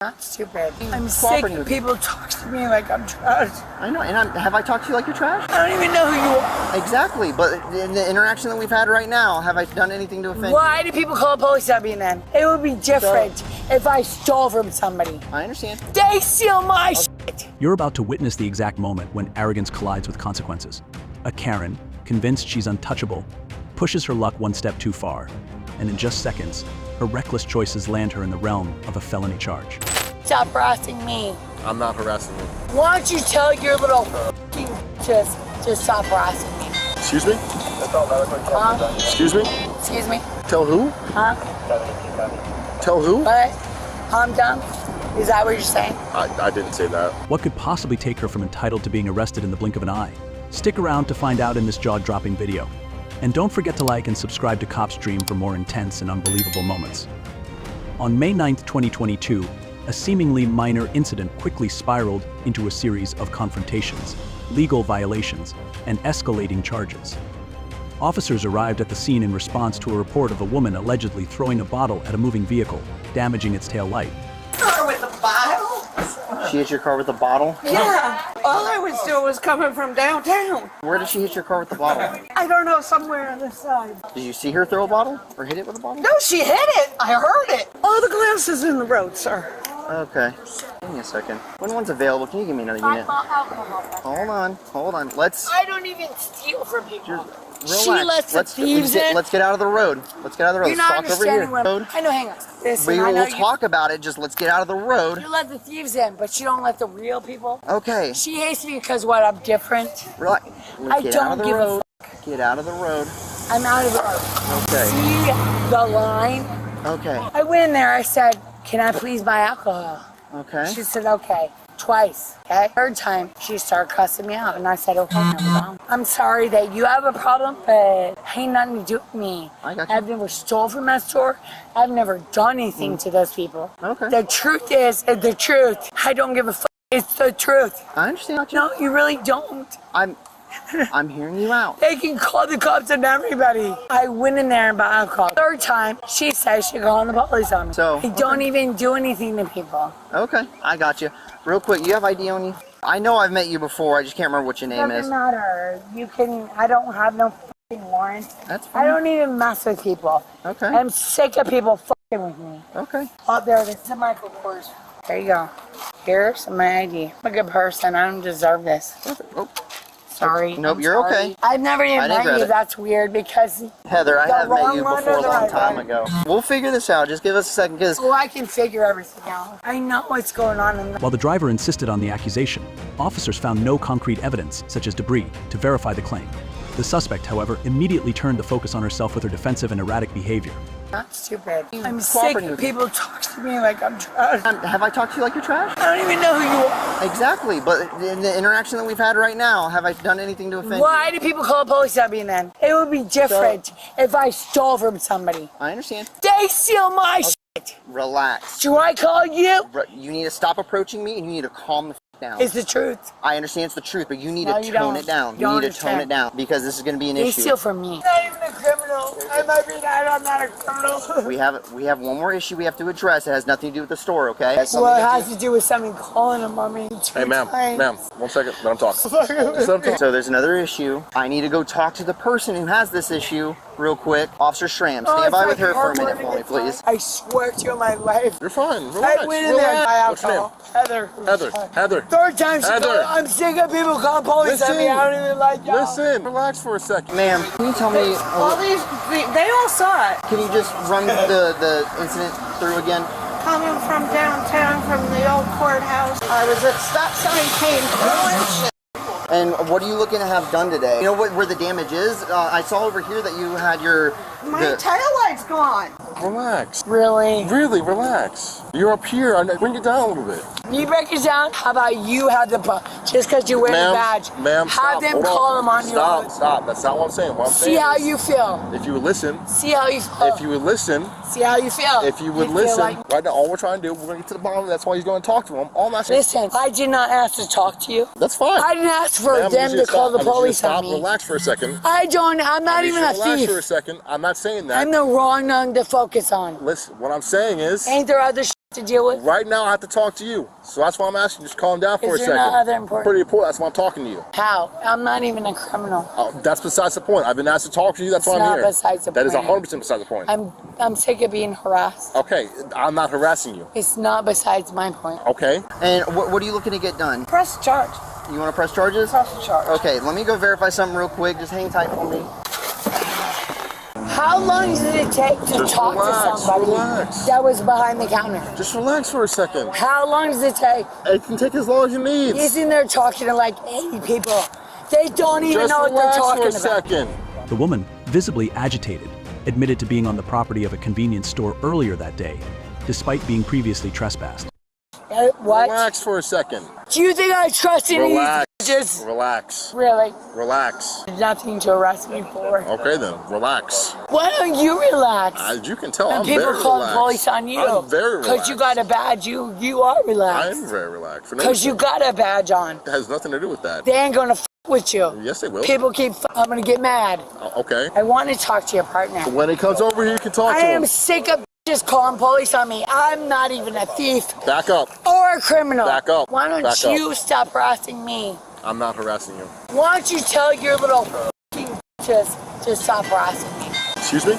Not stupid. I'm sick of people talk to me like I'm trash. I know, and have I talked to you like you're trash? I don't even know who you are. Exactly, but in the interaction that we've had right now, have I done anything to offend you? Why do people call the police on me then? It would be different if I stole from somebody. I understand. They steal my shit. You're about to witness the exact moment when arrogance collides with consequences. A Karen, convinced she's untouchable, pushes her luck one step too far, and in just seconds, her reckless choices land her in the realm of a felony charge. Stop harassing me. I'm not harassing you. Why don't you tell your little f***ing just stop harassing me? Excuse me? Excuse me? Excuse me? Tell who? Huh? Tell who? What? I'm dumb? Is that what you're saying? I didn't say that. What could possibly take her from entitled to being arrested in the blink of an eye? Stick around to find out in this jaw-dropping video. And don't forget to like and subscribe to Cop Stream for more intense and unbelievable moments. On May 9th, 2022, a seemingly minor incident quickly spiraled into a series of confrontations, legal violations, and escalating charges. Officers arrived at the scene in response to a report of a woman allegedly throwing a bottle at a moving vehicle, damaging its tail light. With a bottle? She hit your car with a bottle? Yeah. All I was doing was coming from downtown. Where did she hit your car with the bottle? I don't know, somewhere on the side. Did you see her throw a bottle or hit it with a bottle? No, she hit it. I heard it. Oh, the glass is in the road, sir. Okay. Give me a second. When one's available, can you give me another unit? Hold on. I don't even steal from people. Relax. She lets the thieves in. Let's get out of the road. You're not understanding what I know, hang on. Listen, We'll talk about it, just let's get out of the road. You let the thieves in, but you don't let the real people. Okay. She hates me because what, I'm different? Relax. I Get don't out of the give road. a fuck. Get out of the road. I'm out of the road. Okay. See the line? Okay. I went in there, I said, can I please buy alcohol? Okay. She said, okay. Twice, okay? Third time, she started cussing me out, and I said, okay, no problem. I'm sorry that you have a problem, but ain't nothing to do with me. I got you. I've never stole from that store. I've never done anything to those people. Okay. The truth is the truth. I don't give a fuck. It's the truth. I understand. No, you really don't. I'm hearing you out. They can call the cops on everybody. I went in there and bought alcohol. Third time, she says she's calling the police on me. So, I don't even do anything to people. Okay, I got you. Real quick, you have ID on you? I know I've met you before, I just can't remember what your name is. Doesn't matter. You can, I don't have no fucking warrant. That's fine. I don't even mess with people. Okay. I'm sick of people fucking with me. Okay. Oh, there it is. The Michael Kors. There you go. Here's my ID. I'm a good person. I don't deserve this. Perfect. Oh. Sorry. Nope, I'm you're sorry. okay. I've never even I didn't met grab you. it. That's weird because Heather, I have met you wrong before a one or the long right time one? ago. We'll figure this out. Just give us a second, because I can figure everything out. I know what's going on in the While the driver insisted on the accusation, officers found no concrete evidence, such as debris, to verify the claim. The suspect, however, immediately turned the focus on herself with her defensive and erratic behavior. Not stupid. I'm sick of people talk to me like I'm trash. have I talked to you like you're trash? I don't even know who you are. Exactly, but in the interaction that we've had right now, have I done anything to offend you? Why do people call the police on me then? It would be different if I stole from somebody. I understand. They steal my shit. Relax. Do I call you? You need to stop approaching me, and you need to calm the down. It's the truth. I understand it's the truth, but you need No, to you tone don't. it down. You You need don't to tone it understand. down, because this is going to be an They issue. steal from me. I'm not even a criminal. I'm not a criminal. We have one more issue we have to address. It has nothing to do with the store, okay? Well, it has to do with something calling them on me. Hey, ma'am, 1 second, let him talk. So there's another issue. I need to go talk to the person who has this issue real quick. Officer Schramm, stand by with her for a minute for me, please. I swear to you on my life. You're fine, relax, I went in there and buy What's your name? alcohol. Heather. Third time she Heather. called. I'm sick of people calling police on me. I don't even like y'all. Listen, relax for a second. Ma'am, can you tell me, All these, they all saw it. can you just run the incident through again? Coming from downtown from the old courthouse. I was at stop sign came through it. And what are you looking to have done today? You know where the damage is? I saw over here that you had My taillight's gone. Relax. Really? Really, relax. You're up here. Bring it down a little bit. You break it down? How about you have the just because you wear the badge? Ma'am, have stop. them Hold call them on you. Stop. That's not what I'm saying. What I'm See saying how is, you feel. if you would listen, See how you feel. if you would listen, See how you feel. if you would feel listen, like- right now, all we're trying to do, we're going to get to the bottom. That's why he's going to talk to him. All I'm not saying. Listen, I did not ask to talk to you. That's fine. I didn't ask for Ma'am, I need them you to call the stop. I need you to police stop. on me. Relax for a second. I'm not even a Relax thief. for a second. I'm not saying that. I'm the wrong one to focus on. Listen, what I'm saying is. Ain't there other to deal with? Right now, I have to talk to you. So that's why I'm asking. Just calm down for a Is second. there no other important? Pretty important. That's why I'm talking to you. How? I'm not even a criminal. That's besides the point. I've been asked to talk to you. That's why I'm here. Besides the That is point. 100% besides the point. I'm sick of being harassed. Okay, I'm not harassing you. It's not besides my point. Okay. And what are you looking to get done? Press charge. You want to press charges? Press charge. Okay, let me go verify something real quick. Just hang tight for me. How long does it take to Just talk relax, to somebody relax. that was behind the counter? Just relax for a second. How long does it take? It can take as long as you need. He's in there talking to like 80 people. They don't even Just know what they're relax talking for a about. second. The woman, visibly agitated, admitted to being on the property of a convenience store earlier that day, despite being previously trespassed. What? Relax for a second. Do you think I trust any Relax. of these bitches? Relax. Really? Relax. Nothing to arrest me for. Okay then, relax. Why don't you relax? As you can tell, And I'm people very call relaxed. the police on you. I'm very relaxed. Because you got a badge, you are relaxed. I'm very relaxed. Because you got a badge on. It has nothing to do with that. They ain't gonna f with you. Yes, they will. People keep I'm gonna get mad. Okay. I want to talk to your partner. When he comes over here, you can talk I to am him. sick of just calling police on me. I'm not even a thief Back up. or a criminal. Back up. Why don't Back you up. stop harassing me? I'm not harassing you. Why don't you tell your little f***ing bitches to stop harassing me? Excuse me?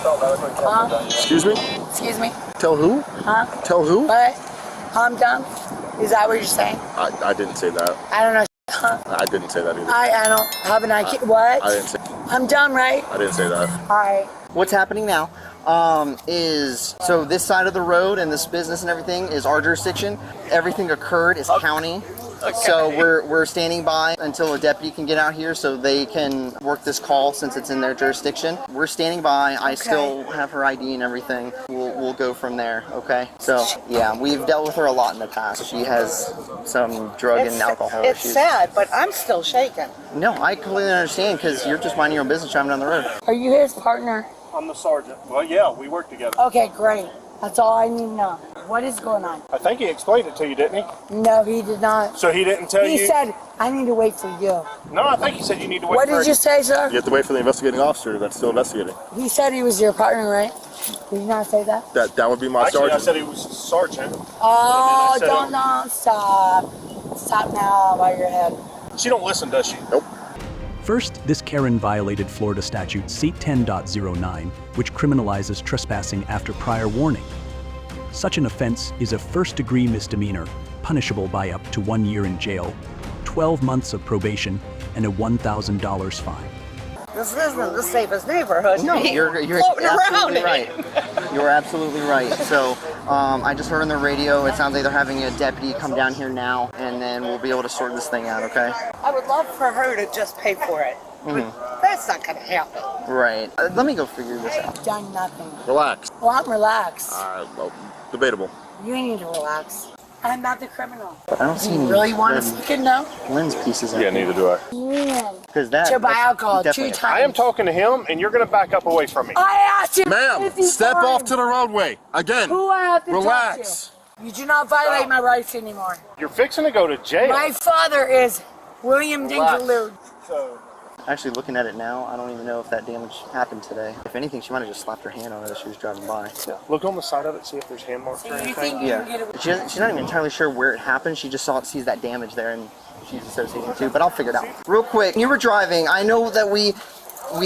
Huh? Excuse me? Excuse me? Tell who? Huh? Tell who? What? I'm done? Is that what you're saying? I didn't say that. I don't know. Huh? I didn't say that either. I don't have an IQ. What? I didn't say. I'm done, right? I didn't say that. All right. What's happening now is, so this side of the road and this business and everything is our jurisdiction. Everything occurred is county. So we're standing by until a deputy can get out here so they can work this call since it's in their jurisdiction. We're standing by. I still have her ID and everything. We'll go from there, okay? So, yeah, we've dealt with her a lot in the past. She has some drug and alcohol It's issues. sad, but I'm still shaken. No, I completely understand because you're just minding your own business driving down the road. Are you his partner? I'm the sergeant. Well, yeah, we work together. Okay, great. That's all I need to know. What is going on? I think he explained it to you, didn't he? No, he did not. So he didn't tell He you? said, I need to wait for you. No, I think he said you need to wait What for did you say, sir? You have to wait for the investigating officer that's still investigating. He said he was your partner, right? Did you not say that? That would be my Actually, sergeant. I said he was a sergeant. Oh, said don't stop. Stop now while you're ahead. She don't listen, does she? Nope. First, this Karen violated Florida statute C10.09, which criminalizes trespassing after prior warning. Such an offense is a first-degree misdemeanor, punishable by up to 1 year in jail, 12 months of probation, and a $1,000 fine. This isn't the safest neighborhood. No, to be you're floating around absolutely in. right. You're absolutely right. So I just heard on the radio, it sounds like they're having a deputy come down here now, and then we'll be able to sort this thing out, okay? I would love for her to just pay for it. But that's not going to happen. Right. Let me go figure this out. I've done nothing. Relax. Well, I'm relaxed. Well, debatable. You need to relax. I'm not the criminal. I don't see any Really want to lens- fucking know? lens pieces. Yeah, neither do I. Man. Because that. To buy that's alcohol 2 definitely- times. I am talking to him, and you're going to back up away from me. I asked you Ma'am, 50 step times. off to the roadway. Again. Who I have to Relax. talk to? You do not violate my rights anymore. You're fixing to go to jail. My father is William Relax. Dinkeloo. So, Actually, looking at it now, I don't even know if that damage happened today. If anything, she might have just slapped her hand on it as she was driving by. look on the side of it, see if there's hand marks or So you anything. think you can get away? She's not even entirely sure where it happened. She just sees that damage there, and she's associated too. But I'll figure it out. Real quick, you were driving. I know that we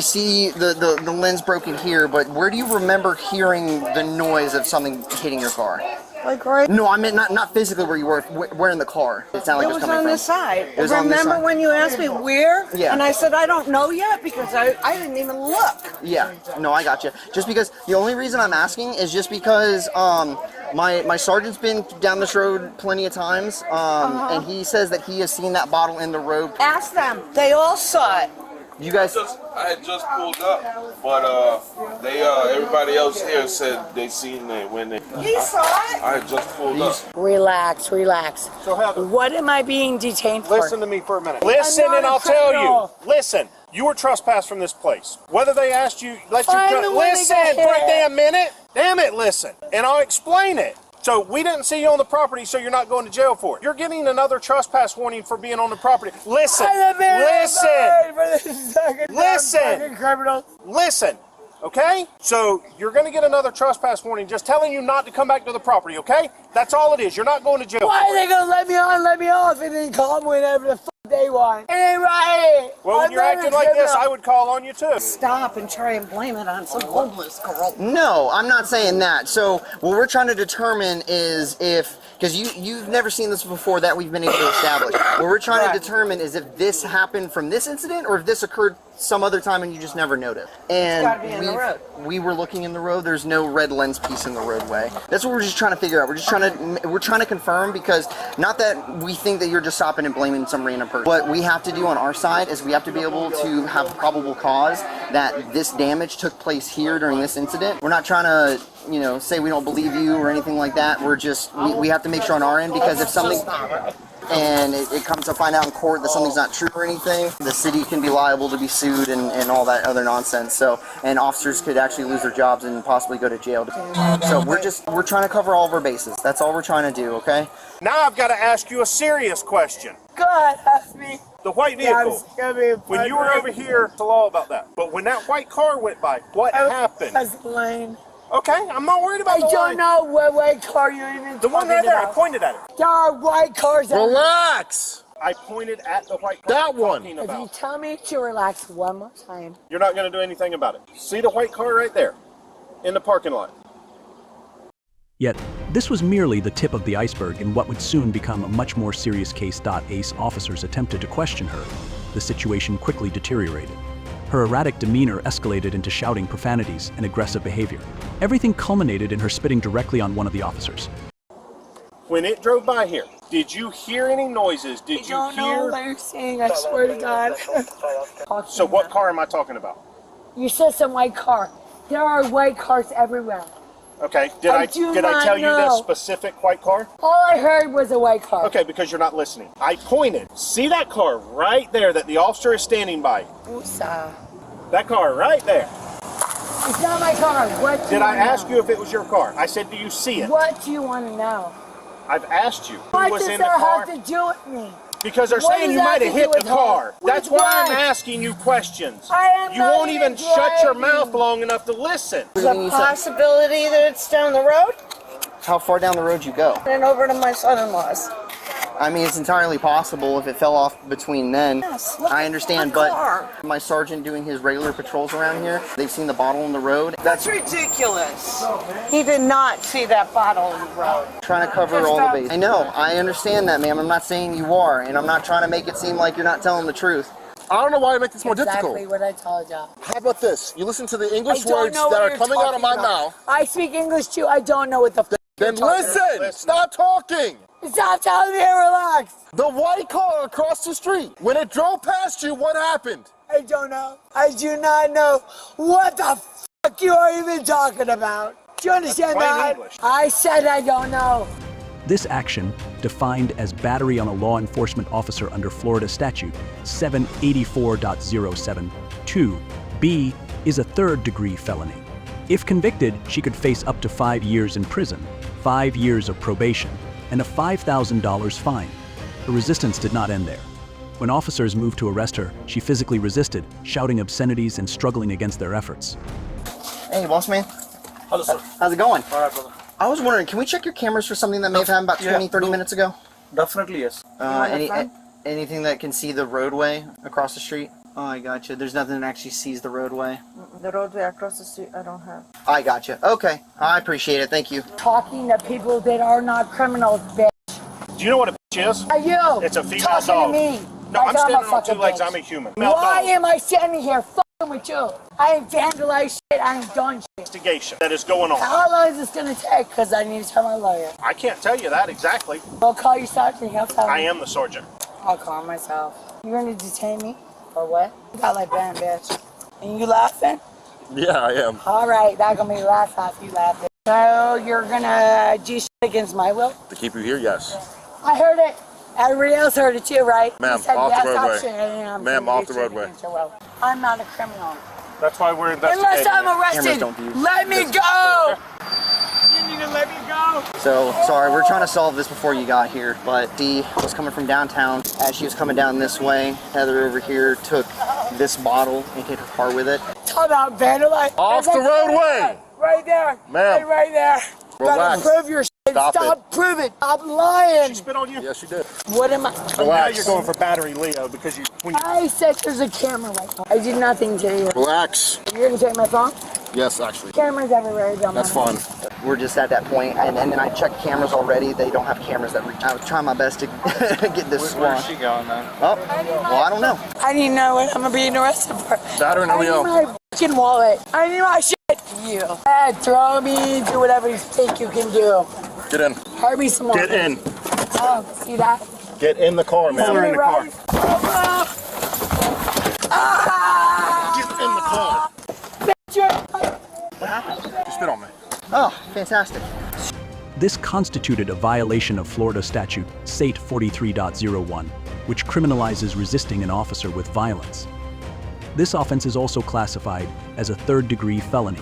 see the lens broken here, but where do you remember hearing the noise of something hitting your car? Like right No, I meant not physically where you were. Where in the car? It sounded like It it was was coming on from. the side. It was on this Remember side. when you asked me where? Yeah. And I said, I don't know yet because I didn't even look. Yeah, no, I got you. Just because the only reason I'm asking is just because my sergeant's been down this road plenty of times, and he says that he has seen that bottle in the road. Ask them. They all saw it. You guys, I had just pulled up, but everybody else here said they seen it when they. He saw it. I had just pulled up. Relax, relax. So Heather, What am I being detained for? listen to me for a minute. Listen, not and a I'll tell you. criminal. Listen, you were trespassed from this place. Whether they asked you, let you I'm come. the one that Listen got for a hit. damn minute. Damn it, listen, and I'll explain it. So we didn't see you on the property, so you're not going to jail for it. You're getting another trespass warning for being on the property. Listen, I have been listen, outside for the second time, Listen. fucking criminal. listen. Okay? So you're going to get another trespass warning just telling you not to come back to the property, okay? That's all it is. You're not going to jail. Why are they gonna let me on, let me off, and then call me whenever the they want? It ain't right. Well, when you're acting like this, I would call on you too. Stop and try and blame it on some homeless girl. No, I'm not saying that. So what we're trying to determine is if, because you've never seen this before that we've been able to establish. What we're trying to determine is if this happened from this incident or if this occurred some other time and you just never noticed. And gotta be in the road. we were looking in the road. There's no red lens piece in the roadway. That's what we're just trying to figure out. We're trying to confirm, because not that we think that you're just stopping and blaming some random person. What we have to do on our side is we have to be able to have probable cause that this damage took place here during this incident. We're not trying to, you know, say we don't believe you or anything like that. We're just, we have to make sure on our end, because if something, and it comes to find out in court that something's not true or anything, the city can be liable to be sued and all that other nonsense. So, and officers could actually lose their jobs and possibly go to jail. So we're trying to cover all of our bases. That's all we're trying to do, okay? Now I've got to ask you a serious question. Go ahead, ask me. The white vehicle. When you were over here, it's a law about that. But when that white car went by, what happened? That's lame. Okay, I'm not worried about I the don't line. know what white car you're even The one right there, I pointed at it. There are white cars. Relax. I pointed at the white car. That I'm one. talking If you about. tell me to relax one more time. You're not going to do anything about it. See the white car right there in the parking lot. Yet, this was merely the tip of the iceberg in what would soon become a much more serious case. Ace officers attempted to question her. The situation quickly deteriorated. Her erratic demeanor escalated into shouting profanities and aggressive behavior. Everything culminated in her spitting directly on one of the officers. When it drove by here, did you hear any noises? Did you don't know hear? what you're saying, I swear to God. So what car am I talking about? You said some white car. There are white cars everywhere. Okay, did I do tell you not the know. specific white car? All I heard was a white car. Okay, because you're not listening. I pointed. See that car right there that the officer is standing by? Usa. That car right there. It's not my car. What do Did I ask know? you if it was your car? I said, do you see it? What do you want to know? I've asked you who What was does in the that car. have to do with me? Because they're What saying does you that might have have to hit do the with her? car. With That's why I'm what? asking you questions. I am You not won't even even shut your driving. mouth long enough to listen. There's a possibility that it's down the road How far down the road you go? and over to my son-in-law's. I mean, it's entirely possible if it fell off between then. Yes, look I at understand, the but car. my sergeant doing his regular patrols around here, they've seen the bottle in the road. That's ridiculous. He did not see that bottle in the road. Trying to cover all the bases. I know, I understand that, ma'am. I'm not saying you are, and I'm not trying to make it seem like you're not telling the truth. I don't know why you make this more Exactly difficult. what I told you. How about this? You listen to the I English don't words know that what are you're coming out of my talking about. mouth. I speak English too. I don't know what the f Then you're talking listen. about. Stop talking. Stop telling me to relax. The white car across the street. When it drove past you, what happened? I don't know. I do not know what the fuck you are even talking about. Do you understand Plain that? English. I said I don't know. This action, defined as battery on a law enforcement officer under Florida Statute 784.072B, is a third-degree felony. If convicted, she could face up to 5 years in prison, 5 years of probation, and a $5,000 fine. Her resistance did not end there. When officers moved to arrest her, she physically resisted, shouting obscenities and struggling against their efforts. Hey, boss man. Hello, sir. How's it going? All right, brother. I was wondering, can we check your cameras for something that may have happened about 20, 30 minutes ago? Definitely, yes. Anything that can see the roadway across the street? Oh, I gotcha. There's nothing that actually sees the roadway. The roadway across the street, I don't have. I gotcha. Okay. I appreciate it. Thank you. Talking to people that are not criminals, bitch. Do you know what a bitch is? Are you? It's a female talking dog. to me. No, like I'm standing a on two fucking legs. bitch. I'm a human. Why am I standing here fucking with you? I ain't vandalized shit. I ain't done shit. Investigation that is going on. How long is this gonna take? Because I need to tell my lawyer. I can't tell you that exactly. I'll call you sergeant. He'll tell me. I am the sergeant. I'll call myself. You're gonna detain me? Or what? You got like bam, bitch. And you laughing? Yeah, I am. Alright, that gonna be the last time you laughing. So you're gonna do shit against my will? To keep you here, yes. I heard it. Everybody else heard it too, right? Ma'am, You said off the yes, roadway. option, and I'm Ma'am, gonna off do the shit roadway. against your will. I'm not a criminal. That's why we're investigating. Unless I'm Cameras arrested, don't do- let me go! You need to let me go! So, sorry, we're trying to solve this before you got here, but Dee was coming from downtown. As she was coming down this way, Heather over here took this bottle and hit her car with it. talking about vandalizing? Off the roadway. Right there. Ma'am. Right there. Relax. Gotta prove your shit. Stop proving. Stop lying. She spit on you? Yes, you did. What am I? Now you're going for battery, Leo, because I said there's a camera right now. I did nothing to you. Relax. You're gonna take my phone? Yes, actually. Cameras everywhere. Don't That's matter. fun. We're just at that point, and then I checked cameras already. They don't have cameras that reach. I was trying my best to get this one. Where's she going, man? Oh, well, I don't know. I need to know what I'm being arrested for. Battery, I need Leo. my fucking wallet. I need my shit. You. Throw me, do whatever you think you can do. Get in. Hurt me some more. Get in. Oh, see that? Get in the car, man. Get in the car. Get in the car. What happened? You spit on me. Oh, fantastic. This constituted a violation of Florida statute SAT 43.01, which criminalizes resisting an officer with violence. This offense is also classified as a third-degree felony,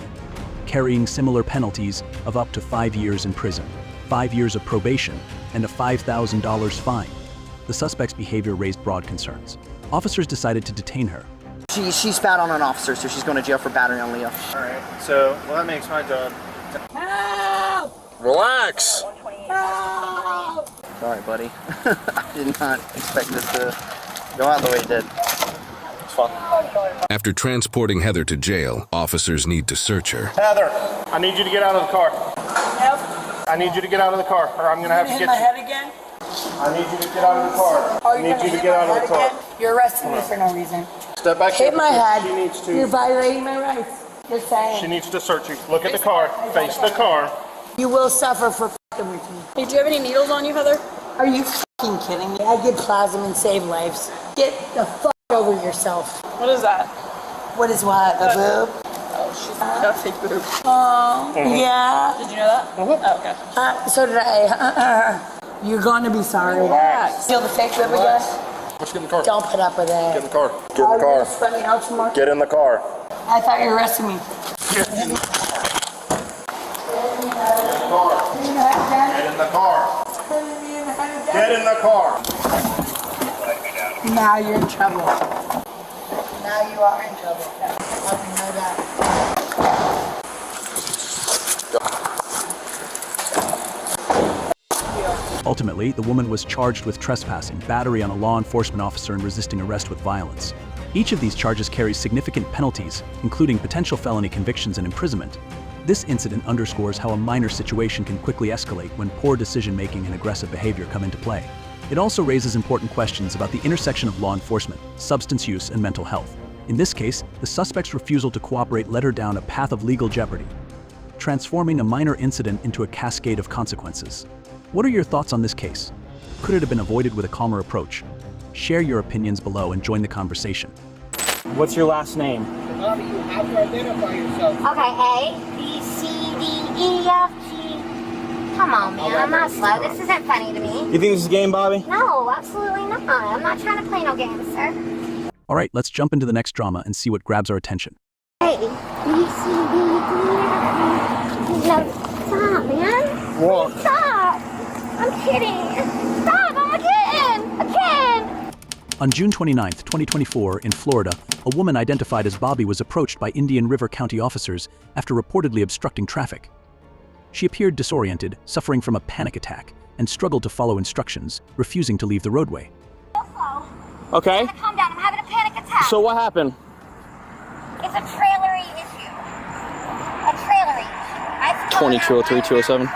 carrying similar penalties of up to 5 years in prison, 5 years of probation, and a $5,000 fine. The suspect's behavior raised broad concerns. Officers decided to detain her. She spat on an officer, so she's going to jail for battery on Leo. All right, so, well, that makes my job. Help! Relax. Help! Sorry, buddy. I did not expect this to go out the way it did. After transporting Heather to jail, officers need to search her. Heather, I need you to get out of the car. Yep. I need you to get out of the car, or I'm going to have to Hit get my you. head again? I need you to get out of the car. Oh, I need you to get out of the car. You're arresting me for no reason. Step back. Hit here. my head. She needs to. You're violating my rights. You're saying. She needs to search you. Look at the car. Face the car. You will suffer for f***ing with me. Hey, do you have any needles on you, Heather? Are you f***ing kidding me? I give plasma and save lives. Get the f*** over yourself. What is that? What is what? A boob? Oh, she's got a fake boob. Oh, yeah. Did you know that? Oh, okay. So did I. You're gonna be sorry. Relax. Feel the fake boob again? Let's get in the car. Don't put up with it. Get in the car. Get in Are the you car. gonna sweat me out some more? Get in the car. I thought you were arresting me. Get in the car. Get in the car. Now you're in trouble. Now you are in trouble. Let me know that. Ultimately, the woman was charged with trespassing, battery on a law enforcement officer, and resisting arrest with violence. Each of these charges carries significant penalties, including potential felony convictions and imprisonment. This incident underscores how a minor situation can quickly escalate when poor decision-making and aggressive behavior come into play. It also raises important questions about the intersection of law enforcement, substance use, and mental health. In this case, the suspect's refusal to cooperate led her down a path of legal jeopardy, transforming a minor incident into a cascade of consequences. What are your thoughts on this case? Could it have been avoided with a calmer approach? Share your opinions below and join the conversation. What's your last name? Bobby, you have to identify yourself. Okay, A, B, C, D, E, F, G. Come on, man, I'm not slow. This isn't funny to me. You think this is a game, Bobby? No, absolutely not. I'm not trying to play no games, sir. All right, let's jump into the next drama and see what grabs our attention. A, B, C, D, E, F, G. No, stop, man. What? Please stop. I'm kidding. Stop, I'm a kitten. A kitten. On June 29, 2024, in Florida, a woman identified as Bobby was approached by Indian River County officers after reportedly obstructing traffic. She appeared disoriented, suffering from a panic attack, and struggled to follow instructions, refusing to leave the roadway. Okay. Calm down, I'm having a panic attack. So what happened? It's a trailery issue. A trailery issue. 2203, 207. Cash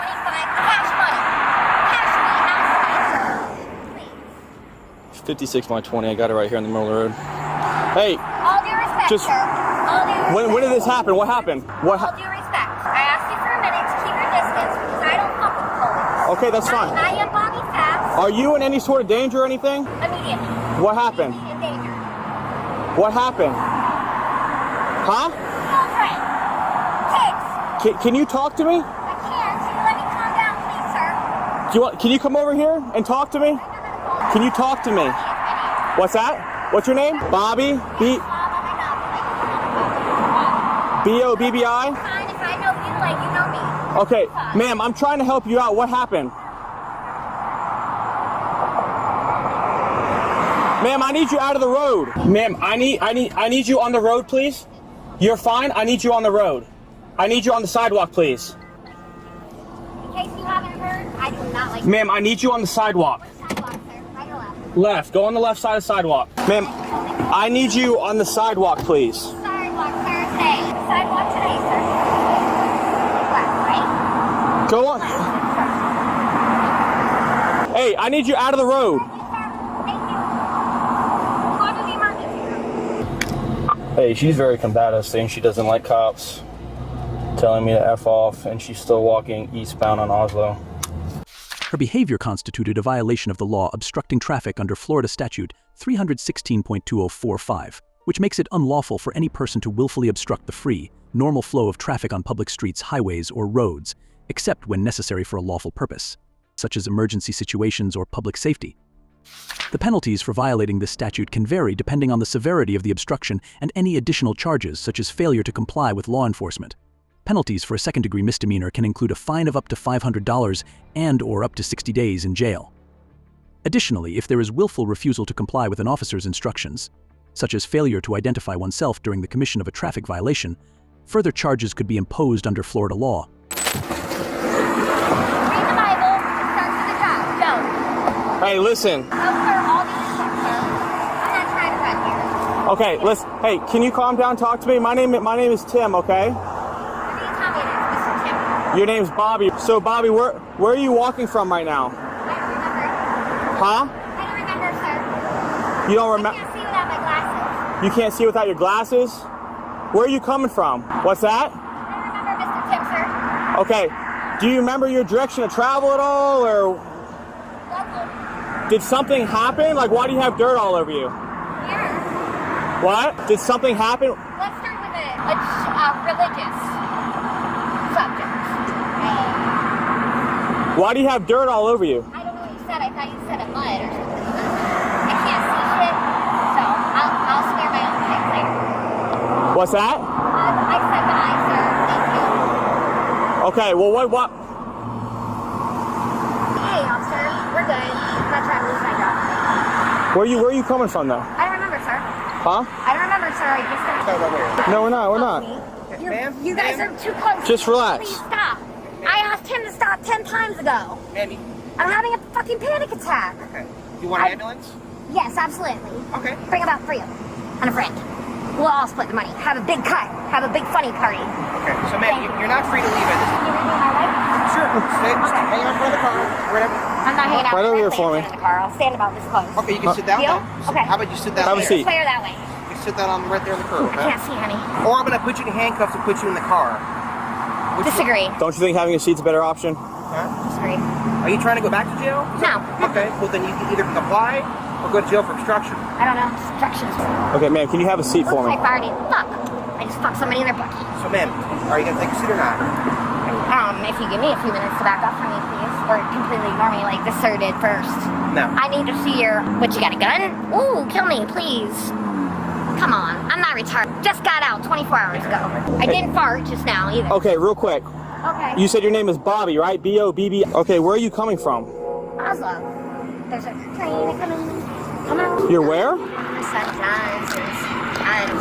money. Cash money, not please. 56 by 20. I got it right here in the middle of the road. Hey. All due respect, Just- sir. All due respect. When did this happen? What happened? All due respect. I asked you for a minute to keep your distance because I don't fuck with police. Okay, that's fine. I am Bobby Fast. Are you in any sort of danger or anything? Immediately. What happened? In danger. What happened? Huh? Children. Kids. Can you talk to me? I can't. So you let me calm down, please, sir. Can you come over here and talk to me? Can you talk to me? What's that? What's your name? Bobby? B-O-B-B-I? Fine, if I know you like you know me. Okay, ma'am, I'm trying to help you out. What happened? Ma'am, I need you out of the road. Ma'am, I need you on the road, please. You're fine? I need you on the road. I need you on the sidewalk, please. In case you haven't heard, I do not like... Ma'am, I need you on the sidewalk. What sidewalk, sir? Right or left? Left. Go on the left side of the sidewalk. Ma'am, I need you on the sidewalk, please. Sidewalk Thursday. Sidewalk today, sir. Left, right? Go on. Hey, I need you out of the road. Hey, she's very combative, saying she doesn't like cops, telling me to F off, and she's still walking eastbound on Oslo. Her behavior constituted a violation of the law obstructing traffic under Florida Statute 316.2045, which makes it unlawful for any person to willfully obstruct the free, normal flow of traffic on public streets, highways, or roads, except when necessary for a lawful purpose, such as emergency situations or public safety. The penalties for violating this statute can vary depending on the severity of the obstruction and any additional charges, such as failure to comply with law enforcement. Penalties for a second-degree misdemeanor can include a fine of up to $500 and/or up to 60 days in jail. Additionally, if there is willful refusal to comply with an officer's instructions, such as failure to identify oneself during the commission of a traffic violation, further charges could be imposed under Florida law. Hey, listen. No, sir, all these are sir. I'm not trying to run here. Okay, listen. Hey, can you calm down? Talk to me. My name is Tim. Okay. What do you tell me it is, Mr. Tim? Your name's Bobby. So, Bobby, where are you walking from right now? I don't remember. Huh? I don't remember, sir. You don't remember? I can't see without my glasses. You can't see without your glasses? Where are you coming from? What's that? I don't remember, Mr. Tim, sir. Okay. Do you remember your direction of travel at all, or Local. did something happen? Like, why do you have dirt all over you? Here. What? Did something happen? Let's start with a religious subject. Why do you have dirt all over you? I don't know what you said. I thought you said a mud or something. I can't see shit, so I'll smear my own pics later. What's that? I said bye, sir. Thank you. Okay, well, what? Hey, officer. We're good. I'm not trying to lose my job. Where are you coming from, though? I don't remember, sir. Huh? I don't remember, sir. I just got... No, we're not. You guys are too close. Just relax. Please stop. I asked him to stop 10 times ago. Andy. I'm having a fucking panic attack. Okay. You want an ambulance? Yes, absolutely. Okay. Bring about 3 of them. And a friend. We'll all split the money. Have a big cut. Have a big funny party. Okay. So, ma'am, you're not free to leave it. You leaving my way? Sure. Stay, Okay. hang out in front of the car. Whatever. I'm not hanging out Right over here directly for in me. front of the car. I'll stand about this close. Okay, you can sit down. Deal? Though. Okay. How about you sit down? Have a there? seat. Clear that way. You sit down on right there on the curb. I Okay? can't see, honey. Or I'm gonna put you in handcuffs and put you in the car. Disagree. Don't you think having a seat's a better option? Huh? Disagree. Are you trying to go back to jail? No. Okay. Well, then you can either comply or go to jail for obstruction. I don't know. Instructions. Okay, ma'am, can you have a seat for Looks me? like I already fuck. I just fucked somebody in their bucky. So, ma'am, are you gonna take a seat or not? If you give me a few minutes to back up from me, please, or completely ignore me like this sir did first. No. I need to see your... What, you got a gun? Ooh, kill me, please. Come on, I'm not retarded. Just got out 24 hours ago. I didn't fart just now either. Okay, real quick. Okay. You said your name is Bobby, right? B-O-B-B. Okay, where are you coming from? Oslo. There's a train coming. Come on. You're where? Sunshine,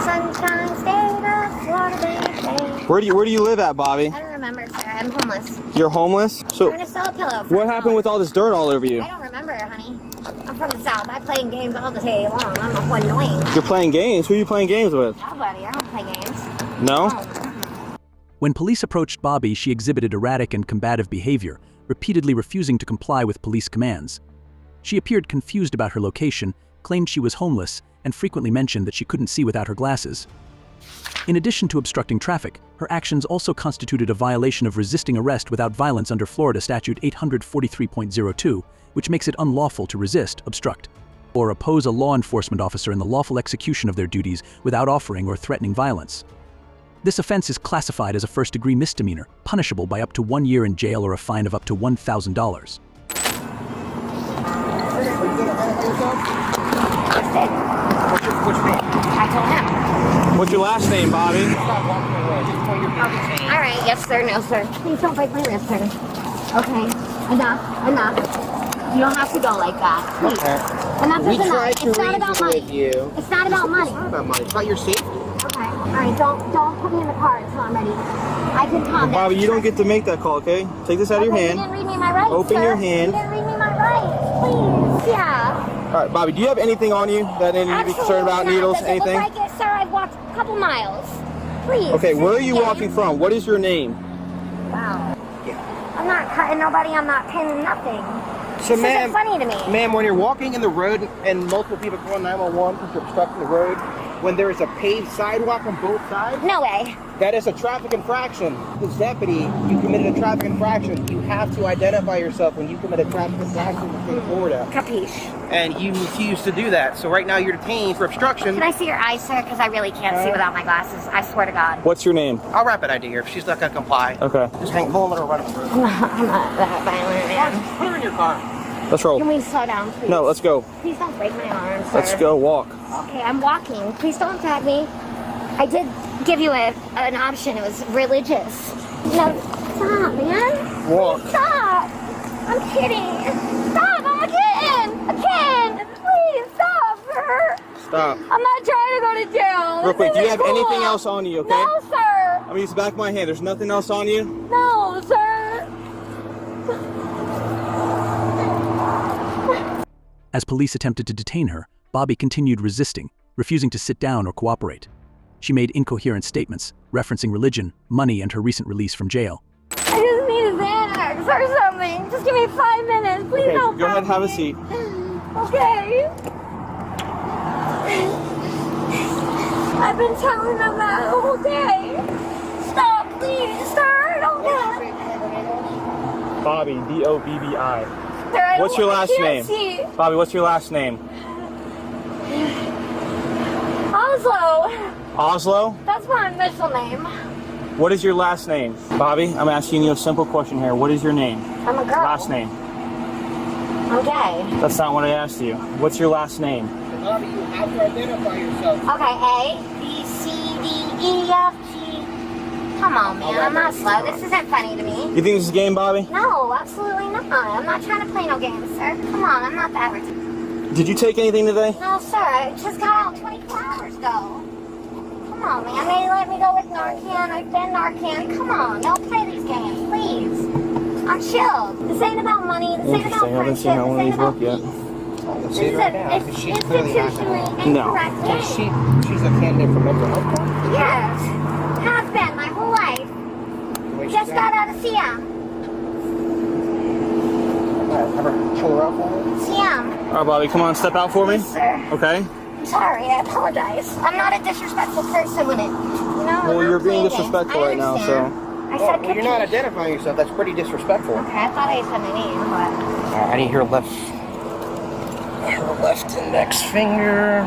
sunshine, state of Florida, baby. Where do you live at, Bobby? I don't remember, sir. I'm homeless. You're homeless? I'm So trying to sell a pillow. For what happened with all this dirt all over you? I don't remember, honey. I'm from the South. I play games all the day long. I'm annoying. You're playing games? Who are you playing games with? Nobody. I don't play games. No? When police approached Bobby, she exhibited erratic and combative behavior, repeatedly refusing to comply with police commands. She appeared confused about her location, claimed she was homeless, and frequently mentioned that she couldn't see without her glasses. In addition to obstructing traffic, her actions also constituted a violation of resisting arrest without violence under Florida Statute 843.02, which makes it unlawful to resist, obstruct, or oppose a law enforcement officer in the lawful execution of their duties without offering or threatening violence. This offense is classified as a first-degree misdemeanor, punishable by up to 1 year in jail or a fine of up to $1,000. What's your name? I told him. What's your last name, Bobby? Stop walking away. Just point your hands. All right. Yes, sir. No, sir. Please don't break my wrist, sir. Okay. Enough. You don't have to go like that. Please. Okay. Enough We is enough. tried to It's not about reason money. with you. It's not about money. It's not about money. It's about your safety. Okay. Alright, don't put me in the car until I'm ready. I can calm down. Bobby, you don't get to make that call, okay? Take this out of your hand. You didn't read me my rights, Open sir. your hand. You didn't read me my rights, please. Yeah. All right, Bobby, do you have anything on you that you need to be concerned about? Needles, Does it anything? look like it, sir? I've walked a couple miles. Please. Okay, where are you walking from? What is your name? Wow. I'm not cutting nobody. I'm not pinning nothing. So, this isn't funny to me. Ma'am, when you're walking in the road and multiple people call 911 because you're obstructing the road, when there is a paved sidewalk on both sides, no way. That is a traffic infraction. As deputy, you committed a traffic infraction. You have to identify yourself when you commit a traffic infraction in the state of Florida. Capiche. And you refuse to do that. So right now you're detained for obstruction. Can I see your eyes, sir? Because I really can't see without my glasses. I swear to God. What's your name? I'll rapid ID her if she's not going to comply. Okay. Just hang, hold her right up the road. I'm not that violent, man. Put her in your car. Let's roll. Can we slow down, please? No, let's go. Please don't break my arm, sir. Let's go walk. Okay, I'm walking. Please don't tag me. I did give you an option. It was religious. No, stop, man. Walk. Stop. I'm kidding. Stop. I'm a kid. A kid. Please stop, sir. Stop. I'm not trying to go to jail. Real quick, do you have This isn't anything cool. else on you, okay? No, sir. I'm gonna use the back of my hand. There's nothing else on you? No, sir. As police attempted to detain her, Bobby continued resisting, refusing to sit down or cooperate. She made incoherent statements, referencing religion, money, and her recent release from jail. I just need a Xanax or something. Just give me 5 minutes. Please Okay, don't go ahead, have a me. seat. Okay. I've been telling them that the whole day. Stop, please, sir. Don't Bobby, B-O-B-B-I. Sir, What's your last I name? can't see. Bobby, what's your last name? Oslo. Oslo? That's my initial name. What is your last name? Bobby, I'm asking you a simple question here. What is your name? I'm a girl. Last name. I'm gay. That's not what I asked you. What's your last name? Bobby, you have to identify yourself. Okay, A, B, C, D, E, F, G. Come on, man. I'm not slow. This isn't funny to me. You think this is a game, Bobby? No, absolutely not. I'm not trying to play no games, sir. Come on, I'm not that retarded. Did you take anything today? No, sir. I just got out 24 hours ago. Come on, man. They let me go with Narcan. I've been Narcan. Come on. Don't play these games, please. I'm chilled. This ain't about money. This ain't about Interesting. I haven't friendship. seen how one of This these ain't about work yet. peace. See her right now. It's She's clearly not institutionally No. incorrect game. She's a candidate for mental health care? Yes. Has been my whole life. Just got out of CM. Have her pull her out for me? CM. All right, Bobby, come on, step out for me. Yes, sir. Okay? I'm sorry, I apologize. I'm not a disrespectful person when it, you know. Well, I'm you're not being playing disrespectful games. right now, understand. so. I said Well, you're not capiche. identifying yourself. That's pretty disrespectful. Okay, I thought I said my name, but. I need her left index finger. I'm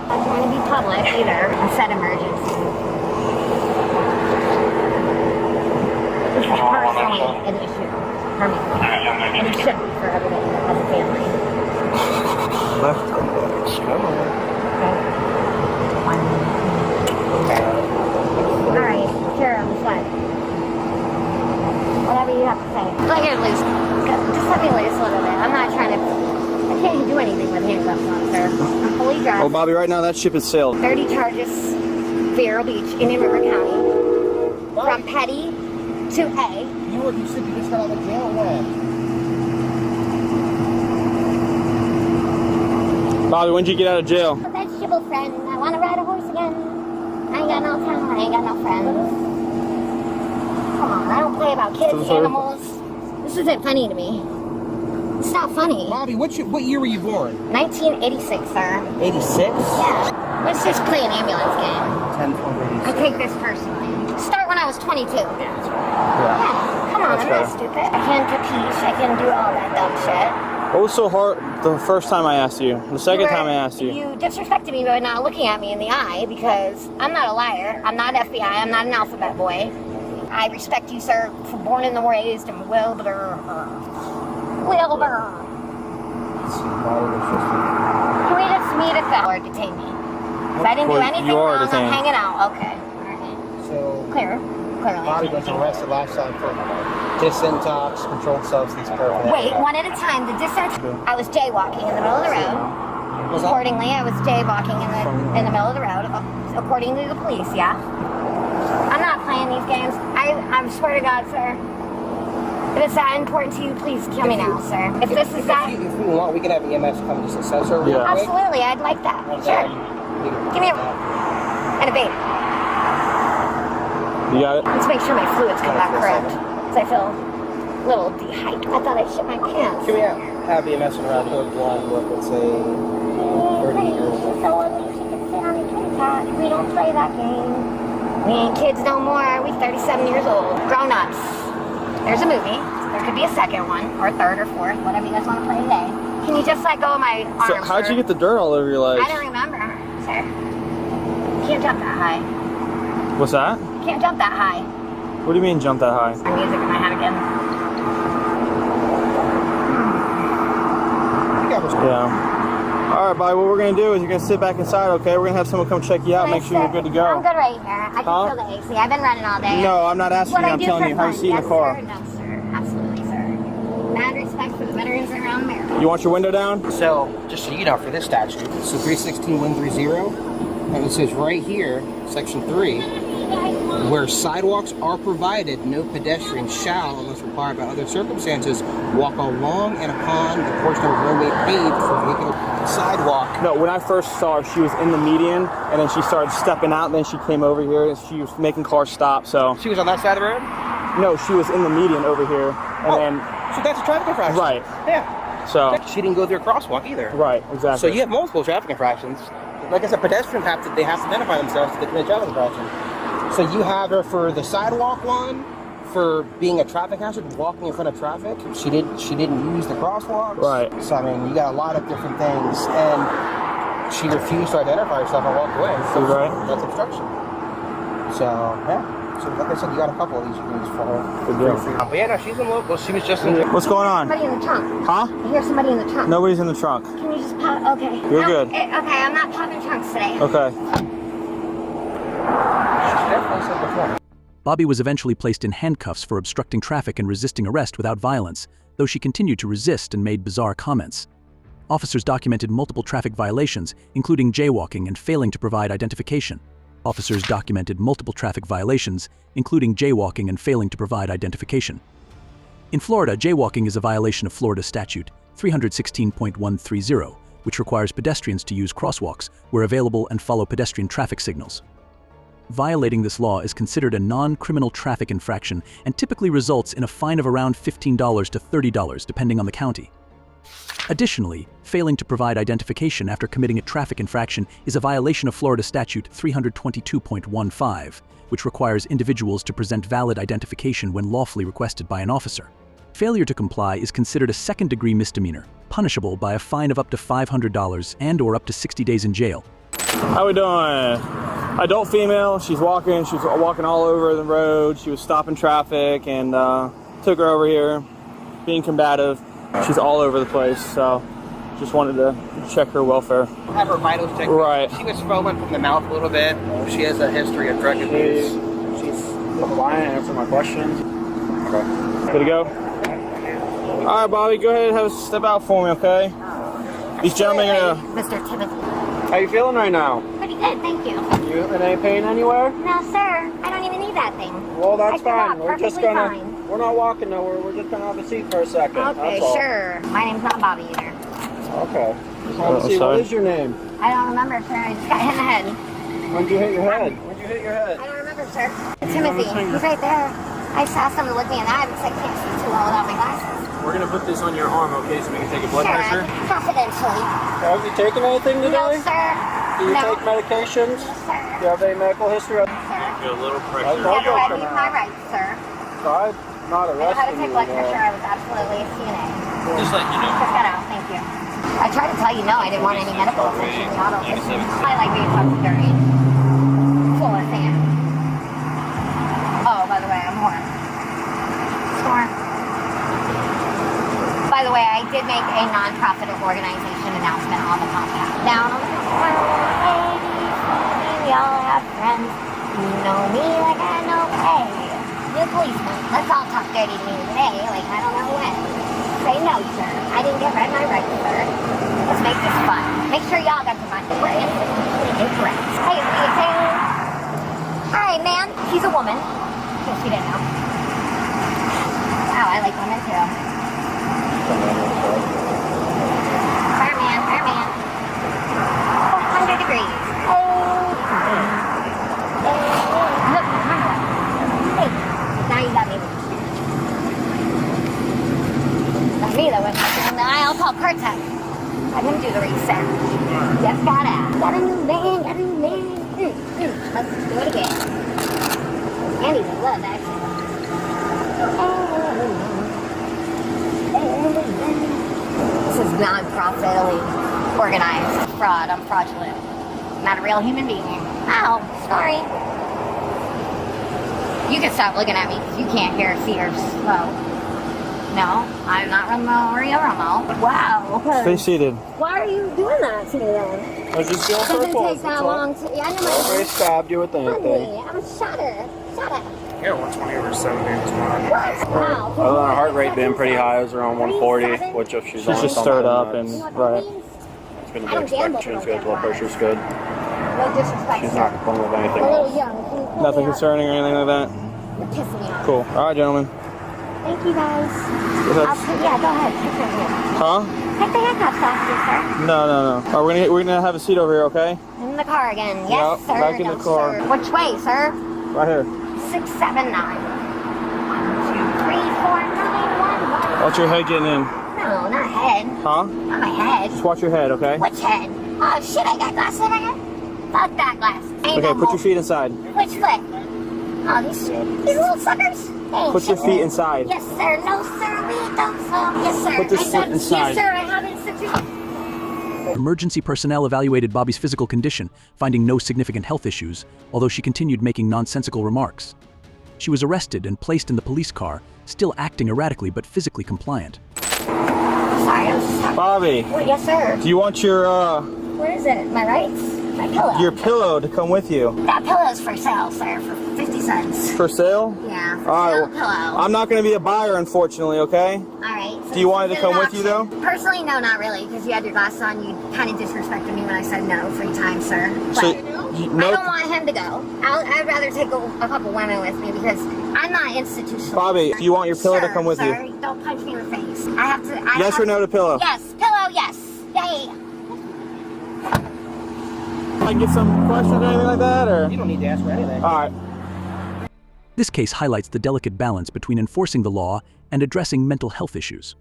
not trying to be public either. I said emergency. This is personally an issue for me. And it should be for everybody that has a family. Left index. Come on. Alright, here on the side. Whatever you have to say. Let me loose. Just let me loose a little bit. I'm not trying to. I can't do anything with handcuffs on, sir. I'm fully dressed. Oh, Bobby, right now that ship has sailed. 30 charges, Vero Beach, Indian River County. From petty to A. You said you just got out of jail. Bobby, when did you get out of jail? A vegetable friend. I want to ride a horse again. I ain't got no time. I ain't got no friends. Come on, I don't play about kids, animals. This isn't funny to me. It's not funny. Bobby, what year were you born? 1986, sir. 86? Yeah. Let's just play an ambulance game. 10, 12, 86. I take this personally. Start when I was 22. Yeah. Come on, That's I'm not better. stupid. I can capiche. I can do all that dumb shit. What was so hard the first time I asked you? The second time I asked you? You disrespected me by not looking at me in the eye because I'm not a liar. I'm not FBI. I'm not an alphabet boy. I respect you, sir, for born and raised in Wilbur. Can we just meet if that or detain me? If I didn't do anything you are wrong, detained. I'm hanging out. Okay. Alright. So, Clearly. Bobby was arrested last time for disintox, controlled substance, paraphernalia. Wait, one at a time. The distance. I was jaywalking in the middle of the road. Accordingly, I was jaywalking in the middle of the road. according to the police, yeah? I'm not playing these games. I swear to God, sir. If it's that important to you, please kill me now, sir. If this is that... If we want, we can have EMS come just assess her real quick. Absolutely, I'd like that. Sure. Give me a... and a bait. You got it? Let's make sure my fluids come back correct. Because I feel a little dehydrated. I thought I shit my pants. Can we have EMS and around her blind look, let's say, 30 years old? So at least you can sit on a kitty cat. We don't play that game. We ain't kids no more. We 37 years old. Grown-ups. There's a movie. There could be a second one, or third, or fourth, whatever you guys want to play today. Can you just let go of my arm, So how'd you get the dirt all over your legs? I don't remember, sir. You can't jump that high. What's that? You can't jump that high. What do you mean jump that high? My music in my head again. Yeah. Alright, buddy, what we're going to do is you're going to sit back inside, okay? We're going to have someone come check you out, make sure you're good to go. I'm good right here. I can feel the AC. I've been running all day. No, I'm not asking you. I'm telling you. How you see in the car? Sir, no, sir. Absolutely, sir. Mad respect for the veterans around America. You want your window down? So, just so you know, for this statute, so 316.130, and it says right here, section 3, where sidewalks are provided, no pedestrian shall, unless required by other circumstances, walk along and upon the portion of roadway paved for vehicular sidewalk. No, when I first saw her, she was in the median, and then she started stepping out, and then she came over here, and she was making cars stop, so... She was on that side of the road? No, she was in the median over here, and then... So that's a traffic infraction. Right. Yeah. So... She didn't go through a crosswalk either. Right, exactly. So you have multiple traffic infractions. Like I said, pedestrians have to identify themselves to commit traffic infraction. So you have her for the sidewalk one, for being a traffic hazard, walking in front of traffic. She didn't use the crosswalks. Right. So I mean, you got a lot of different things, and she refused to identify herself and walked away. So right. That's obstruction. So yeah. So like I said, you got a couple of these you can use for her. Good deal. But yeah, no, she's in local. She was just in the... What's going on? Somebody in the trunk. Huh? I hear somebody in the trunk. Nobody's in the trunk. Can you just pop? Okay. You're good. Okay, I'm not popping trunks today. Okay. Bobby was eventually placed in handcuffs for obstructing traffic and resisting arrest without violence, though she continued to resist and made bizarre comments. Officers documented multiple traffic violations, including jaywalking and failing to provide identification. Officers documented multiple traffic violations, including jaywalking and failing to provide identification. In Florida, jaywalking is a violation of Florida Statute 316.130, which requires pedestrians to use crosswalks where available and follow pedestrian traffic signals. Violating this law is considered a non-criminal traffic infraction and typically results in a fine of around $15 to $30, depending on the county. Additionally, failing to provide identification after committing a traffic infraction is a violation of Florida Statute 322.15, which requires individuals to present valid identification when lawfully requested by an officer. Failure to comply is considered a second-degree misdemeanor, punishable by a fine of up to $500 and/or up to 60 days in jail. How we doing? Adult female, she's walking all over the road. She was stopping traffic and took her over here, being combative. She's all over the place, so just wanted to check her welfare. Have her vitals checked. Right. She was swollen from the mouth a little bit. She has a history of drug abuse. She's compliant, answer my questions. Okay. Good to go? All right, Bobby, go ahead and step out for me, okay? These gentlemen are gonna... Mr. Timothy. How you feeling right now? Pretty good, thank you. You in any pain anywhere? No, sir. I don't even need that thing. Well, that's fine. We're just gonna... Fine. We're not walking nowhere. We're just gonna have a seat for a second. Okay, sure. My name's not Bobby either. Okay. Let's see, what is your name? I don't remember, sir. I just got hit in the head. When'd you hit your head? When'd you hit your head? I don't remember, sir. Timothy, he's right there. I saw someone look me in the eye because I can't see too well without my glasses. We're gonna put this on your arm, okay, so we can take your blood pressure? Confidentially. Have you taken anything today? No, sir. Do you take medications? No, sir. Do you have any medical history? Sir. Feel a little pressure. You never read me my rights, sir. I'm not I know how to arresting take you. blood pressure. I was absolutely a CNA. Just letting you know. Just got out. Thank you. I tried to tell you no. I didn't want any medical attention. Y'all don't listen. I like being talked to dirty. Full of sand. Oh, by the way, I'm whore. Score. By the way, I did make a non-profit organization announcement on the podcast. Down on the corner, we all have friends. You know me like I know hey. New policeman. Let's all talk dirty to me today, like I don't know when. Say no, sir. I didn't get read my rights, sir. Let's make this fun. Make sure y'all got the money. We're innocent. Incorrect. Hey, car tech. Let him do the reset. Just got out. Got a new man, got a new man. Let's do it again. Andy's in love, actually. This is non-profitly organized fraud. I'm fraudulent. Not a real human being. Ow, sorry. You can stop looking at me because you can't hear, see, or slow. No, I'm not Romo or Romo. Wow. Stay seated. Why are you doing that to me then? I was just going for a Doesn't pulse. take that long to. Yeah, I know. Nobody stabbed you with anything. I'm a shutter. Shut up. Yeah, 120 over 70 tomorrow. Wow. Other than her heart rate being pretty high, it was around 140, which if she's just stirred up and right. It's going to be expected. She's good. Blood pressure's good. No disrespect. She's not complaining of anything A little else. young. Nothing concerning or anything like that? You're pissing me off. Cool. All right, gentlemen. Thank you, guys. Yeah, go ahead. Take your hand. Huh? Take the handcuffs off, you, sir. No. All right, we're gonna have a seat over here, okay? In the car again. Yes, Yep, sir. back in the No, car. sir. Which way, sir? Right here. 679. 1, 2, 3, 4, 9, 1, 1. Watch your head getting in. No, not head. Huh? Not my head. Just watch your head, okay? Which head? Oh shit, I got glasses in my head? Fuck that glass. Okay, put your feet inside. Which foot? Oh, these little suckers? Hey, Put your feet inside. Yes, sir. No, sir. We don't, sir. Yes, sir. Put this I said, foot inside. Yes, sir. I have institution. Emergency personnel evaluated Bobby's physical condition, finding no significant health issues, although she continued making nonsensical remarks. She was arrested and placed in the police car, still acting erratically but physically compliant. Sorry, I'm sorry. Bobby. Well, yes, sir. Do you want your What is it? My rights? My pillow. your pillow to come with you? That pillow's for sale, sir, for 50 cents. For sale? Yeah, for All sale right. pillow. I'm not going to be a buyer, unfortunately. Okay. All right. So Do you want it to this is come an with you, though? option. Personally, no, not really, because you had your glasses on. You kind of disrespected me when I said no 3 times, sir. But So, I don't want him to go. I'd rather take a couple women with me because I'm not institutional. Bobby, do you want your pillow to come with sir, you? Don't punch me in the face. I have to. Yes or no to pillow? Yes, pillow. Yes. Yeah. I can get some questions or anything like that, or? You don't need to ask for anything. All right. This case highlights the delicate balance between enforcing the law and addressing mental health issues.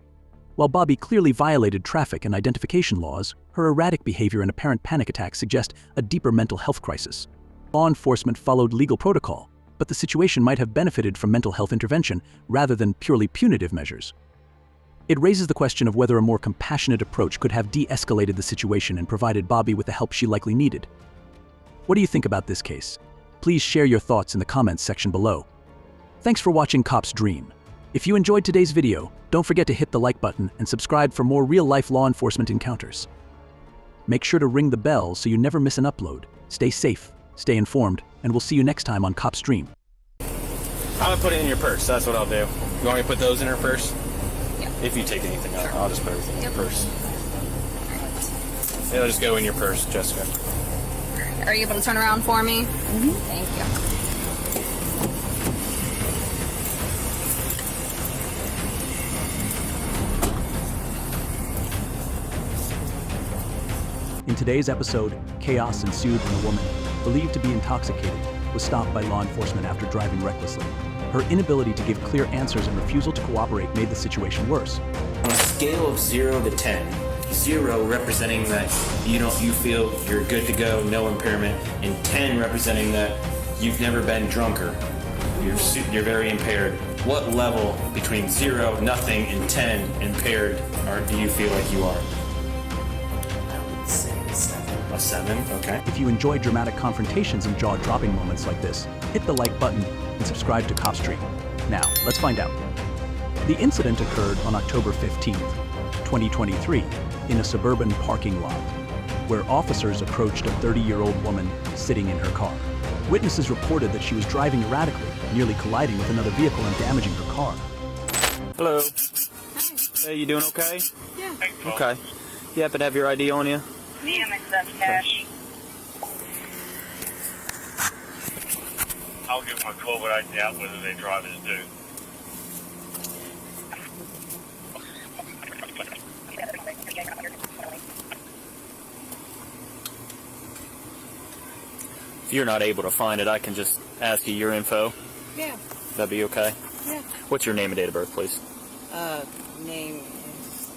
While Bobby clearly violated traffic and identification laws, her erratic behavior and apparent panic attacks suggest a deeper mental health crisis. Law enforcement followed legal protocol, but the situation might have benefited from mental health intervention rather than purely punitive measures. It raises the question of whether a more compassionate approach could have de-escalated the situation and provided Bobby with the help she likely needed. What do you think about this case? Please share your thoughts in the comments section below. Thanks for watching Cop's Dream. If you enjoyed today's video, don't forget to hit the like button and subscribe for more real-life law enforcement encounters. Make sure to ring the bell so you never miss an upload. Stay safe, stay informed, and we'll see you next time on Cop's Dream. I'm gonna put it in your purse. That's what I'll do. You want me to put those in her purse? Yeah. If you take anything out, I'll just put everything in your purse. It'll just go in your purse, Jessica. Are you able to turn around for me? Mm-hmm. Thank you. In today's episode, chaos ensued when a woman, believed to be intoxicated, was stopped by law enforcement after driving recklessly. Her inability to give clear answers and refusal to cooperate made the situation worse. On a scale of 0 to 10, 0 representing that you feel you're good to go, no impairment, and 10 representing that you've never been drunker, you're very impaired. What level between 0, nothing, and 10 impaired do you feel like you are? A 7, okay. If you enjoy dramatic confrontations and jaw-dropping moments like this, hit the like button and subscribe to Cop's Dream. Now, let's find out. The incident occurred on October 15th, 2023, in a suburban parking lot, where officers approached a 30-year-old woman sitting in her car. Witnesses reported that she was driving erratically, nearly colliding with another vehicle and damaging her car. Hello. Hey, you doing okay? Yeah. Okay. You happen to have your ID on you? Yeah, that's cash. I'll give them a call, but I doubt whether their drivers do. If you're not able to find it, I can just ask you your info. Yeah. That'd be okay? Yeah. What's your name and date of birth, please? Name is...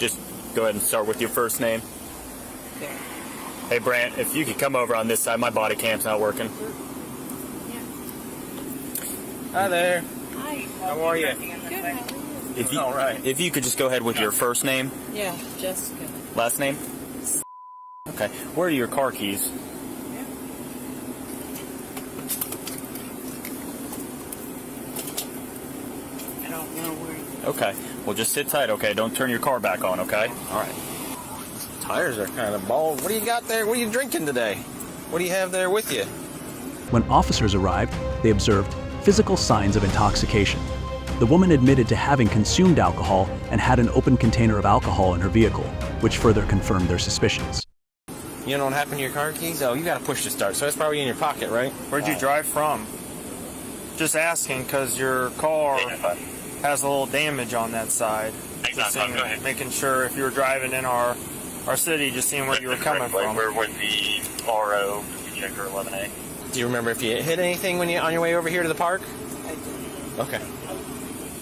just go ahead and start with your first name. Hey, Brant, if you could come over on this side, my body cam's not working. Hi there. Hi. How are you? Good. All right. If you could just go ahead with your first name. Yeah, Jessica. Last name? Okay. Where are your car keys? I don't know where. Okay. Well, just sit tight, okay? Don't turn your car back on, okay? All right. Tires are kind of bald. What do you got there? What are you drinking today? What do you have there with you? When officers arrived, they observed physical signs of intoxication. The woman admitted to having consumed alcohol and had an open container of alcohol in her vehicle, which further confirmed their suspicions. You know what happened to your car keys? Oh, you got to push to start, so it's probably in your pocket, right? Where'd you drive from? Just asking because your car has a little damage on that side. Just seeing, making sure if you were driving in our city, just seeing where you were coming from. Where was the RO? Checker 11A. Do you remember if you hit anything when you on your way over here to the park? I did. Okay.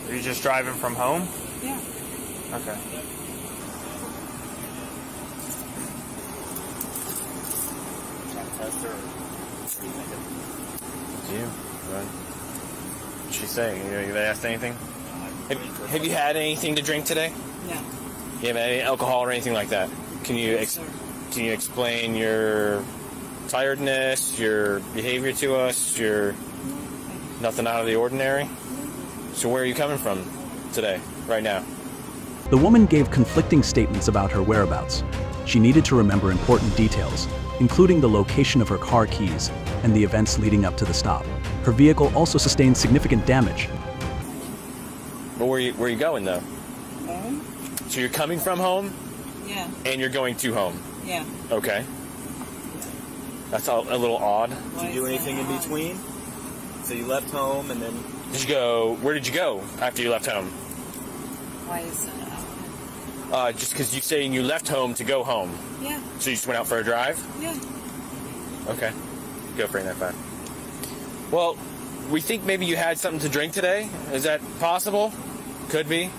Are you just driving from home? Yeah. Okay. You? Right. What'd she say? You asked anything? Have you had anything to drink today? No. You have any alcohol or anything like that? Can you explain your tiredness, your behavior to us? Your nothing out of the ordinary? So where are you coming from today, right now? The woman gave conflicting statements about her whereabouts. She needed to remember important details, including the location of her car keys and the events leading up to the stop. Her vehicle also sustained significant damage. But where are you going, though? Home? So you're coming from home? Yeah. And you're going to home? Yeah. Okay. That's a little odd. Did you do anything in between? So you left home and then... Where did you go after you left home? Why is that? Just because you're saying you left home to go home. Yeah. So you just went out for a drive? Yeah. Okay. Go bring that back. Well, we think maybe you had something to drink today. Is that possible? Could be.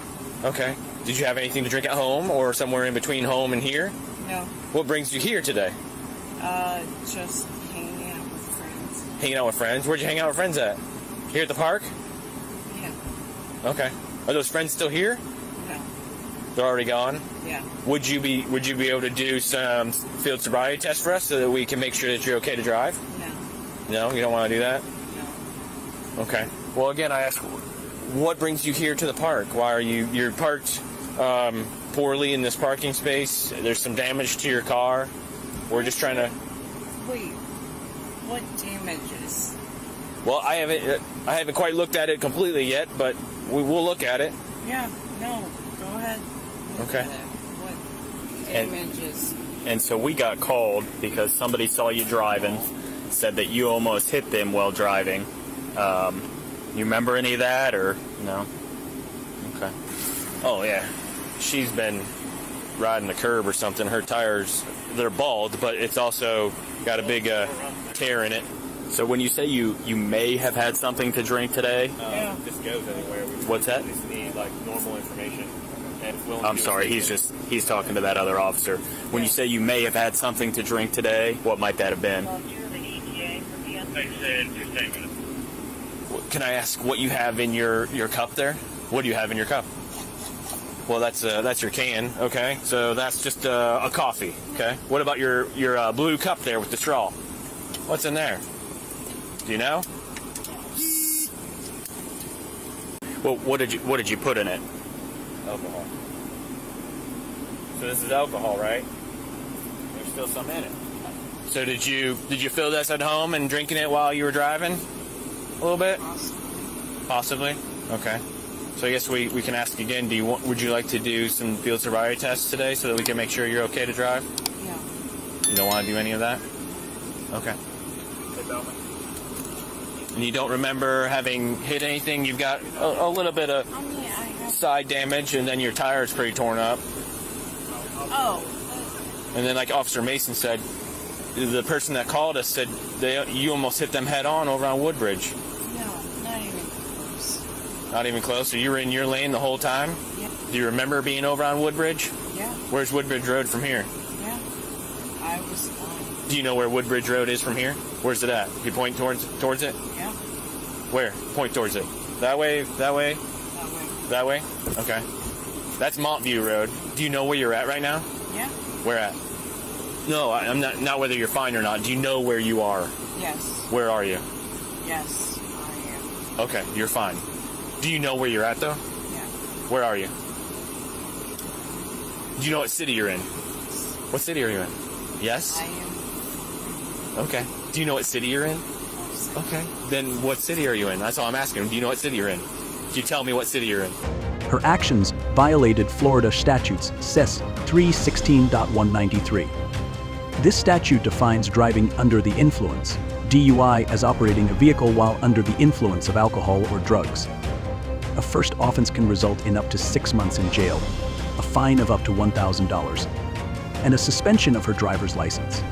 Okay. Did you have anything to drink at home or somewhere in between home and here? No. What brings you here today? Just hanging out with friends. Hanging out with friends? Where'd you hang out with friends at? Here at the park? Yeah. Okay. Are those friends still here? No. They're already gone? Yeah. Would you be able to do some field sobriety tests for us so that we can make sure that you're okay to drive? No. No? You don't want to do that? No. Okay. Well, again, I ask, what brings you here to the park? Why are you're parked poorly in this parking space? There's some damage to your car. We're just trying to... Wait. What damages? Well, I haven't quite looked at it completely yet, but we'll look at it. Yeah. No. Go ahead. Okay. What damages? And so we got called because somebody saw you driving, said that you almost hit them while driving. You remember any of that, or no? Okay. Oh, yeah. She's been riding the curb or something. Her tires, they're bald, but it's also got a big tear in it. So when you say you may have had something to drink today? Yeah. This goes anywhere. What's that? We just need, normal information. I'm sorry, he's talking to that other officer. When you say you may have had something to drink today, what might that have been? They said 15 minutes. Can I ask what you have in your cup there? What do you have in your cup? Well, that's your can. Okay, so that's just a coffee. Okay. What about your blue cup there with the straw? What's in there? Do you know? Well, what did you put in it? Alcohol. So this is alcohol, right? There's still some in it. So did you fill this at home and drinking it while you were driving? A little bit? Possibly. Okay. So I guess we can ask again, would you like to do some field sobriety tests today so that we can make sure you're okay to drive? Yeah. You don't want to do any of that? Okay. And you don't remember having hit anything? You've got a little bit of side damage, and then your tire is pretty torn up. Oh. And then, like Officer Mason said, the person that called us said you almost hit them head on over on Woodbridge. No, not even close. Not even close? So you were in your lane the whole time? Yeah. Do you remember being over on Woodbridge? Yeah. Where's Woodbridge Road from here? Yeah. I was fine. Do you know where Woodbridge Road is from here? Where's it at? You point towards it? Yeah. Where? Point towards it. That way? That way? That way. That way? Okay. That's Montview Road. Do you know where you're at right now? Yeah. Where at? No, I'm not whether you're fine or not. Do you know where you are? Yes. Where are you? Yes, I am. Okay, you're fine. Do you know where you're at, though? Yeah. Where are you? Do you know what city you're in? What city are you in? Yes? I am. Okay. Do you know what city you're in? Okay. Then what city are you in? That's all I'm asking. Do you know what city you're in? Can you tell me what city you're in? Her actions violated Florida statutes SIS 316.193. This statute defines driving under the influence, DUI, as operating a vehicle while under the influence of alcohol or drugs. A first offense can result in up to 6 months in jail, a fine of up to $1,000, and a suspension of her driver's license.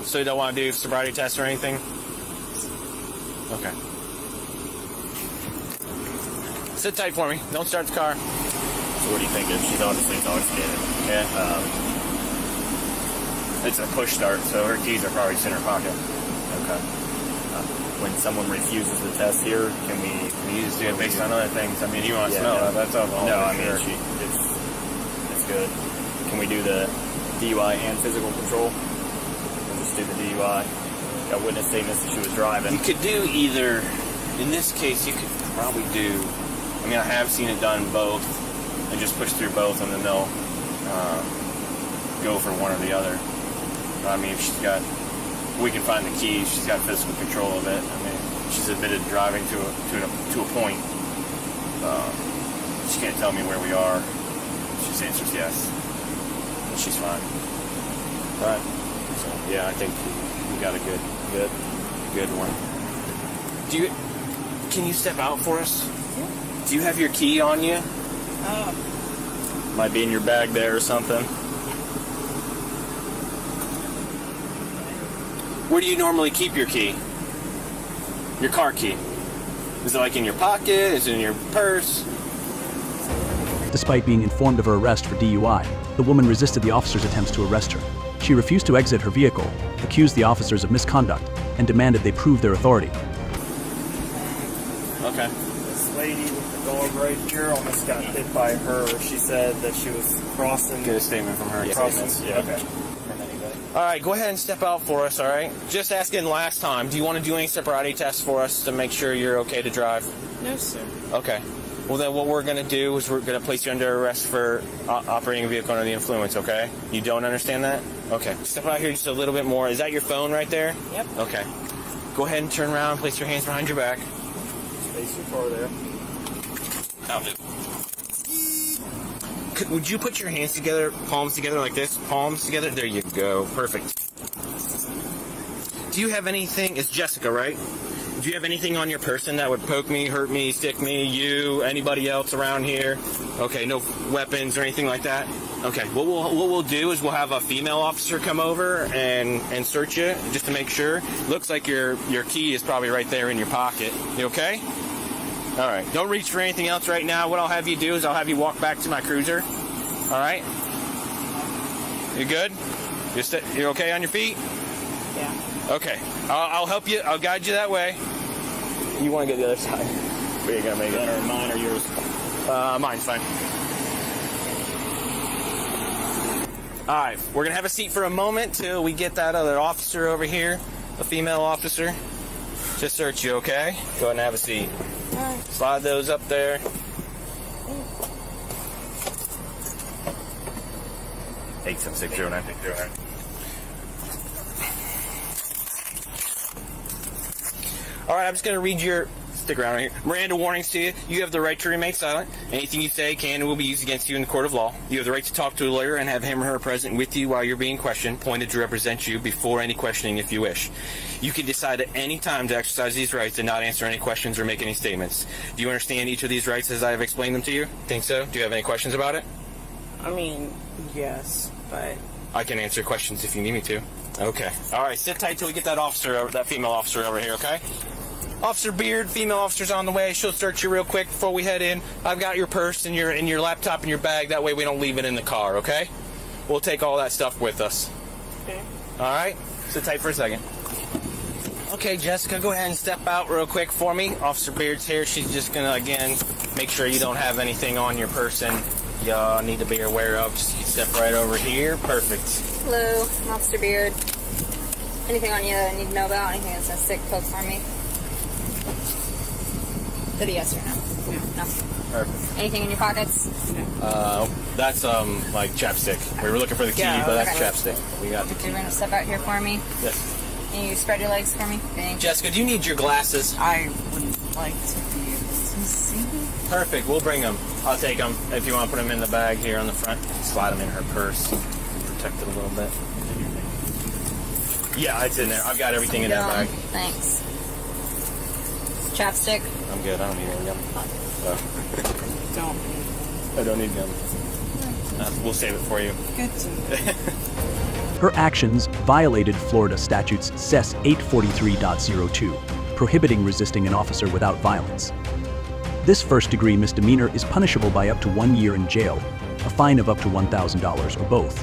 So you don't want to do sobriety tests or anything? Okay. Sit tight for me. Don't start the car. So what do you think? She's obviously intoxicated. Yeah. It's a push start, so her keys are probably in her pocket. Okay. When someone refuses the test here, can we just do it based on other things? I mean, you want to smell no, it. that's alcohol. No, for I mean, sure. it's good. Can we do the DUI and physical control? We'll just do the DUI. Got witness statements that she was driving. You could do either. In this case, you could probably do. I mean, I have seen it done both, and just push through both, and then they'll go for one or the other. I mean, if she's got, we can find the keys. She's got physical control of it. I mean, she's admitted driving to a point. She can't tell me where we are. She just answers yes. And she's fine. All right. So yeah, I think we got a good one. Can you step out for us? Yeah. Do you have your key on you? Might be in your bag there or something. Where do you normally keep your key? Your car key? Is it like in your pocket? Is it in your purse? Despite being informed of her arrest for DUI, the woman resisted the officers' attempts to arrest her. She refused to exit her vehicle, accused the officers of misconduct, and demanded they prove their authority. Okay. This lady with the dog right here almost got hit by her. She said that she was crossing. Get a statement from her. Yeah. Okay. All right, go ahead and step out for us, all right? Just asking last time, do you want to do any sobriety tests for us to make sure you're okay to drive? No, sir. Okay. Well, then what we're going to do is we're going to place you under arrest for operating a vehicle under the influence, okay? You don't understand that? Okay. Step out here just a little bit more. Is that your phone right there? Yep. Okay. Go ahead and turn around, place your hands behind your back. Space your car there. I'll do. Would you put your hands together, palms together like this? Palms together? There you go. Perfect. Do you have anything? It's Jessica, right? Do you have anything on your person that would poke me, hurt me, stick me, you, anybody else around here? Okay, no weapons or anything like that? Okay, what we'll do is we'll have a female officer come over and search you just to make sure. Looks like your key is probably right there in your pocket. You okay? All right, don't reach for anything else right now. What I'll have you do is I'll have you walk back to my cruiser. All right? You good? You're okay on your feet? Yeah. Okay, I'll help you. I'll guide you that way. You want to go the other side? Where are you going to make it? Or mine or yours? Mine's fine. All right, we're going to have a seat for a moment till we get that other officer over here, a female officer, to search you, okay? Go ahead and have a seat. All right. Slide those up there. 87609. All right, I'm just going to read your, stick around right here, Miranda warnings to you. You have the right to remain silent. Anything you say can and will be used against you in the court of law. You have the right to talk to a lawyer and have him or her present with you while you're being questioned, appointed to represent you before any questioning if you wish. You can decide at any time to exercise these rights and not answer any questions or make any statements. Do you understand each of these rights as I have explained them to you? Think so? Do you have any questions about it? I mean, yes, but I can answer questions if you need me to. Okay. All right, sit tight till we get that officer, that female officer over here, okay? Officer Beard, female officer's on the way. She'll search you real quick before we head in. I've got your purse and your laptop in your bag. That way we don't leave it in the car, okay? We'll take all that stuff with us. Okay. All right? Sit tight for a second. Okay, Jessica, go ahead and step out real quick for me. Officer Beard's here. She's just going to, again, make sure you don't have anything on your person you need to be aware of. Just step right over here. Perfect. Hello, I'm Officer Beard. Anything on you that I need to know about? Anything that's a sick poke for me? Is it a yes or no? No. Perfect. Anything in your pockets? That's like chapstick. We were looking for the key, but that's chapstick. We got the key. You're gonna step out here for me. Yes. Can you spread your legs for me? Thanks. Jessica, do you need your glasses? I would like to be able to see. Perfect. We'll bring them. I'll take them if you want to put them in the bag here on the front. Slide them in her purse. Protect it a little bit. Yeah, it's in there. I've got everything in that bag. Thanks. Chapstick. I'm good. I don't need any gum. I don't need gum. We'll save it for you. Good to Her actions violated Florida statutes Cess 843.02, prohibiting resisting an officer without violence. This first-degree misdemeanor is punishable by up to 1 year in jail, a fine of up to $1,000, or both.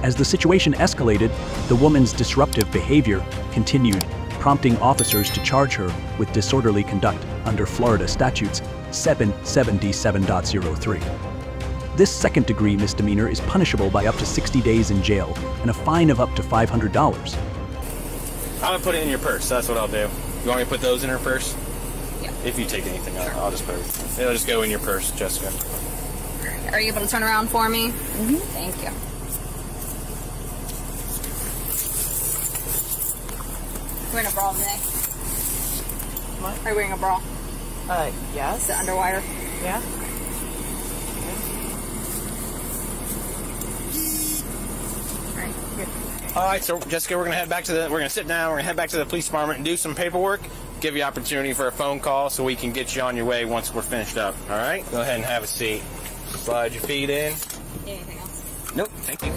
As the situation escalated, the woman's disruptive behavior continued, prompting officers to charge her with disorderly conduct under Florida statutes 777D7.03. This second-degree misdemeanor is punishable by up to 60 days in jail and a fine of up to $500. I'm gonna put it in your purse. That's what I'll do. You want me to put those in her purse? Yeah. If you take anything out, I'll just put it. It'll just go in your purse, Jessica. Are you able to turn around for me? Mm-hmm. Thank you. Wearing a bra today? What? Are you wearing a bra? Yes. Is it underwire? Yeah. All right, so Jessica, we're gonna sit down. We're gonna head back to the police department and do some paperwork. Give you opportunity for a phone call so we can get you on your way once we're finished up. All right? Go ahead and have a seat. Slide your feet in. Anything else? Nope. Thank you.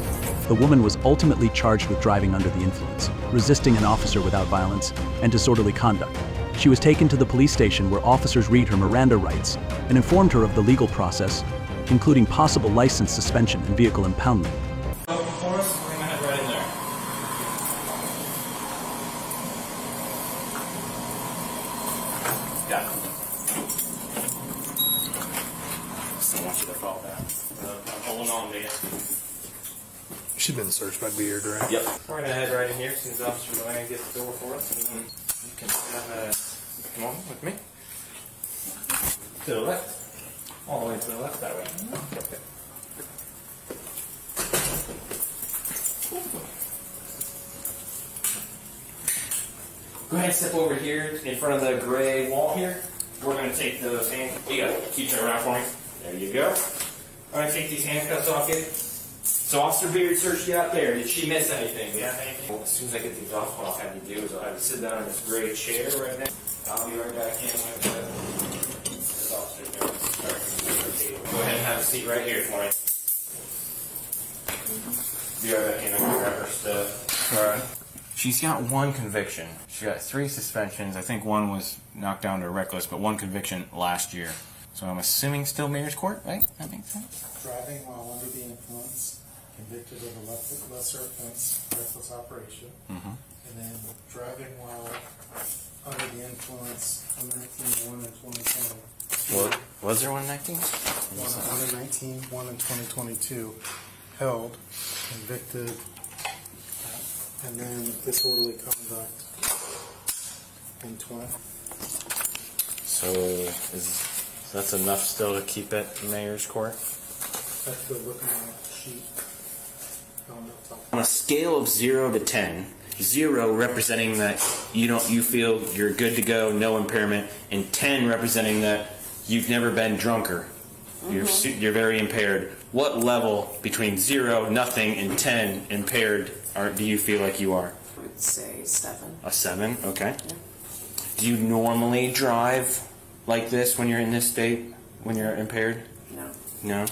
The woman was ultimately charged with driving under the influence, resisting an officer without violence, and disorderly conduct. She was taken to the police station where officers read her Miranda rights and informed her of the legal process, including possible license suspension and vehicle impoundment. Before us, we're gonna head right in there. Got it. Still want you to fall down. I'm holding on to you. She's been searched by Beard, right? Yep. We're gonna head right in here as soon as Officer Lane gets the door for us, and then you can come on with me. To the left. All the way to the left that way. Okay. Go ahead and step over here in front of the gray wall here. We're going to take those handcuffs. You got to keep turning around for me. There you go. I'm going to take these handcuffs off you. So Officer Beard searched you out there. Did she miss anything? Yeah, anything? Well, as soon as I get these off, what I'll have you do is I'll have you sit down in this gray chair right now. I'll be right back in with this officer. Go ahead and have a seat right here for me. Be right back in. I'm going to grab her stuff. All right. She's got one conviction. She got 3 suspensions. I think one was knocked down to reckless, but 1 conviction last year. So I'm assuming still mayor's court, right? That makes sense. Driving while under the influence, convicted of a lesser offense, reckless operation. Mm-hmm. And then driving while under the influence, 119, 1 in 2020. What? Was there 119? 1 in 19, 1 in 2022. Held, convicted, and then disorderly conduct in 20. So that's enough still to keep it mayor's court? That's the looking at the sheet. On a scale of 0 to 10, 0 representing that you feel you're good to go, no impairment, and 10 representing that you've never been drunker. You're very impaired. What level between 0, nothing, and 10 impaired do you feel like you are? I would say 7. A 7, okay. Yeah. Do you normally drive like this when you're in this state, when you're impaired? No. No?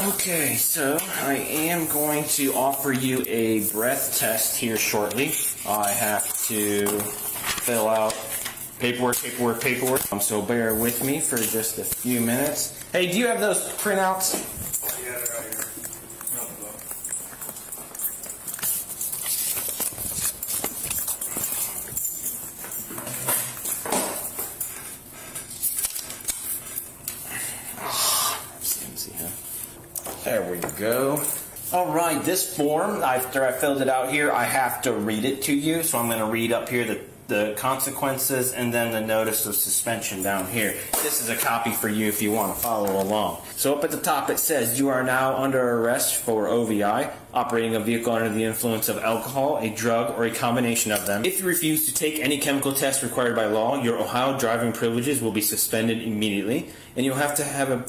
Okay, so I am going to offer you a breath test here shortly. I have to fill out paperwork. So bear with me for just a few minutes. Hey, do you have those printouts? Yeah, they're right here. There we go. All right, this form, after I filled it out here, I have to read it to you. So I'm going to read up here the consequences and then the notice of suspension down here. This is a copy for you if you want to follow along. So up at the top it says, you are now under arrest for OVI, operating a vehicle under the influence of alcohol, a drug, or a combination of them. If you refuse to take any chemical test required by law, your Ohio driving privileges will be suspended immediately, and you'll have to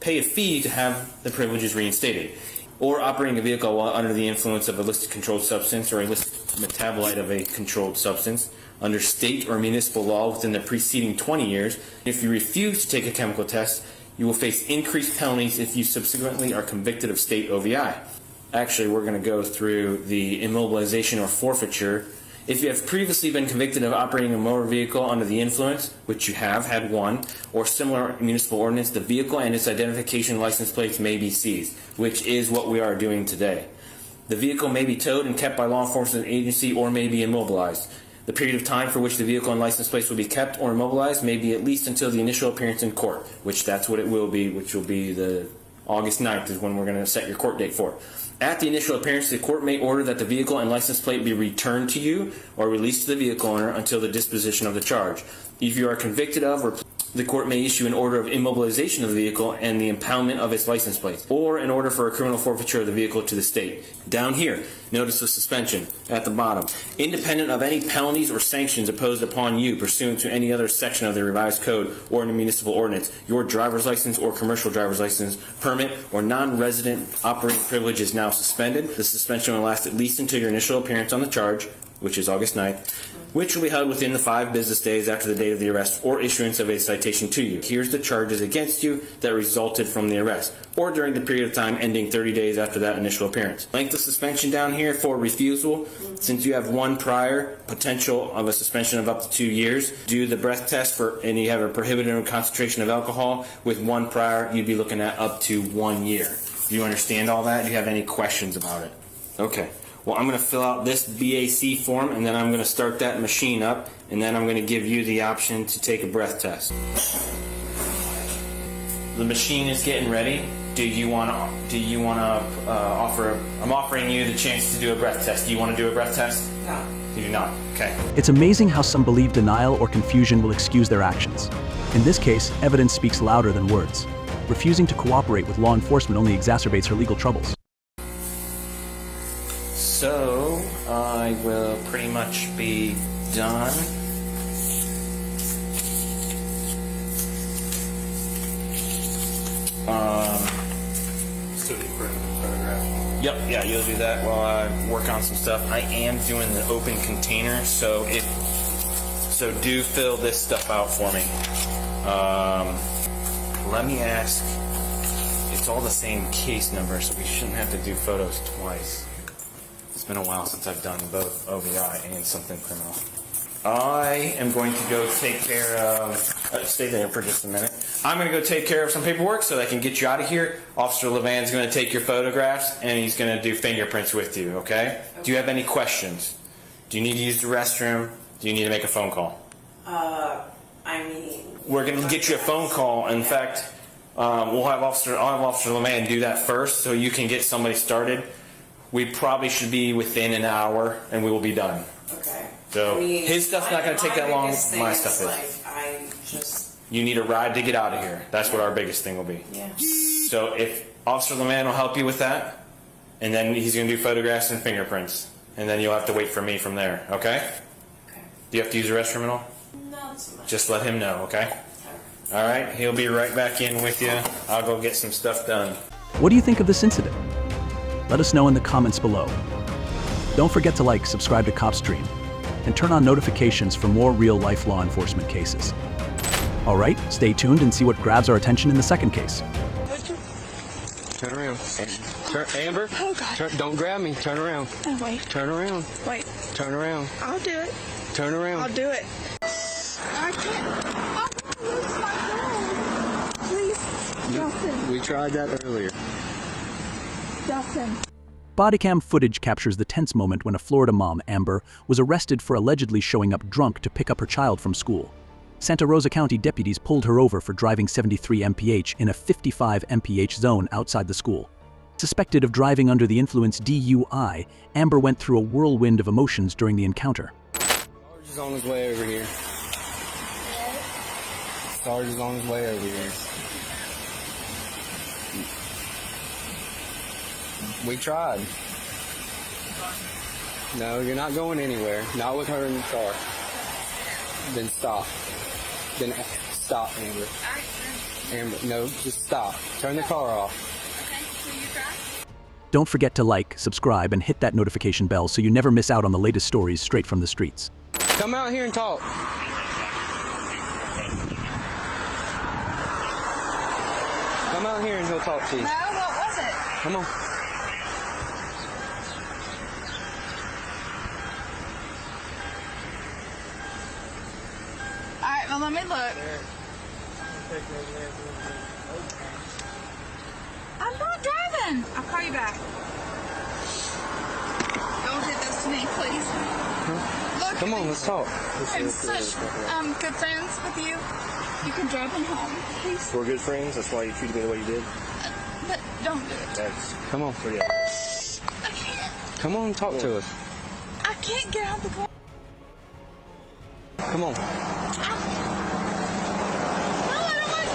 pay a fee to have the privileges reinstated. Or operating a vehicle while under the influence of a listed controlled substance or a listed metabolite of a controlled substance under state or municipal law within the preceding 20 years. If you refuse to take a chemical test, you will face increased penalties if you subsequently are convicted of state OVI. Actually, we're going to go through the immobilization or forfeiture. If you have previously been convicted of operating a motor vehicle under the influence, which you have had one, or similar municipal ordinance, the vehicle and its identification license plates may be seized, which is what we are doing today. The vehicle may be towed and kept by law enforcement agency or may be immobilized. The period of time for which the vehicle and license plates will be kept or immobilized may be at least until the initial appearance in court, which that's what it will be, which will be the August 9th is when we're going to set your court date for. At the initial appearance, the court may order that the vehicle and license plate be returned to you or released to the vehicle owner until the disposition of the charge. If you are convicted of, or the court may issue an order of immobilization of the vehicle and the impoundment of its license plate, or an order for a criminal forfeiture of the vehicle to the state. Down here, notice of suspension at the bottom. Independent of any penalties or sanctions imposed upon you pursuant to any other section of the revised code or in a municipal ordinance, your driver's license or commercial driver's license, permit, or non-resident operating privilege is now suspended. The suspension will last at least until your initial appearance on the charge, which is August 9th, which will be held within the 5 business days after the date of the arrest or issuance of a citation to you. Here's the charges against you that resulted from the arrest, or during the period of time ending 30 days after that initial appearance. Length of suspension down here for refusal, since you have one prior, potential of a suspension of up to 2 years. Do the breath test and you have a prohibited concentration of alcohol with one prior, you'd be looking at up to 1 year. Do you understand all that? Do you have any questions about it? Okay. Well, I'm going to fill out this BAC form, and then I'm going to start that machine up, and then I'm going to give you the option to take a breath test. The machine is getting ready. Do you want to offer? I'm offering you the chance to do a breath test. Do you want to do a breath test? No. You do not. Okay. It's amazing how some believe denial or confusion will excuse their actions. In this case, evidence speaks louder than words. Refusing to cooperate with law enforcement only exacerbates her legal troubles. So, I will pretty much be done. Yep, yeah, you'll do that while I work on some stuff. I am doing the open container, so do fill this stuff out for me. Let me ask, it's all the same case number, so we shouldn't have to do photos twice. It's been a while since I've done both OVI and something criminal. I am going to go take care of, stay there for just a minute. I'm going to go take care of some paperwork so that I can get you out of here. Officer Levan's going to take your photographs and he's going to do fingerprints with you, okay? Do you have any questions? Do you need to use the restroom? Do you need to make a phone call? We're going to get you a phone call. In fact, I'll have Officer Levan do that first so you can get somebody started. We probably should be within an hour and we will be done. Okay. So his stuff's not going to take that long. My stuff is. You need a ride to get out of here. That's what our biggest thing will be. Yeah. So if Officer Levan will help you with that, and then he's going to do photographs and fingerprints, and then you'll have to wait for me from there. Okay? Okay. Do you have to use the restroom at all? Not so much. Just let him know. Okay? All right. He'll be right back in with you. I'll go get some stuff done. What do you think of this incident? Let us know in the comments below. Don't forget to like, subscribe to CopStream, and turn on notifications for more real-life law enforcement cases. All right, stay tuned and see what grabs our attention in the second case. Turn around. Amber. Oh, God. Don't grab me. Turn around. Oh, wait. Turn around. Wait. Turn around. I'll do it. Turn around. I'll do it. I can't. I want to lose my dog. Please, Justin. We tried that earlier. Justin. Bodycam footage captures the tense moment when a Florida mom, Amber, was arrested for allegedly showing up drunk to pick up her child from school. Santa Rosa County deputies pulled her over for driving 73 mph in a 55 mph zone outside the school. Suspected of driving under the influence DUI, Amber went through a whirlwind of emotions during the encounter. Sarge is on his way over here. Sarge is on his way over here. We tried. No, you're not going anywhere. Not with her in the car. Then stop. Then stop, Amber. Amber, no, just stop. Turn the car off. Okay, will you try? Don't forget to like, subscribe, and hit that notification bell so you never miss out on the latest stories straight from the streets. Come out here and talk. Come out here and he'll talk to you. No, what was it? Come on. Alright, well, let me look. I'm not driving. I'll call you back. Don't do this to me, please. Look. Come on, let's talk. I'm such good friends with you. You can drive me home, please. We're good friends. That's why you treated me the way you did. But don't do it. That's Come on. pretty. I can't. Come on, talk to us. I can't get out of the car. Come on. No, I don't want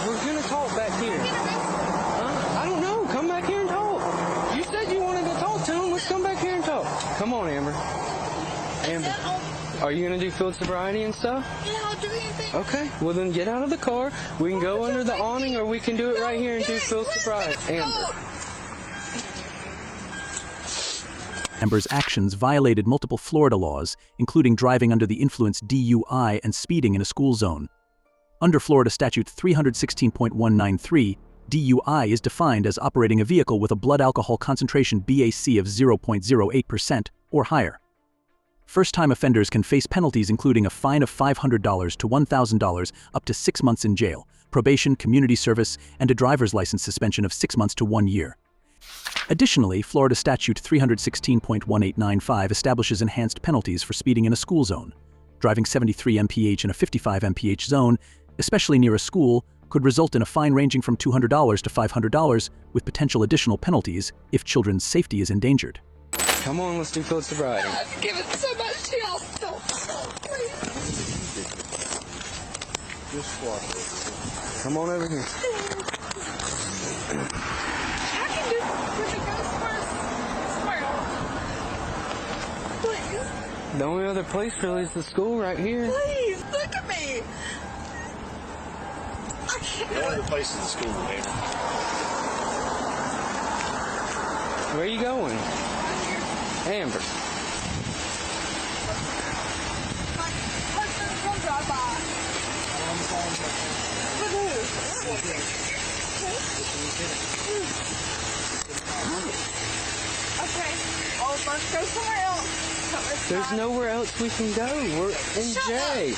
to. We're gonna talk back here. Huh? I don't know. Come back here and talk. You said you wanted to talk to him. Let's come back here and talk. Come on, Amber. Amber. Are you gonna do field sobriety and stuff? Yeah, I'll do anything. Okay. Well, then get out of the car. We can go under the awning, or we can do it right here and do field sobriety. Amber. Amber's actions violated multiple Florida laws, including driving under the influence DUI and speeding in a school zone. Under Florida Statute 316.193, DUI is defined as operating a vehicle with a blood alcohol concentration BAC of 0.08% or higher. First-time offenders can face penalties including a fine of $500 to $1,000, up to 6 months in jail, probation, community service, and a driver's license suspension of 6 months to 1 year. Additionally, Florida Statute 316.1895 establishes enhanced penalties for speeding in a school zone. Driving 73 mph in a 55 mph zone, especially near a school, could result in a fine ranging from $200 to $500, with potential additional penalties if children's safety is endangered. Come on, let's do field sobriety. I've given so much to y'all. Just walk. Come on over here. I can do it. Please. The only other place really is the school right here. Please, look at me. I can't. The only place is the school, man. Where are you going? Amber. My husband's gonna drive by. With who? Okay. Oh, let's go somewhere else. There's nowhere else we can go. We're in jail.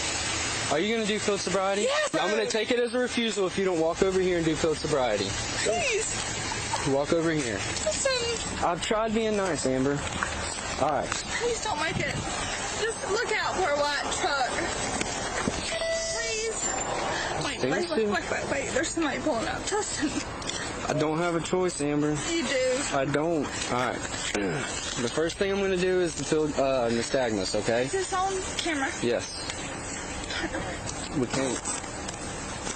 Are you going to do field sobriety? Yes. I'm going to take it as a refusal if you don't walk over here and do field sobriety. Please. Walk over here. Listen. I've tried being nice, Amber. All right. Please don't make it. Just look out for a white truck. Please. Wait. There's somebody pulling up. Justin. I don't have a choice, Amber. You do. I don't. All right. The first thing I'm going to do is the field nystagmus, okay? Is this on camera? Yes. We can't.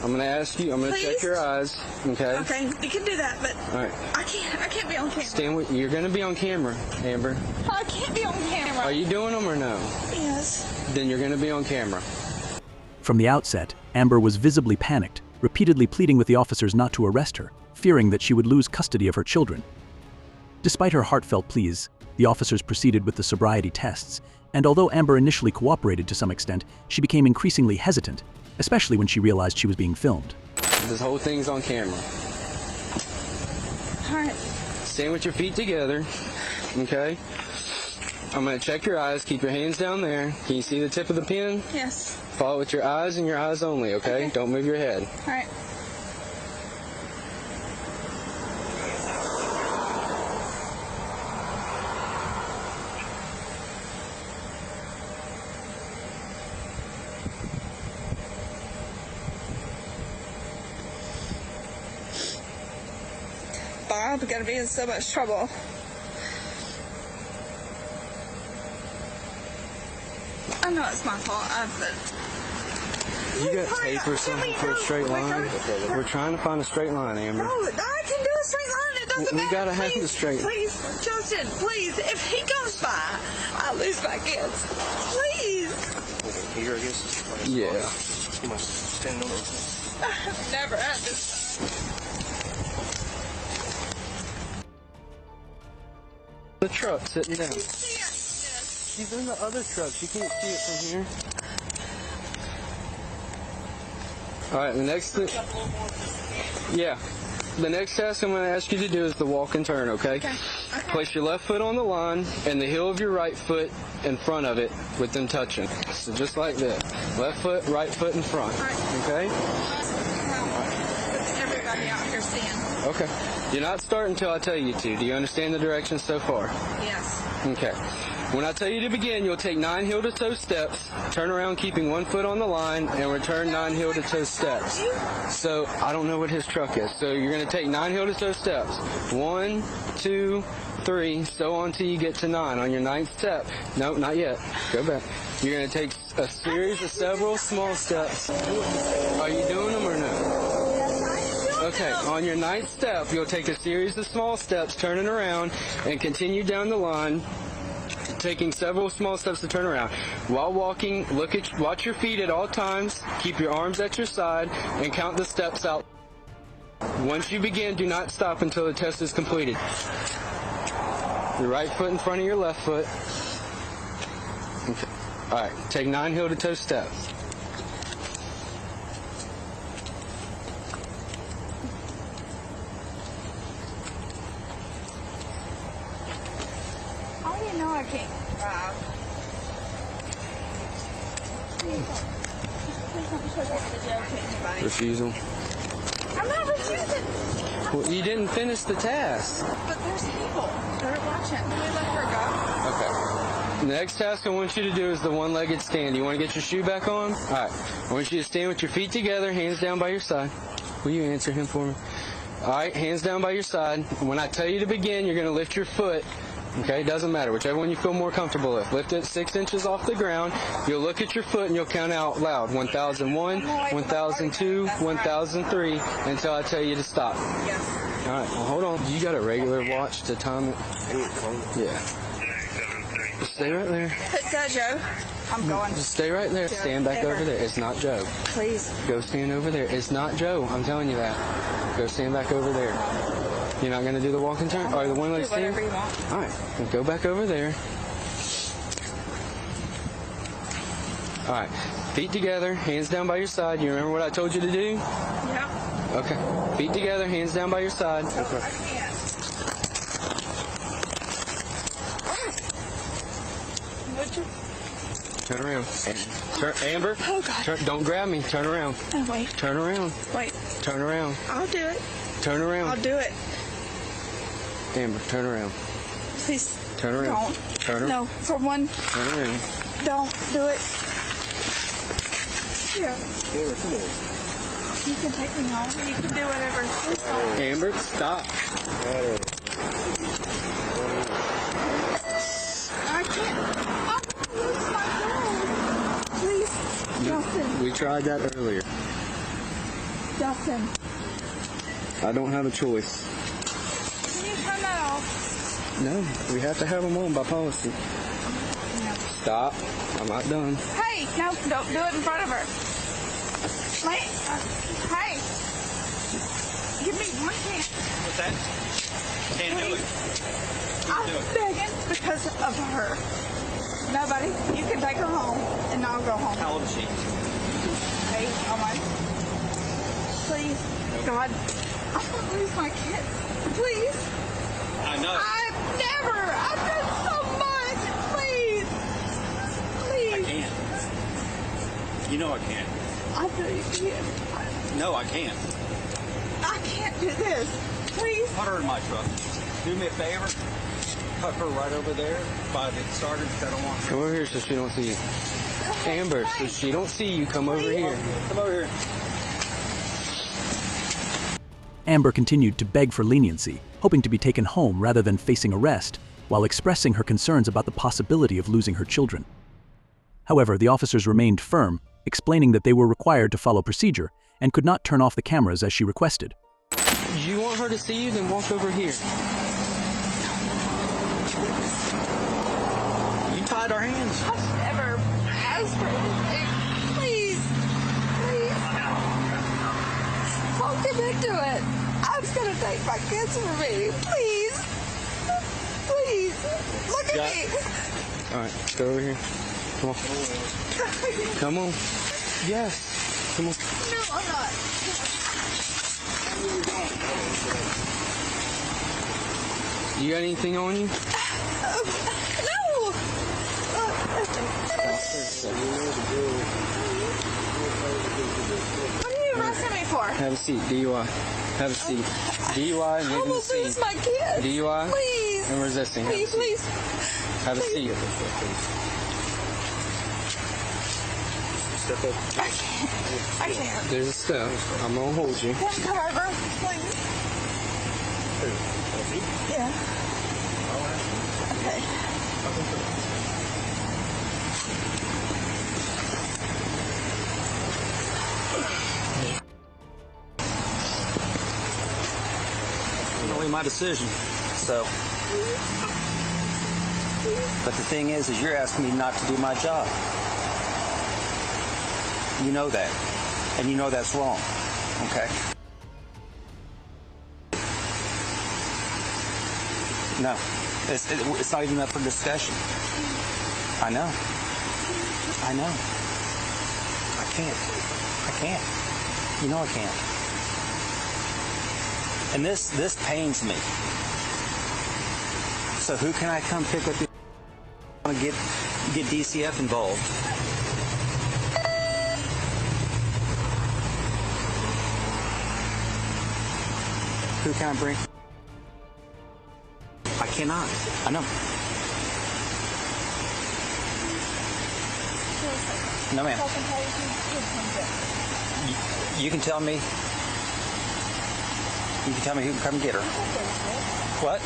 I'm going to ask you, I'm going to check your eyes, okay? Okay, you can do that, but all right. I can't be on camera. Stand with, you're going to be on camera, Amber. I can't be on camera. Are you doing them or no? Yes. Then you're going to be on camera. From the outset, Amber was visibly panicked, repeatedly pleading with the officers not to arrest her, fearing that she would lose custody of her children. Despite her heartfelt pleas, the officers proceeded with the sobriety tests, and although Amber initially cooperated to some extent, she became increasingly hesitant, especially when she realized she was being filmed. This whole thing's on camera. All right. stand with your feet together, okay? I'm going to check your eyes. Keep your hands down there. Can you see the tip of the pen? Yes. Follow with your eyes and your eyes only, okay? Don't move your head. All right. Bob's gonna be in so much trouble. I know it's my fault. You got tape or something for a straight line? We're trying to find a straight line, Amber. No, I can do a straight line. It doesn't matter. We gotta have the straight. Please, Justin, please. If he goes by, I lose my kids. Please. Here, I guess. Yeah. You must stand on it. I've never had this. The truck sitting down. She's in the other truck. She can't see it from here. Alright, the next thing. Yeah. The next task I'm going to ask you to do is the walk and turn, okay? Place your left foot on the line and the heel of your right foot in front of it with them touching. So just like this. Left foot, right foot in front. Okay? Everybody out here seeing. Okay. Do not start until I tell you to. Do you understand the directions so far? Yes. Okay. When I tell you to begin, you'll take 9 heel-to-toe steps, turn around keeping 1 foot on the line, and return 9 heel-to-toe steps. So, I don't know what his truck is. So, you're going to take 9 heel-to-toe steps. 1, 2, 3, so on till you get to 9. On your 9th step, no, not yet. Go back. You're going to take a series of several small steps. Are you doing them or no? Okay, on your 9th step, you'll take a series of small steps, turning around, and continue down the line, taking several small steps to turn around. While walking, watch your feet at all times, keep your arms at your side, and count the steps out. Once you begin, do not stop until the test is completed. Your right foot in front of your left foot. Okay. Alright, take 9 heel-to-toe steps. How do you know I can't drive? Refusal. I'm not refusing. Well, you didn't finish the task. But there's people. They're watching. Can we let her go? Okay. The next task I want you to do is the one-legged stand. You want to get your shoe back on? Alright. I want you to stand with your feet together, hands down by your side. Will you answer him for me? Alright, hands down by your side. When I tell you to begin, you're going to lift your foot. Okay, doesn't matter. Whichever one you feel more comfortable with. Lift it 6 inches off the ground. You'll look at your foot and you'll count out loud. 1001, 1002, 1003 until I tell you to stop. Yes. Alright, well hold on. You got a regular watch to time it? Yeah. Just stay right there. Is that Joe? I'm going. Just stay right there. Joe, Stand back over there. It's not Joe. Please. Go stand over there. It's not Joe. I'm telling you that. Go stand back over there. You're not going to do the walk and turn? Or the one-leg stand? Whatever you want. Alright. Well, go back over there. Alright. Feet together. Hands down by your side. You remember what I told you to do? Yeah. Okay. Feet together. Hands down by your side. Oh, Okay. I can't. Would you? Turn around. Amber. Oh, God. Don't grab me. Turn around. Oh, wait. Turn around. Wait. Turn around. I'll do it. Turn around. I'll do it. Amber, turn around. Please. Turn around. Don't. Turn around. No, for one. Turn around. Don't do it. Here. Amber, come on. You can take me home. You can do whatever. Please don't. Amber, stop. I can't. I'm going to lose my dog. Please. Justin. We tried that earlier. Justin. I don't have a choice. Can you turn that off? No, we have to have them on by policy. No. Stop. I'm not done. Hey, no, don't do it in front of her. Wait, hey. Give me one chance. What's that? Can't do it. I'm begging because of her. Nobody, you can take her home and I'll go home. How old is she? Hey, oh my. Please, God, I'm going to lose my kids. Please. I know. I've done so much. Please. Please. I can't. You know I can't. I know you can. No, I can't. I can't do this. Please. Put her in my truck. Do me a favor. Put her right over there by the starter because I don't want her. Come over here so she don't see you. Amber, so she don't see you, come over here. Come over here. Amber continued to beg for leniency, hoping to be taken home rather than facing arrest, while expressing her concerns about the possibility of losing her children. However, the officers remained firm, explaining that they were required to follow procedure and could not turn off the cameras as she requested. You want her to see you? Then walk over here. You tied our hands. I've never asked for anything. Please. Please. Don't give into it. I'm just going to take my kids from me. Please. Please. Look at me. All right, go over here. Come on. Come on. Yes. Come on. No, I'm not. You got anything on you? No. What are you arresting me for? Have a seat. DUI. Have a seat. DUI and I leaving will the scene. lose my kids. DUI Please. and resisting. Please, please. Have a seat. I can't. I can't. There's a step. I'm gonna hold you. Come over, please. Yeah. Okay. Really my decision. So. But the thing is you're asking me not to do my job. You know that. And you know that's wrong. Okay? No. It's not even up for discussion. I know. I know. I can't. I can't. You know I can't. And this pains me. So who can I come pick up? I want to get DCF involved. Who can I bring? I cannot. I know. No, ma'am. You can tell me. You can tell me who can come get her. What?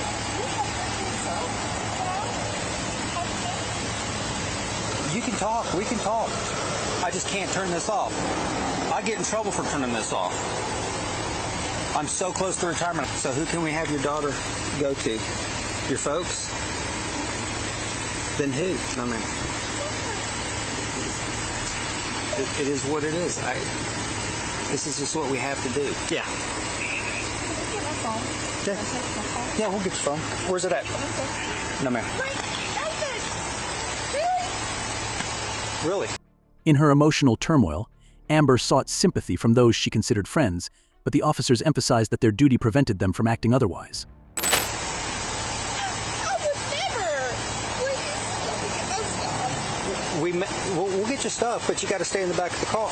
You can talk. We can talk. I just can't turn this off. I get in trouble for turning this off. I'm so close to retirement. So who can we have your daughter go to? Your folks? Then who? I mean, it is what it is. This is just what we have to do. Yeah. Yeah, we'll get your phone. Where's it at? No, ma'am. Really? In her emotional turmoil, Amber sought sympathy from those she considered friends, but the officers emphasized that their duty prevented them from acting otherwise. We'll get your stuff, but you got to stay in the back of the car.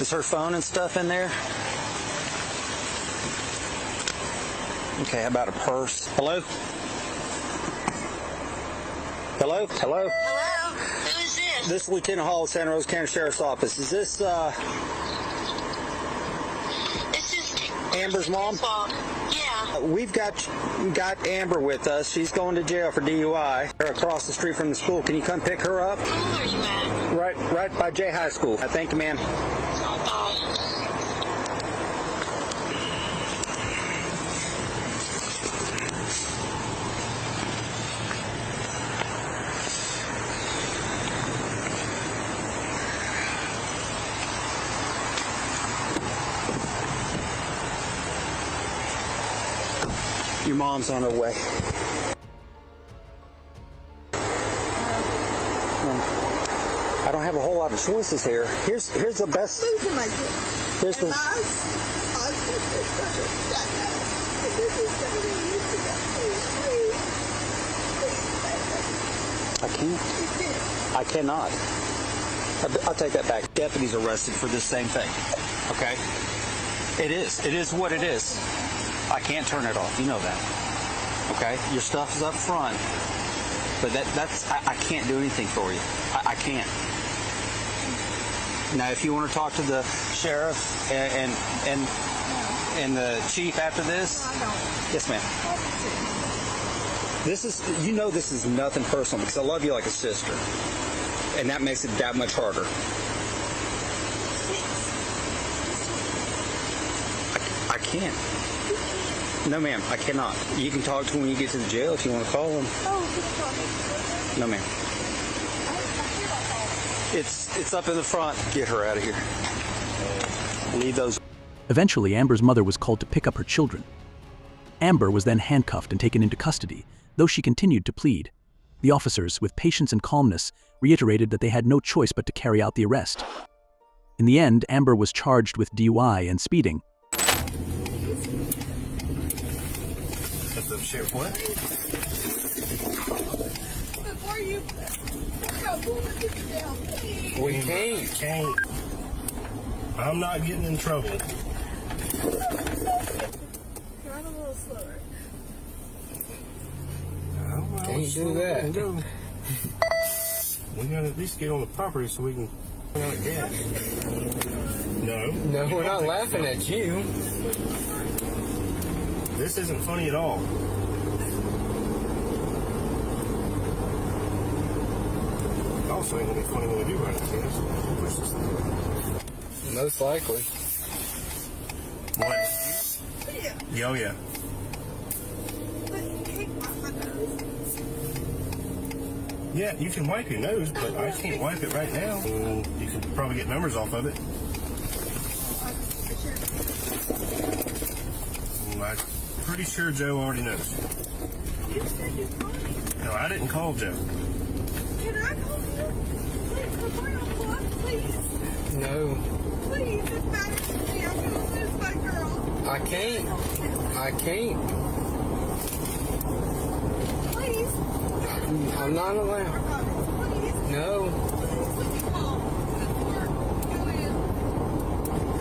Is her phone and stuff in there? Okay, how about a purse? Hello? Hello? Hello? Hello? Who is this? This is Lieutenant Hall of Santa Rosa County Sheriff's Office. Is this, This is Amber's mom? Yeah. We've got Amber with us. She's going to jail for DUI. They're across the street from the school. Can you come pick her up? Where are you at? Right by J High School. Thank you, ma'am. Your mom's on her way. I don't have a whole lot of choices here. Here's the best. Here's the. I can't. I cannot. I'll take that back. Deputies arrested for this same thing. Okay? It is. It is what it is. I can't turn it off. You know that. Okay? Your stuff is up front. But I can't do anything for you. I can't. Now, if you want to talk to the sheriff and the chief after this, yes, ma'am. This is, this is nothing personal because I love you like a sister, and that makes it that much harder. I can't. No, ma'am, I cannot. You can talk to him when you get to the jail if you want to call him. No, ma'am. It's up in the front. Get her out of here. Leave those. Eventually, Amber's mother was called to pick up her children. Amber was then handcuffed and taken into custody, though she continued to plead. The officers, with patience and calmness, reiterated that they had no choice but to carry out the arrest. In the end, Amber was charged with DUI and speeding. Sheriff, what? Before you We can't. I'm not getting in trouble. Drive a little slower. Can't do that. We gotta at least get on the property so we can run out of gas. No, we're not laughing at you. This isn't funny at all. Also ain't gonna be funny when we do run out of gas. Push this thing. Most likely. What? Yeah. Oh, yeah. Yeah, you can wipe your nose, but I can't wipe it right now. You can probably get numbers off of it. I'm pretty sure Joe already knows. You said you called me. No, I didn't call Joe. Can I call you? Please. No. Please, it matters to me. I'm going to lose my girl. I can't. Please. I'm not allowed. No.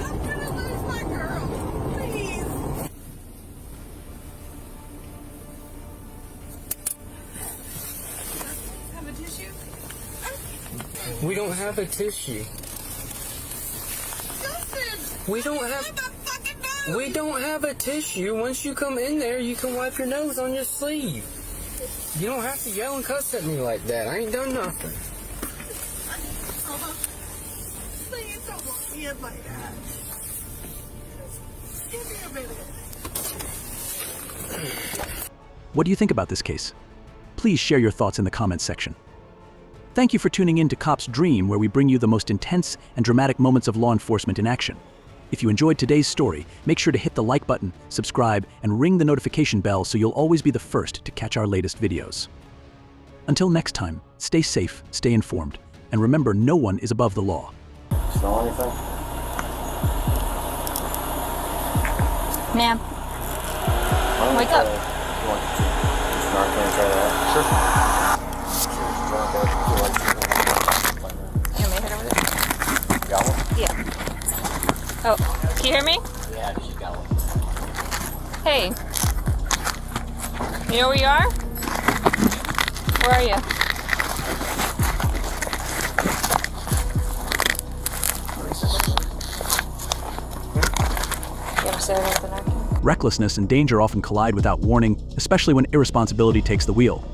I'm going to lose my girl. Please. Have a tissue? We don't have a tissue. We don't have a tissue. Once you come in there, you can wipe your nose on your sleeve. You don't have to yell and cuss at me like that. I ain't done nothing. Please don't lock me in like that. Just give me a minute. What do you think about this case? Please share your thoughts in the comments section. Thank you for tuning in to Cop's Dream, where we bring you the most intense and dramatic moments of law enforcement in action. If you enjoyed today's story, make sure to hit the like button, subscribe, and ring the notification bell so you'll always be the first to catch our latest videos. Until next time, stay safe, stay informed, and remember, no one is above the law. Smell anything? Ma'am. Wake up. You want to snark and try that? Sure. You want me to head over there? Got one? Yeah. Oh, can you hear me? Yeah, she's got one. Hey. You know where you are? Where are you? You ever say that with a napkin? Recklessness and danger often collide without warning, especially when irresponsibility takes the wheel.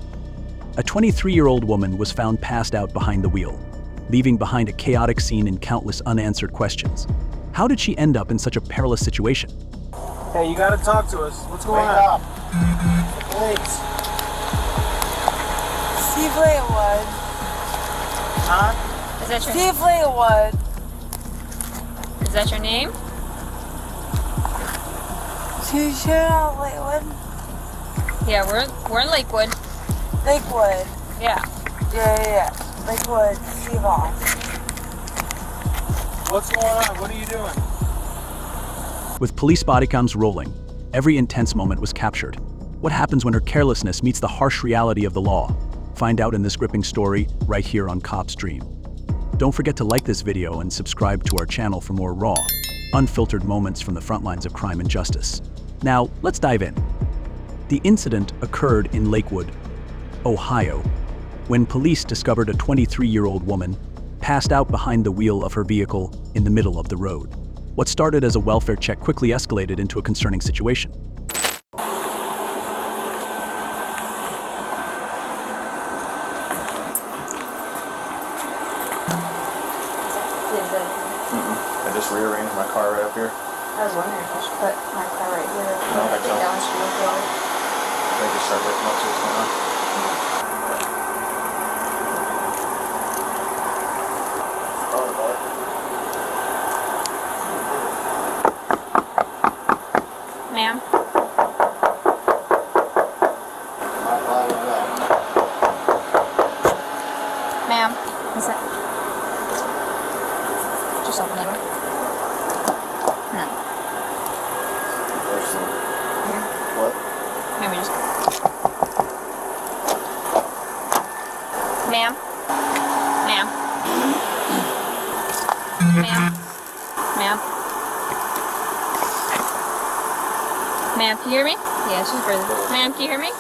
A 23-year-old woman was found passed out behind the wheel, leaving behind a chaotic scene and countless unanswered questions. How did she end up in such a perilous situation? Hey, you gotta talk to us. What's going on? Thanks. Steve Leawood. Huh? Is that your Steve Leawood. Is that your name? You sure not Leawood? Yeah, we're in Lakewood. Lakewood. Yeah. Yeah. Lakewood. Steve off. What's going on? What are you doing? With police body cams rolling, every intense moment was captured. What happens when her carelessness meets the harsh reality of the law? Find out in this gripping story right here on Cops Dream. Don't forget to like this video and subscribe to our channel for more raw, unfiltered moments from the front lines of crime and justice. Now, let's dive in. The incident occurred in Lakewood, Ohio, when police discovered a 23-year-old woman passed out behind the wheel of her vehicle in the middle of the road. What started as a welfare check quickly escalated into a concerning situation. I just rearranged my car right up here. I was wondering if I should put my car right here. No, I don't. That one should be forward. I just start looking up, see what's going on. Ma'am? Ma'am? Is that... Just open the door. No. Here. What? Maybe just... Ma'am? Ma'am? Ma'am? Ma'am? Ma'am, can you hear me? Yeah, she's breathing. Ma'am, can you hear me?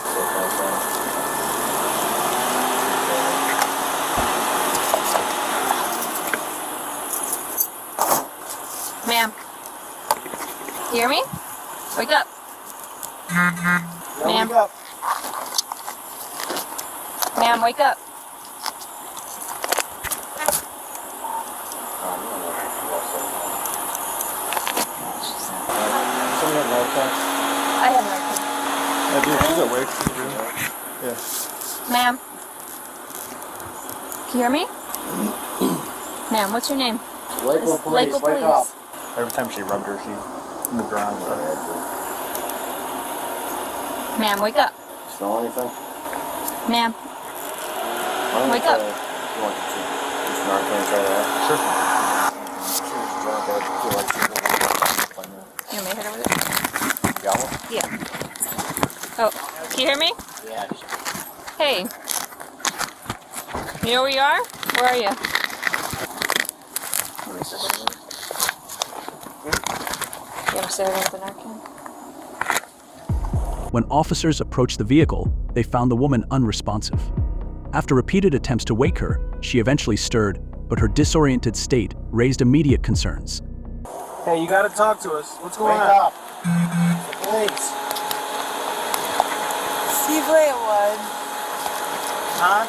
Ma'am. Can you hear me? Wake up. Ma'am. Ma'am, wake up. I have no Yeah, dude, she's awake. Yeah. Ma'am. Can you hear me? Ma'am, what's your name? Lakewood Police, Lakewood wake Police. up. Every time she rubbed her, she moved around. Ma'am, wake up. Smell anything? Ma'am. Wake up. You want to just Narcan, try that? Sure. You want me to hit her with it? Got one? Yeah. Oh, can you hear me? Yeah. Hey. You know where you are? Where are you? You ever say with the Narcan? When officers approached the vehicle, they found the woman unresponsive. After repeated attempts to wake her, she eventually stirred, but her disoriented state raised immediate concerns. Hey, you gotta talk to us. What's going on? Wake up. Police. Steve Leawood. Huh?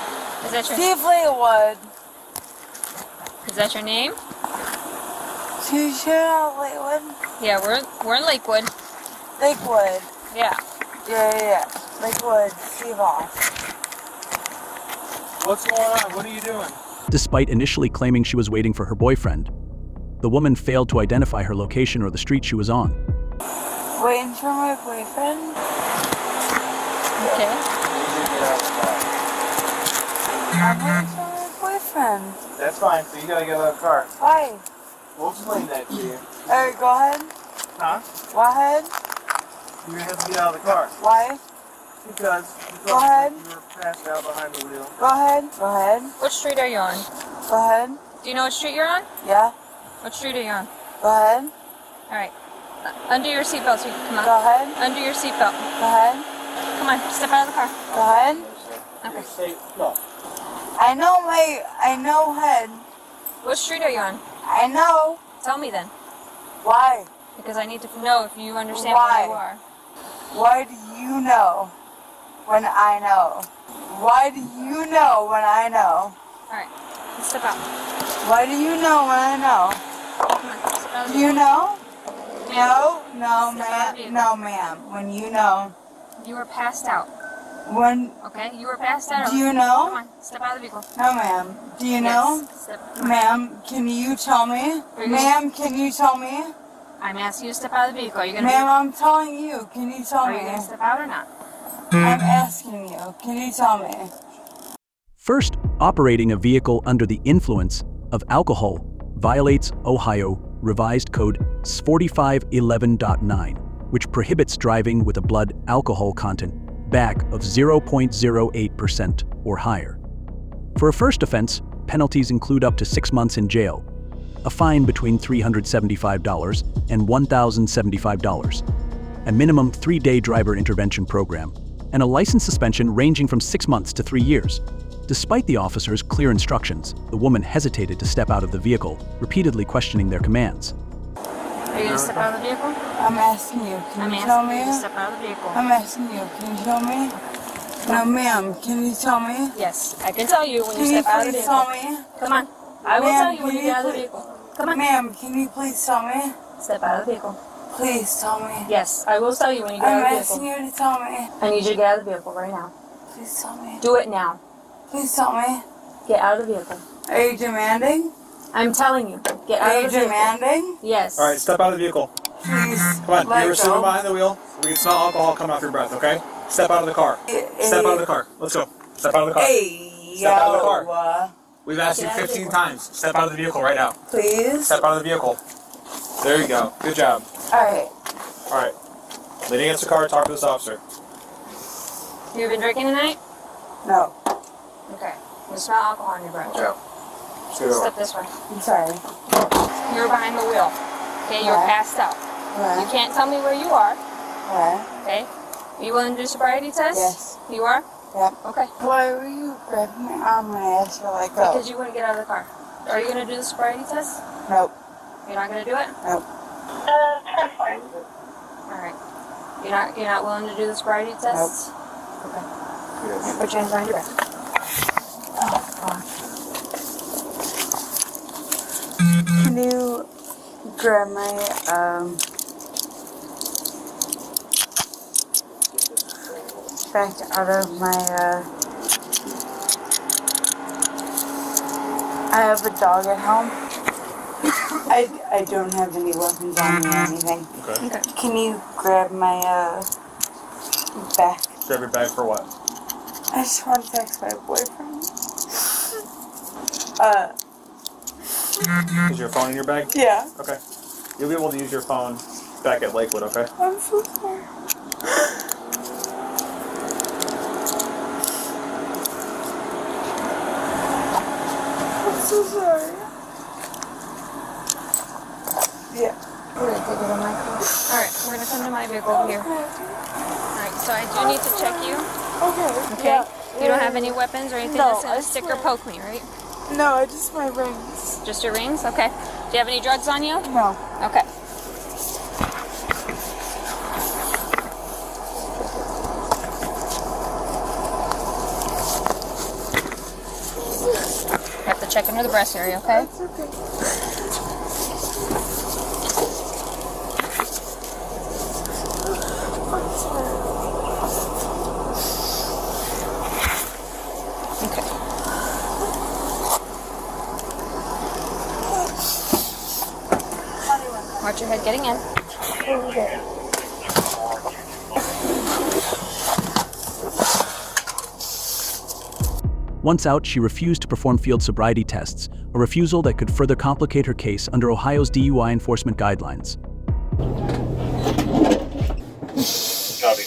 Is that your Steve Leawood. Is that your name? Leawood. Yeah, we're in Lakewood. Lakewood. Yeah. Yeah. Lakewood. Steve off. What's going on? What are you doing? Despite initially claiming she was waiting for her boyfriend, the woman failed to identify her location or the street she was on. Waiting for my boyfriend? Okay. I'm waiting for my boyfriend. That's fine, so you gotta get out of the car. Why? We'll explain that to you. Alright, go ahead. Huh? Go ahead. You're gonna have to get out of the car. Why? Because Go ahead. you were passed out behind the wheel. Go ahead. Go ahead. What street are you on? Go ahead. Do you know what street you're on? Yeah. What street are you on? Go ahead. Alright. Undo your seatbelt so you can come out. Go ahead. Undo your seatbelt. Go ahead. Come on, step out of the car. Go ahead. Okay. I know head. What street are you on? I know. Tell me then. Why? Because I need to know if you understand Why? where you are. Why do you know when I know? Why do you know when I know? Alright, step out. Why do you know when I know? Come on, step out of the Do you know? Ma'am. No, Step out of the ma'am. vehicle. No, ma'am. When you know. You were passed out. When. Okay, you were passed out. Do you know? Come on, step out of the vehicle. No, ma'am. Do you know? Yes, step. Ma'am, can you tell me? Ma'am, can you tell me? I'm asking you to step out of the vehicle. Are you gonna? Ma'am, I'm telling you. Can you tell Are me? you gonna step out or not? I'm asking you. Can you tell me? First, operating a vehicle under the influence of alcohol violates Ohio Revised Code 4511.9, which prohibits driving with a blood alcohol content BAC of 0.08% or higher. For a first offense, penalties include up to 6 months in jail, a fine between $375 and $1,075, a minimum 3-day driver intervention program, and a license suspension ranging from 6 months to 3 years. Despite the officer's clear instructions, the woman hesitated to step out of the vehicle, repeatedly questioning their commands. Are you going to step out of the vehicle? I'm asking you. Can you tell me? I'm asking you to step out of the vehicle. I'm asking you. Can you tell me? No, ma'am. Can you tell me? Yes, I can tell you when you Can step out of the please vehicle. tell me? Come on. I will Ma'am, tell you when can you get out of the please- vehicle. Come on. Ma'am, can you please tell me? Step out of the vehicle. Please tell me. Yes, I will tell you when you get I'm out of the asking vehicle. you to tell me. I need you to get out of the vehicle right now. Please tell me. Do it now. Please tell me. Get out of the vehicle. Are you demanding? I'm telling you. Get Are out you of the vehicle. demanding? Yes. All right, step out of the vehicle. Please. Come on, let you're sitting go. behind the wheel. We can smell alcohol coming off your breath, okay? Step out of the car. Step out of the car. Let's go. Step out of the car. Hey, Step out of the car. yo, We've asked you 15 times. Step out of the vehicle right now. please. Step out of the vehicle. There you go. Good job. Alright. All right. Lean against the car. Talk to this officer. You been drinking tonight? No. Okay. You smell alcohol on your breath. Yeah. Step this way. I'm sorry. You're behind the wheel. Okay, you're Right. passed out. Right. You can't tell me where you are. Alright. Okay. Are you willing to do sobriety test? Yes. You are? Yep. Okay. Why were you grabbing my arm when I asked you to let go? Because you wouldn't get out of the car. Are you going to do the sobriety test? Nope. You're not going to do it? Nope. All right. You're not willing to do the sobriety test? Nope. Okay. Here, put your hands behind your back. Can you grab my back out of my I have a dog at home. I don't have any weapons on me or anything. Okay. Can you grab my back? Grab your bag for what? I just want to text my boyfriend. Is your phone in your bag? Yeah. Okay. You'll be able to use your phone back at Lakewood, okay? I'm so sorry. I'm so sorry. Yeah. We're going to take it on my car. All right, we're going to come to my vehicle over here. All right, so I do need to check you. Okay. Okay? Yeah. You don't have any weapons or anything No, that's going I to stick or swear. poke me, right? No, I just my rings. Just your rings? Okay. Do you have any drugs on you? No. Okay. You have to check under the breast area, okay? That's okay. I'm sorry. Okay. Watch your head getting in. Okay. Once out, she refused to perform field sobriety tests, a refusal that could further complicate her case under Ohio's DUI enforcement guidelines. Copy.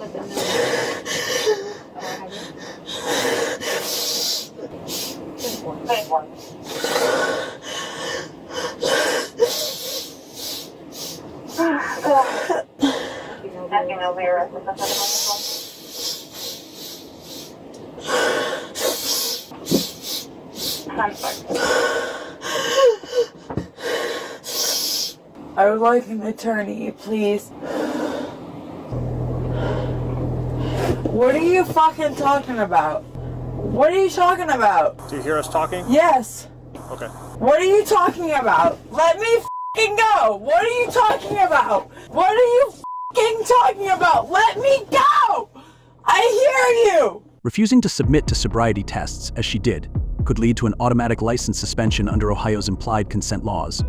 let them know. I would like an attorney, please. What are you fucking talking about? What are you talking about? Do you hear us talking? Yes. Okay. What are you talking about? Let me fucking go! What are you talking about? What are you fucking talking about? Let me go! I hear you! Refusing to submit to sobriety tests, as she did, could lead to an automatic license suspension under Ohio's implied consent laws.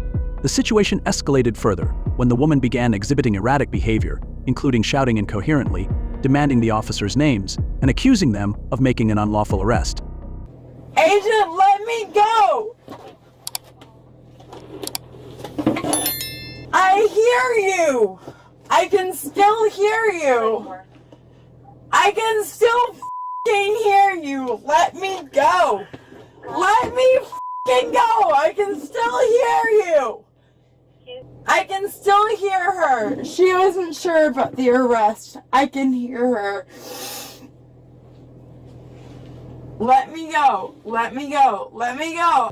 The situation escalated further when the woman began exhibiting erratic behavior, including shouting incoherently, demanding the officers' names, and accusing them of making an unlawful arrest. Agent, let me go! I hear you! I can still hear you! I can still f***ing hear you! Let me go! Let me f***ing go! I can still hear you! I can still hear her! She wasn't sure about the arrest. I can hear her. Let me go! Let me go! Let me go!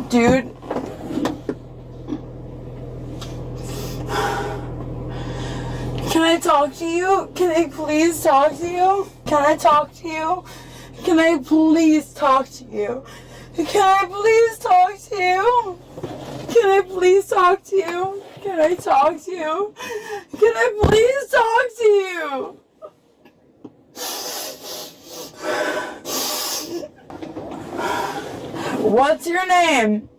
Dude. Can I talk to you? Can I please talk to you? Can I talk to you? Can I please talk to you? Can I please talk to you? Can I please talk to you? Can I talk to you? Can I please talk to you? What's your name?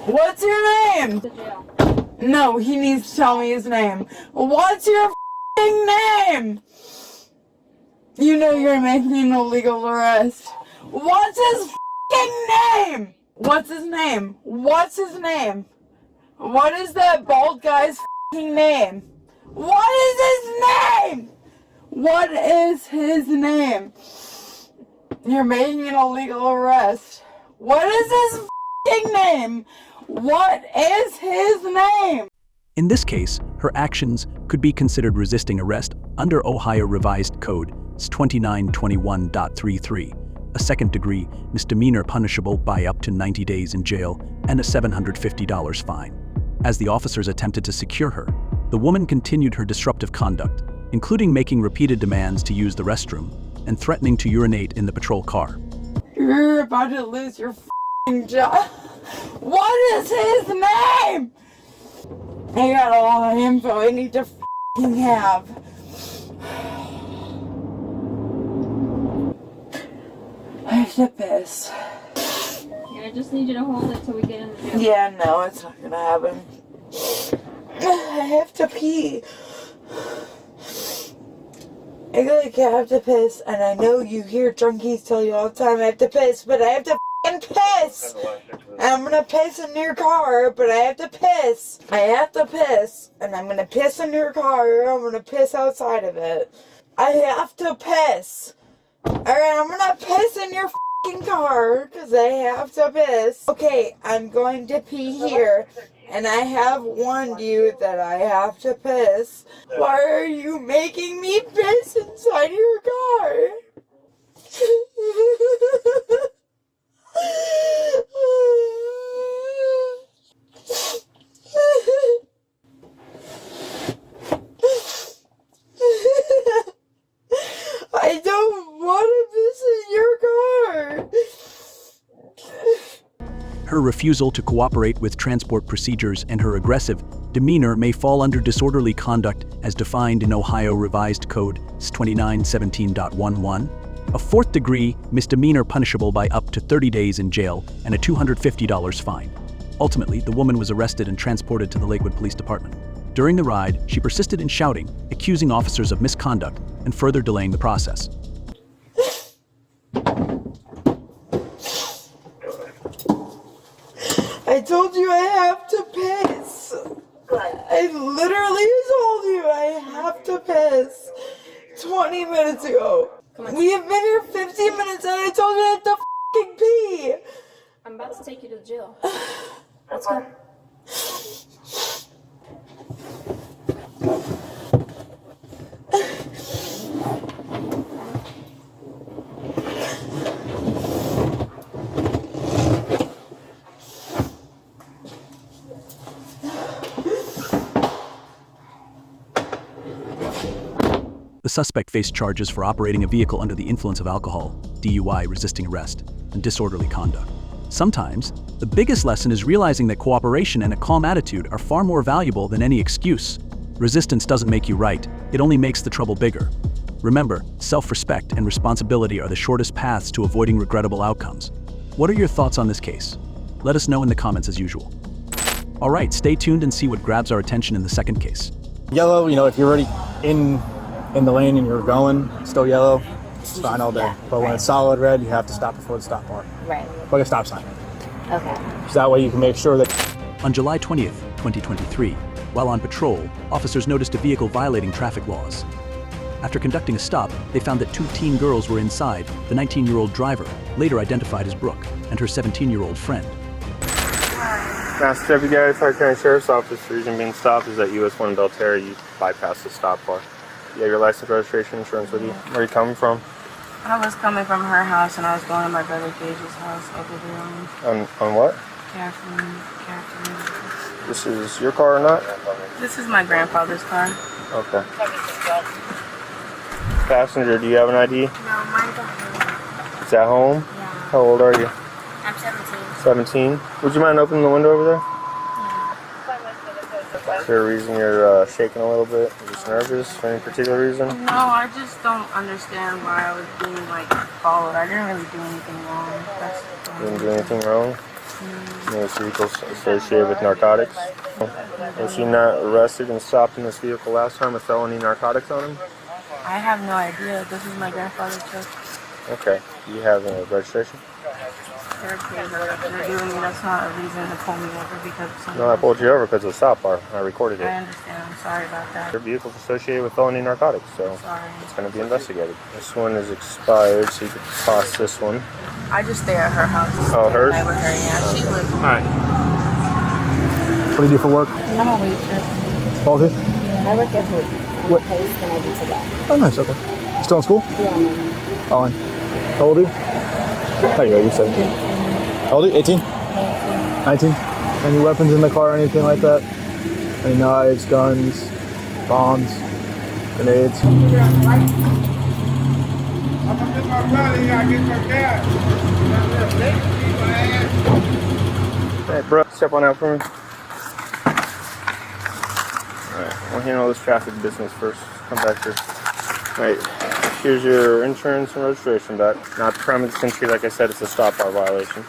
What's your name? No, he needs to tell me his name. What's your f***ing name? You know you're making an illegal arrest. What's his f***ing name? What's his name? What's his name? What is that bald guy's f***ing name? What is his name? What is his name? You're making an illegal arrest. What is his f***ing name? What is his name? In this case, her actions could be considered resisting arrest under Ohio Revised Code 2921.33, a second-degree misdemeanor punishable by up to 90 days in jail and a $750 fine. As the officers attempted to secure her, the woman continued her disruptive conduct, including making repeated demands to use the restroom and threatening to urinate in the patrol car. You're about to lose your f***ing job. What is his name? I got all the info I need to f***ing have. I have to piss. Yeah, I just need you to hold it till we get in the jail. Yeah, no, it's not gonna happen. I have to pee. I have to piss, and I know you hear junkies tell you all the time I have to piss, but I have to f***ing piss! And I'm gonna piss in your car, but I have to piss. I have to piss, and I'm gonna piss in your car, I'm gonna piss outside of it. I have to piss. Alright, I'm gonna piss in your f***ing car, because I have to piss. Okay, I'm going to pee here, and I have warned you that I have to piss. Why are you making me piss inside your car? I don't want to piss in your car. Her refusal to cooperate with transport procedures and her aggressive demeanor may fall under disorderly conduct as defined in Ohio Revised Code 2917.11, a fourth-degree misdemeanor punishable by up to 30 days in jail and a $250 fine. Ultimately, the woman was arrested and transported to the Lakewood Police Department. During the ride, she persisted in shouting, accusing officers of misconduct and further delaying the process. told you I have to piss. I literally told you I have to piss 20 minutes ago. We have been here 15 minutes and I told you I have to fucking pee. I'm about to take you to jail. Let's go. The suspect faced charges for operating a vehicle under the influence of alcohol, DUI, resisting arrest, and disorderly conduct. Sometimes, the biggest lesson is realizing that cooperation and a calm attitude are far more valuable than any excuse. Resistance doesn't make you right, it only makes the trouble bigger. Remember, self-respect and responsibility are the shortest paths to avoiding regrettable outcomes. What are your thoughts on this case? Let us know in the comments as usual. Alright, stay tuned and see what grabs our attention in the second case. Yellow, if you're already in the lane and you're going, still yellow, it's fine all day. But when it's solid red, you have to stop before the stop bar. Right. Like a stop sign. Okay. So that way you can make sure that... On July 20th, 2023, while on patrol, officers noticed a vehicle violating traffic laws. After conducting a stop, they found that 2 teen girls were inside, the 19-year-old driver, later identified as Brooke, and her 17-year-old friend. Master Deputy Gary, Fire County Sheriff's Office. The reason being stopped is that US 1 Belterra, you bypassed the stop bar. You have your license, registration, insurance with you. Where are you coming from? I was coming from her house and I was going to my brother Gage's house over there On what? Catherine. This is your car or not? This is my grandfather's car. Okay. Passenger, do you have an ID? No, mine's at home. It's at home? Yeah. How old are you? I'm 17. 17? Would you mind opening the window over there? Is there a reason you're shaking a little bit? Are you just nervous for any particular reason? No, I just don't understand why I was being followed. I didn't really do anything wrong. You didn't do anything wrong? This vehicle's associated with narcotics. Was he not arrested and stopped in this vehicle last time with felony narcotics on him? I have no idea. This is my grandfather's truck. Okay. Do you have a registration? They're doing me. That's not a reason to pull me over because of something. No, I pulled you over because of the stop bar. I recorded it. I understand. I'm sorry about that. Your vehicle's associated with felony narcotics, so it's going to be investigated. This one is expired, so you could toss this one. I just stay at her house. Oh, hers? I with her, yeah. She lives. All right. What do you do for work? I'm a waitress. All good? Yeah, I work at what place can I do today? Oh, nice. Okay. You still in school? Yeah. Oh, how old are you? There you go. You're 17. How old are you? 18? 19? Any weapons in the car or anything like that? Any knives, guns, bombs, grenades? Hey, bro, step on out for me. Alright, we'll handle this traffic business first. Come back here. Alright, here's your insurance and registration back. Not premise entry, like I said, it's a stop bar violation.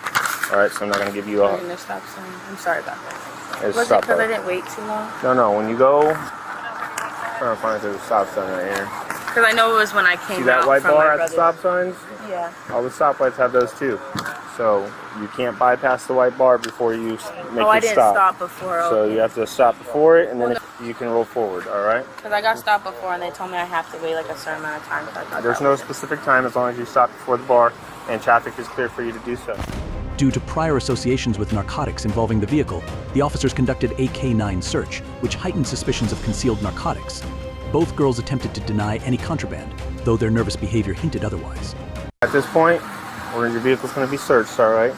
Alright, so I'm not going to give you a... Stop sign. I'm sorry about that. It's Was it because I didn't wait too long? No, when you go... I'm trying to find if there's a stop sign right here. Because I know it was when I came See that out white from bar my at the stop signs? Yeah. All the stoplights have those too. So you can't bypass the white bar before you make your I didn't stop. stop before. So you have to stop before it, and then you can roll forward, all right? Because I got stopped before, and they told me I have to wait a certain amount of time. So There's no specific time as long as you stop before the bar and traffic is clear for you to do so. Due to prior associations with narcotics involving the vehicle, the officers conducted a K-9 search, which heightened suspicions of concealed narcotics. Both girls attempted to deny any contraband, though their nervous behavior hinted otherwise. At this point, your vehicle's going to be searched, all right?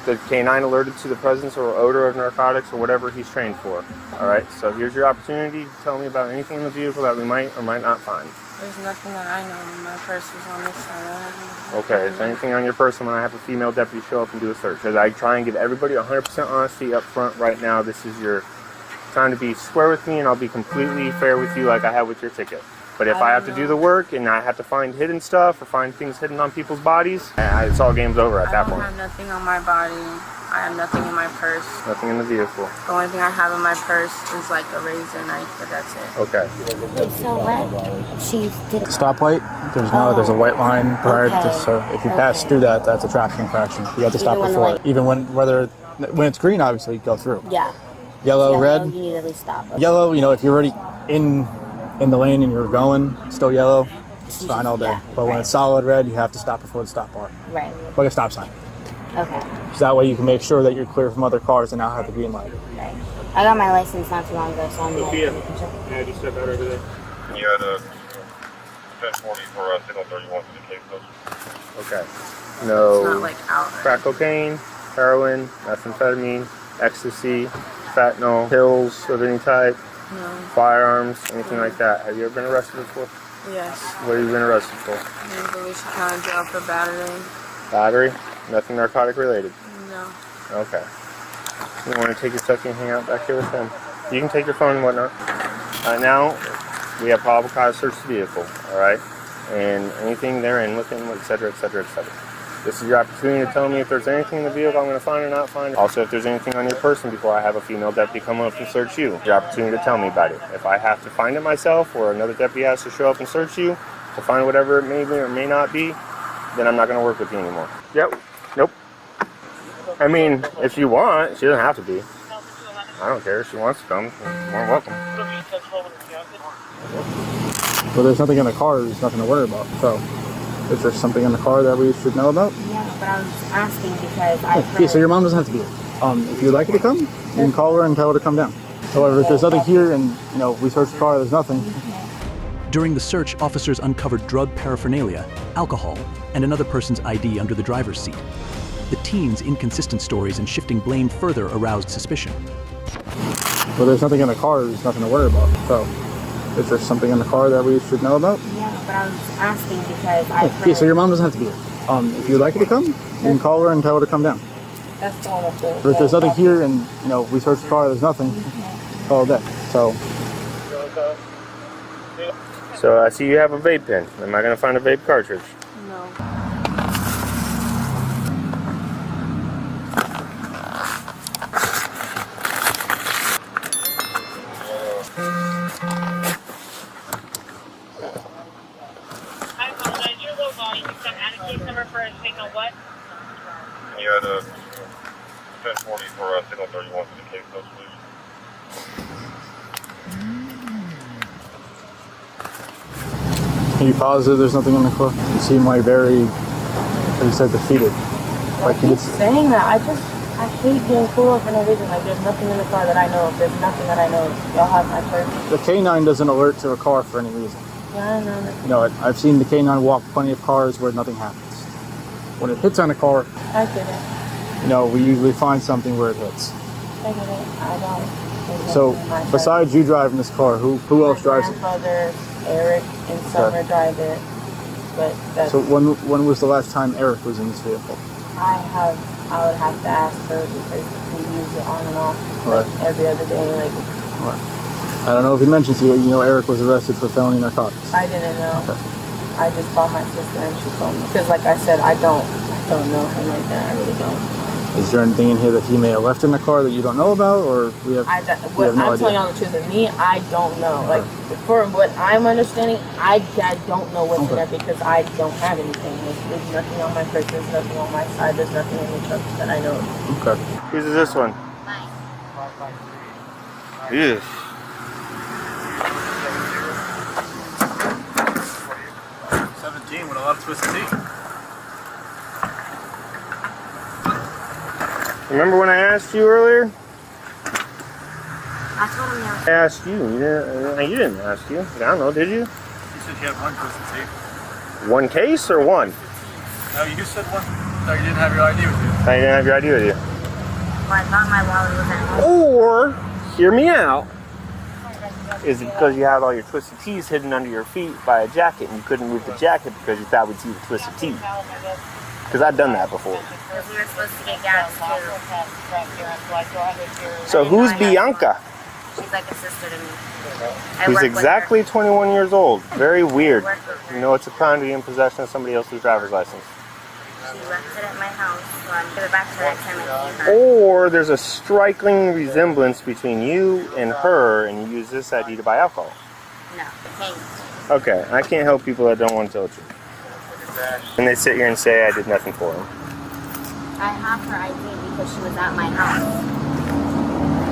The K-9 alerted to the presence or odor of narcotics or whatever he's trained for, all right? So here's your opportunity to tell me about anything in the vehicle that we might or might not find. There's nothing that I know. My purse is on this side. Okay, is there anything on your person when I have a female deputy show up and do a search? Because I try and give everybody 100% honesty up front right now. This is your time to be square with me, and I'll be completely fair with you like I have with your ticket. But if I have to do the work and I have to find hidden stuff or find things hidden on people's bodies, it's all game's over at that point. I don't have nothing on my body. I have nothing in my purse. Nothing in the vehicle. The only thing I have in my purse is like a razor knife, but that's it. Okay. So what? She did. Stoplight. There's a white line prior to, so if you pass through that, that's a traffic infraction. You have to stop before it. Even whether When it's green, obviously, go through. Yeah. Yellow, red. You need to at least stop. Okay. Yellow, you know, if you're already in the lane and you're going, still yellow, it's fine all day. Yeah, but when it's solid red, you have to stop before the stop bar. Right. Like a stop sign. Okay. So that way you can make sure that you're clear from other cars and now have the green light. Right. I got my license not too long ago, so I'm Yeah, just step out over there. Yeah, the 1040 for signal 31 to the case post. Okay. No It's not like out. crack cocaine, heroin, methamphetamine, ecstasy, fentanyl, pills of any type, No. firearms, anything like that. Have you ever been arrested before? Yes. What have you been arrested for? In Volusia County Jail for battery. Battery? Nothing narcotic related? No. Okay. You want to take a second and hang out back here with them? You can take your phone and whatnot. Right now, we have probable cause to search the vehicle, alright? And anything therein with him, etc., etc., etc. This is your opportunity to tell me if there's anything in the vehicle I'm going to find or not find. Also, if there's anything on your person before I have a female deputy come up and search you. Your opportunity to tell me about it. If I have to find it myself or another deputy has to show up and search you to find whatever it may be or may not be, then I'm not going to work with you anymore. Yep. Nope. I mean, if you want, she doesn't have to be. I don't care. If she wants to come, you're more welcome. Well, there's nothing in the car. There's nothing to worry about. So, is there something in the car that we should know about? Yeah, but I was asking because I heard... Okay, so your mom doesn't have to be here. If you'd like her to come, you can call her and tell her to come down. However, if there's nothing here and, you know, we search the car, there's nothing. During the search, officers uncovered drug paraphernalia, alcohol, and another person's ID under the driver's seat. The teen's inconsistent stories and shifting blame further aroused suspicion. Well, there's nothing in the car. There's nothing to worry about. So, is there something in the car that we should know about? Yeah, but I was asking because I heard... Okay, so your mom doesn't have to be here. If you'd like her to come, you can call her and tell her to come down. That's the one of the... Or if there's nothing here and, you know, we search the car, there's nothing, call that. So I see you have a vape pen. Am I going to find a vape cartridge? No. I apologize. You're low volume. You've got added case number for a signal what? Yeah, the 1040 for signal 31 to the case post, please. Are you positive there's nothing in the car? You seem like very, like you said, defeated. Like you just... saying that. I hate being pulled up for no reason. Like, there's nothing in the car that I know of. There's nothing that I know of. Y'all have my purse. The K9 doesn't alert to a car for any reason. Yeah, I know that. You know, I've seen the K9 walk plenty of cars where nothing happens. When it hits on a car, I get it. you know, we usually find something where it hits. I get it. I don't. There's So, nothing in my besides you driving this car, who else drives it? My grandfather, Eric, and Summer drive it. But that's... So when was the last time Eric was in this vehicle? I would have to ask her because we use it on and off like every other day. Like, I don't know if he mentioned to you, you know, Eric was arrested for felony narcotics. I didn't know. Okay. I just called my sister and she told me. Because like I said, I don't know him like that. I really don't. Is there anything in here that he may have left in the car that you don't know about, or we have? I'm telling y'all the truth. With me, I don't know. Like for what I'm understanding, I don't know what's in there because I don't have anything. There's nothing on my purse. There's nothing on my side. There's nothing in the truck that I know of. Okay. Whose is this one? Yes. With a lot of twisted teeth. Remember when I asked you earlier? I told him I asked you. You didn't ask you. I don't know, did you? You said you had one twisted teeth. One case or one? No, you said one. No, you didn't have your ID with you. I didn't have your ID with you. Well, I thought my wallet was at home. Or, hear me out, is it because you had all your twisted teeth hidden under your feet by a jacket and you couldn't move the jacket because you thought we'd see the twisted teeth? Because I've done that before. Because we were supposed to get gas too. So who's Bianca? She's like a sister to me. Who's exactly 21 years old. Very weird. You know it's a crime to be in possession of somebody else's driver's license. She left it at my house, so I'm going back to that time I see her. Or there's a striking resemblance between you and her, and you use this ID to buy alcohol. No, thanks. Okay, I can't help people that don't want to tell the truth. And they sit here and say I did nothing for them. I have her ID because she was at my house.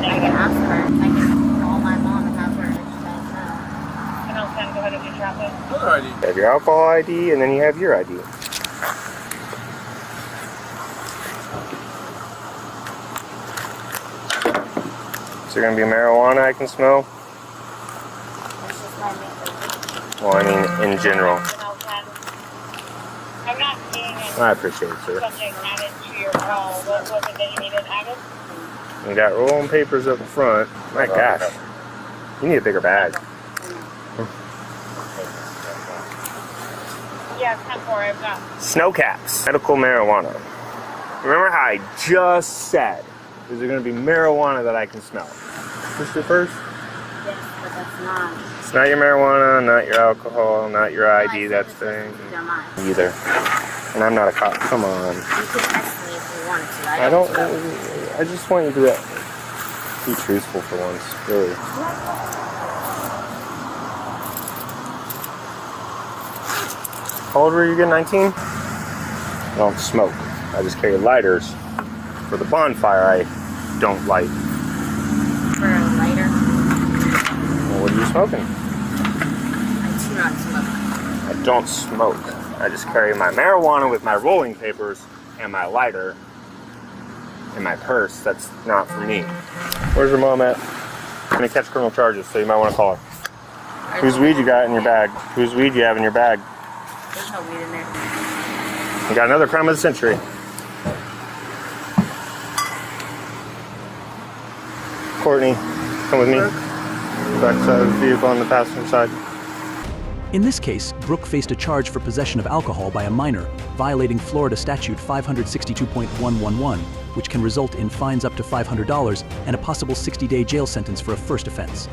I can ask her. I can call my mom and have her if she does know. And I'll go ahead and do traffic. You have your alcohol ID, and then you have your ID. Is there going to be marijuana I can smell? That's just my makeup. Well, I mean, in general. I'm not seeing it. I appreciate it, sir. Something added to your call. What was it that you needed added? We got rolling papers up front. My gosh. You need a bigger bag. Yeah, 10-4, I've got. Snow caps. Medical marijuana. Remember how I just said, is there going to be marijuana that I can smell? This your purse? Yes, but that's not. It's not your marijuana, not your alcohol, not your ID, that's thing. Either. And I'm not a cop. Come on. You could test me if you wanted to. I don't. I just want you to be truthful for once, really. How old were you again? 19? I don't smoke. I just carry lighters for the bonfire I don't light. For a lighter? Well, what are you smoking? I do not smoke. I don't smoke. I just carry my marijuana with my rolling papers and my lighter in my purse. That's not for me. Where's your mom at? I'm gonna catch criminal charges, so you might want to call her. Whose weed you got in your bag? Whose weed you have in your bag? There's no weed in there. You got another crime of the century. Courtney, come with me. Back side of the vehicle on the passenger side. In this case, Brooke faced a charge for possession of alcohol by a minor, violating Florida Statute 562.111, which can result in fines up to $500 and a possible 60-day jail sentence for a first offense.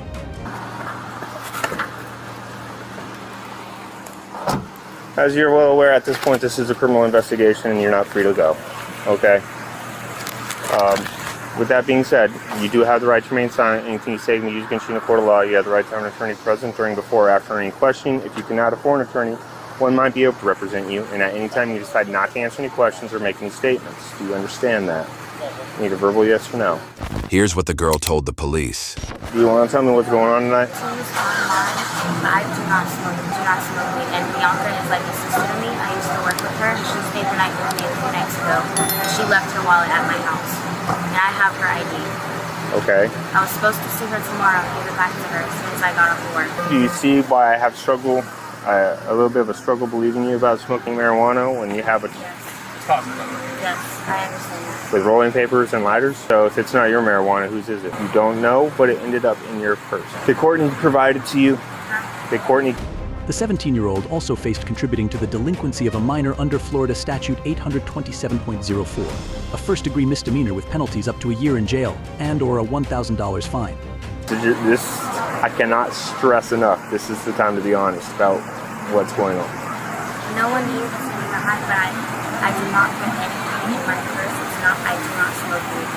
As you're well aware, at this point, this is a criminal investigation and you're not free to go. Okay? With that being said, you do have the right to remain silent. Anything you say can be used against you in a court of law. You have the right to have an attorney present during, before, or after any question. If you cannot afford an attorney, one might be able to represent you, and at any time you decide not to answer any questions or make any statements. Do you understand that? You need a verbal yes or no. Here's what the girl told the police. Do you want to tell me what's going on tonight? I do not smoke weed, and Bianca is like a sister to me. I used to work with her. She stayed the night with me a few nights ago. She left her wallet at my house, and I have her ID. Okay. I was supposed to see her tomorrow and give it back to her as soon as I got off of work. Do you see why I have a little bit of a struggle believing you about smoking marijuana when you have a... Yes, I understand that. With rolling papers and lighters? So if it's not your marijuana, whose is it? You don't know, but it ended up in your purse. Did Courtney provide it to you? Did Courtney... The 17-year-old also faced contributing to the delinquency of a minor under Florida Statute 827.04, a first-degree misdemeanor with penalties up to a year in jail and or a $1,000 fine. I cannot stress enough, this is the time to be honest about what's going on. No one needs to be behind, but I do not put anything in my purse. I do not smoke weed.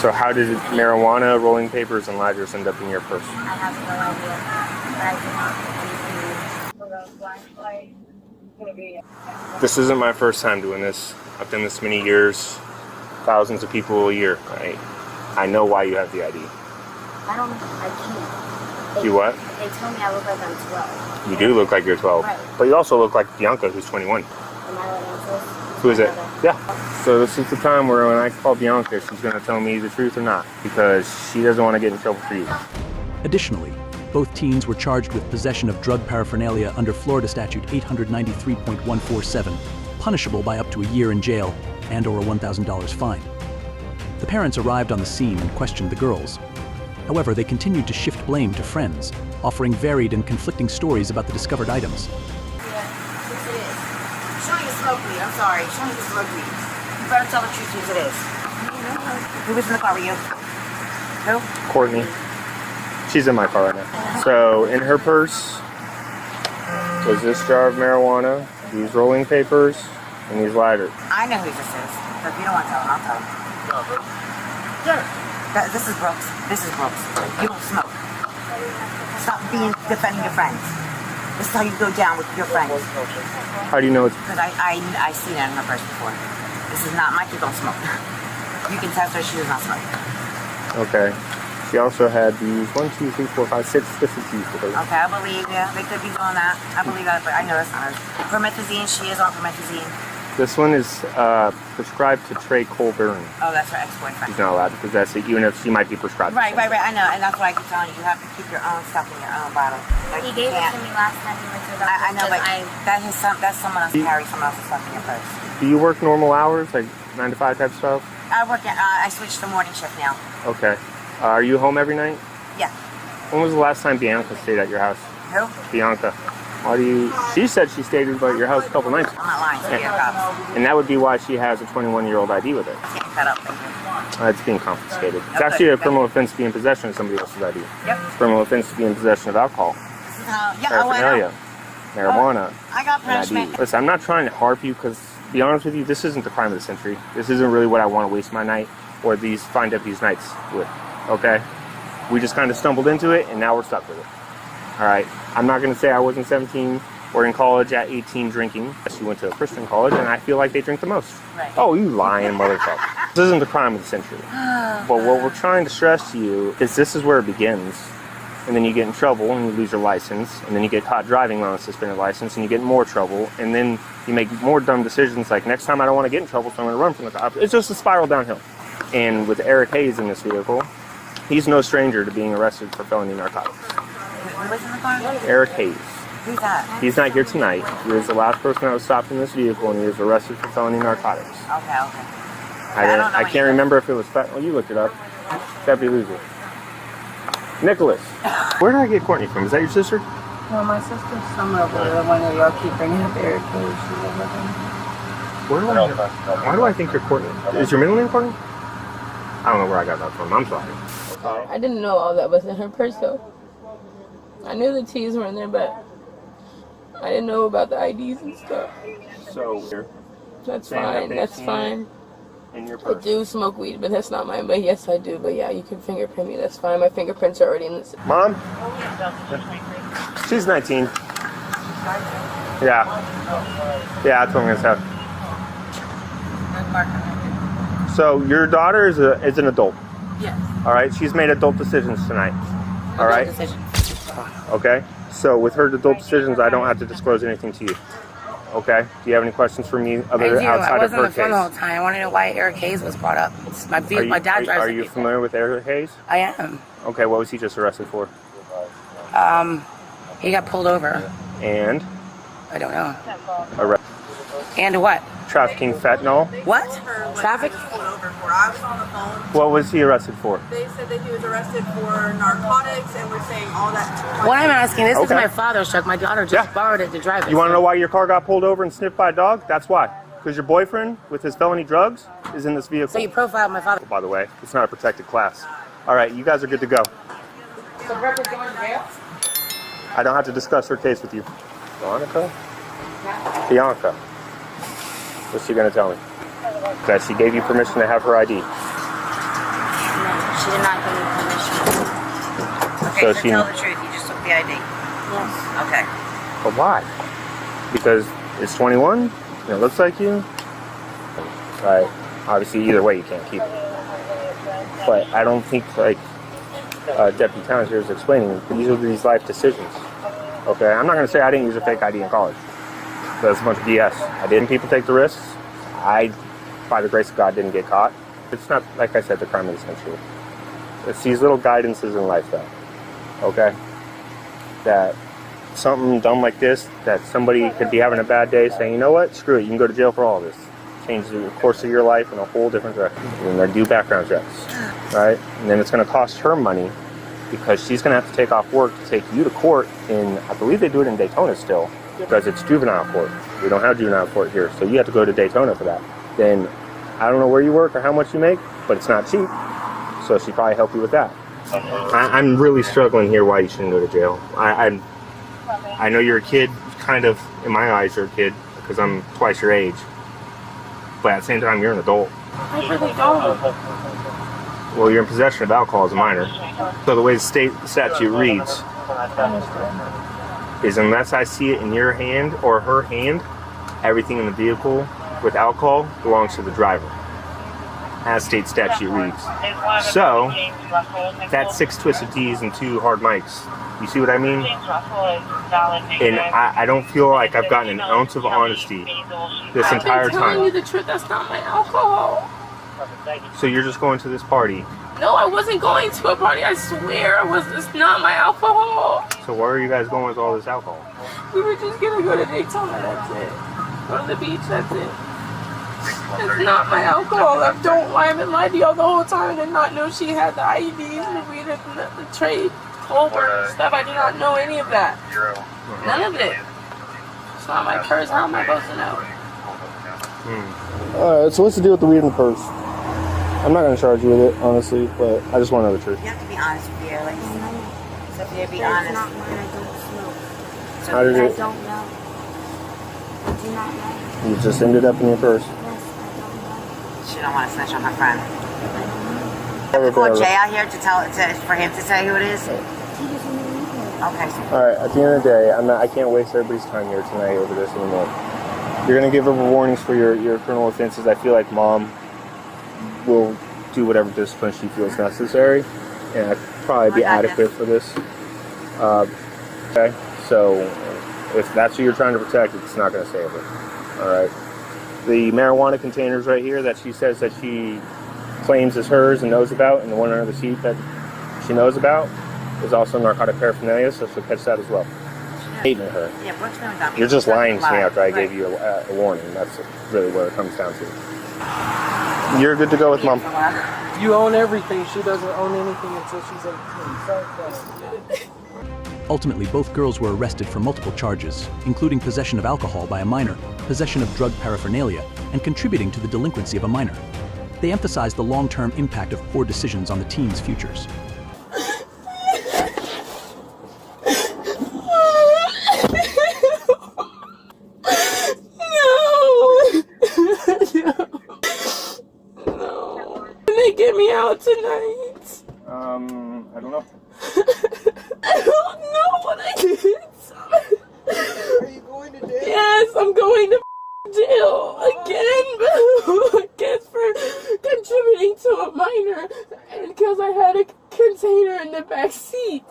So how did marijuana, rolling papers, and lighters end up in your purse? I have no idea, but I do not put anything. This isn't my first time doing this. I've done this many years, thousands of people a year. I know why you have the ID. I can't. You what? They tell me I look like I'm 12. You do look like you're 12, right. But you also look like Bianca, who's 21. Am I allowed to answer? Who is it? Yeah. So this is the time where when I call Bianca, she's going to tell me the truth or not, because she doesn't want to get in trouble for you. Additionally, both teens were charged with possession of drug paraphernalia under Florida Statute 893.147, punishable by up to a year in jail and or a $1,000 fine. The parents arrived on the scene and questioned the girls. However, they continued to shift blame to friends, offering varied and conflicting stories about the discovered items. Show you smoke weed. I'm sorry. Show you smoke weed. You better tell the truth as it is. Who was in the car with you? Who? Courtney. She's in my car right now. So in her purse was this jar of marijuana, these rolling papers, and these lighters. I know who this is. But if you don't want to tell him, I'll tell him. This is Brooks. This is Brooks. You don't smoke. Stop defending your friends. This is how you go down with your friends. How do you know it's... Because I seen that in her purse before. This is not, my kid don't smoke. You can test her, she does not smoke. Okay. She also had these 1, 2, 3, 4, 5, 6 different keys with her. Okay, I believe, yeah, they could be doing that. I believe that, but I know that's not her. Promethazine, she is on promethazine. This one is prescribed to Trey Colburn. Oh, that's her ex-boyfriend. She's not allowed to possess it, even if she might be prescribed. Right, I know, and that's why I keep telling you, you have to keep your own stuff in your own bottle. Like, He gave it to me last time he went to the doctor. I know, but that's someone else carry someone else's stuff in your purse. Do you work normal hours, like 9 to 5 type stuff? I switched to morning shift now. Okay. Are you home every night? Yeah. When was the last time Bianca stayed at your house? Who? Bianca. Why do you... She said she stayed at your house a couple nights. I'm not lying, so yeah, cops. And that would be why she has a 21-year-old ID with her. Can't cut up, thank you. It's being confiscated. It's actually a criminal offense to be in possession of somebody else's ID. Yep. It's a criminal offense to be in possession of alcohol. This is how, I know. Paraphernalia. Marijuana. I got punishment. Listen, I'm not trying to harp you because, to be honest with you, this isn't the crime of the century. This isn't really what I want to waste my night or these find up these nights with. Okay? We just kind of stumbled into it and now we're stuck with it. Alright? I'm not going to say I wasn't 17 or in college at 18 drinking. She went to a Christian college and I feel like they drink the most. Right. Oh, you lying motherfucker. This isn't the crime of the century. But what we're trying to stress to you is this is where it begins. And then you get in trouble and you lose your license. And then you get caught driving on a suspended license and you get in more trouble. And then you make more dumb decisions like, next time I don't want to get in trouble, so I'm going to run from the cops. It's just a spiral downhill. And with Eric Hayes in this vehicle, he's no stranger to being arrested for felony narcotics. Who was in the car? Eric Hayes. Who's that? He's not here tonight. He was the last person that was stopped in this vehicle and he was arrested for felony narcotics. Okay. I can't remember if it was... Well, you looked it up. Deputy Loser. Nicholas. Where did I get Courtney from? Is that your sister? No, my sister's somewhere over there. The one that y'all keep bringing up Eric Hayes. She's over there. Why do I think you're Courtney? Is your middle name Courtney? I don't know where I got that from. I'm sorry. I didn't know all that was in her purse though. I knew the T's were in there, but I didn't know about the IDs and stuff. So that's fine. That's fine. In your I do smoke weed, but that's not mine. But yes, I do. But yeah, you can fingerprint me. That's fine. My fingerprints are already in this. Mom? She's 19. Yeah. Yeah, that's what I'm gonna say. So your daughter is an adult. Yes. All right. She's made adult decisions tonight. All right. Okay. So with her adult decisions, I don't have to disclose anything to you. Okay. Do you have any questions for me outside of her case? I was on the phone all the time. I want to know why Eric Hayes was brought up. My dad drives. Are you familiar with Eric Hayes? I am. Okay. What was he just arrested for? He got pulled over. And? I don't know. Arrest. And what? Trafficking fentanyl. What? Traffic? I was on the phone. What was he arrested for? They said that he was arrested for narcotics, and we're saying all that. What I'm asking, this is my father's truck. My daughter just borrowed it to drive it. You want to know why your car got pulled over and sniffed by a dog? That's why. Because your boyfriend, with his felony drugs, is in this vehicle. So you profiled my father? By the way, it's not a protected class. All right, you guys are good to go. So Rebecca's going to jail? I don't have to discuss her case with you. Bianca. What's she going to tell me? That she gave you permission to have her ID. No, she did not give me permission. Okay, so tell the truth. You just took the ID. Yes. Okay. But why? Because it's 21 and it looks like you. Right. Obviously, either way, you can't keep it. But I don't think, like Deputy Towns here is explaining, these are these life decisions. Okay? I'm not going to say I didn't use a fake ID in college. That's a bunch of BS. I didn't. People take the risks. I, by the grace of God, didn't get caught. It's not, like I said, the crime of the century. It's these little guidances in life, though. Okay? That something dumb like this, that somebody could be having a bad day saying, you know what, screw it, you can go to jail for all of this. Change the course of your life in a whole different direction. And they do background checks, right? And then it's going to cost her money because she's going to have to take off work to take you to court in, I believe they do it in Daytona still, because it's juvenile court. We don't have juvenile court here, so you have to go to Daytona for that. Then, I don't know where you work or how much you make, but it's not cheap, so she'd probably help you with that. I'm really struggling here why you shouldn't go to jail. I know you're a kid, kind of, in my eyes you're a kid, because I'm twice your age, but at the same time you're an adult. I really don't. Well, you're in possession of alcohol as a minor. So the way the state statute reads is unless I see it in your hand or her hand, everything in the vehicle with alcohol belongs to the driver. as state statute reads. So, that's 6 twisted teas and 2 hard mics. You see what I mean? And I don't feel like I've gotten an ounce of honesty this entire I'm telling you time. the truth, that's not my alcohol. So you're just going to this party. No, I wasn't going to a party, I swear I was. It's not my alcohol. So where are you guys going with all this alcohol? We were just gonna go to Daytona, that's it. Go to the beach, that's it. It's not my alcohol. I haven't lied to y'all the whole time. I did not know she had the IEDs, the weed, and the trade, Colbert and stuff. I did not know any of that. None of it. It's not my purse. How am I supposed to know? Alright, so what's the deal with the weed in the purse? I'm not going to charge you with it, honestly, but I just want to know the truth. You have to be honest with you, like, Sophia, be honest. Not mine, I don't smoke. How did I it? don't know. I do not know. You just ended up in your purse. She don't want to snitch on her friend. Okay, Call Jay out here for him to say who it is. Okay. Alright, at the end of the day, I can't waste everybody's time here tonight over this anymore. You're going to give her warnings for your criminal offenses. I feel like Mom will do whatever discipline she feels necessary, and I'd probably be adequate for this. Okay, so if that's who you're trying to protect, it's not going to save her. Alright. The marijuana containers right here that she says that she claims is hers and knows about, and the one under the seat that she knows about is also narcotic paraphernalia, so she'll catch that as well. Hating her. Yeah, Brooke's known about me. You're just lying to me after I gave you a warning. That's really what it comes down to. You're good to go with Mom. You own everything. She doesn't own anything until she's 18. Ultimately, both girls were arrested for multiple charges, including possession of alcohol by a minor, possession of drug paraphernalia, and contributing to the delinquency of a minor. They emphasized the long-term impact of poor decisions on the teens' futures. Get me out tonight. I don't know. I don't know what I did. Are you going to jail? Yes, I'm going to jail again. I guess for contributing to a minor, and because I had a container in the back seat.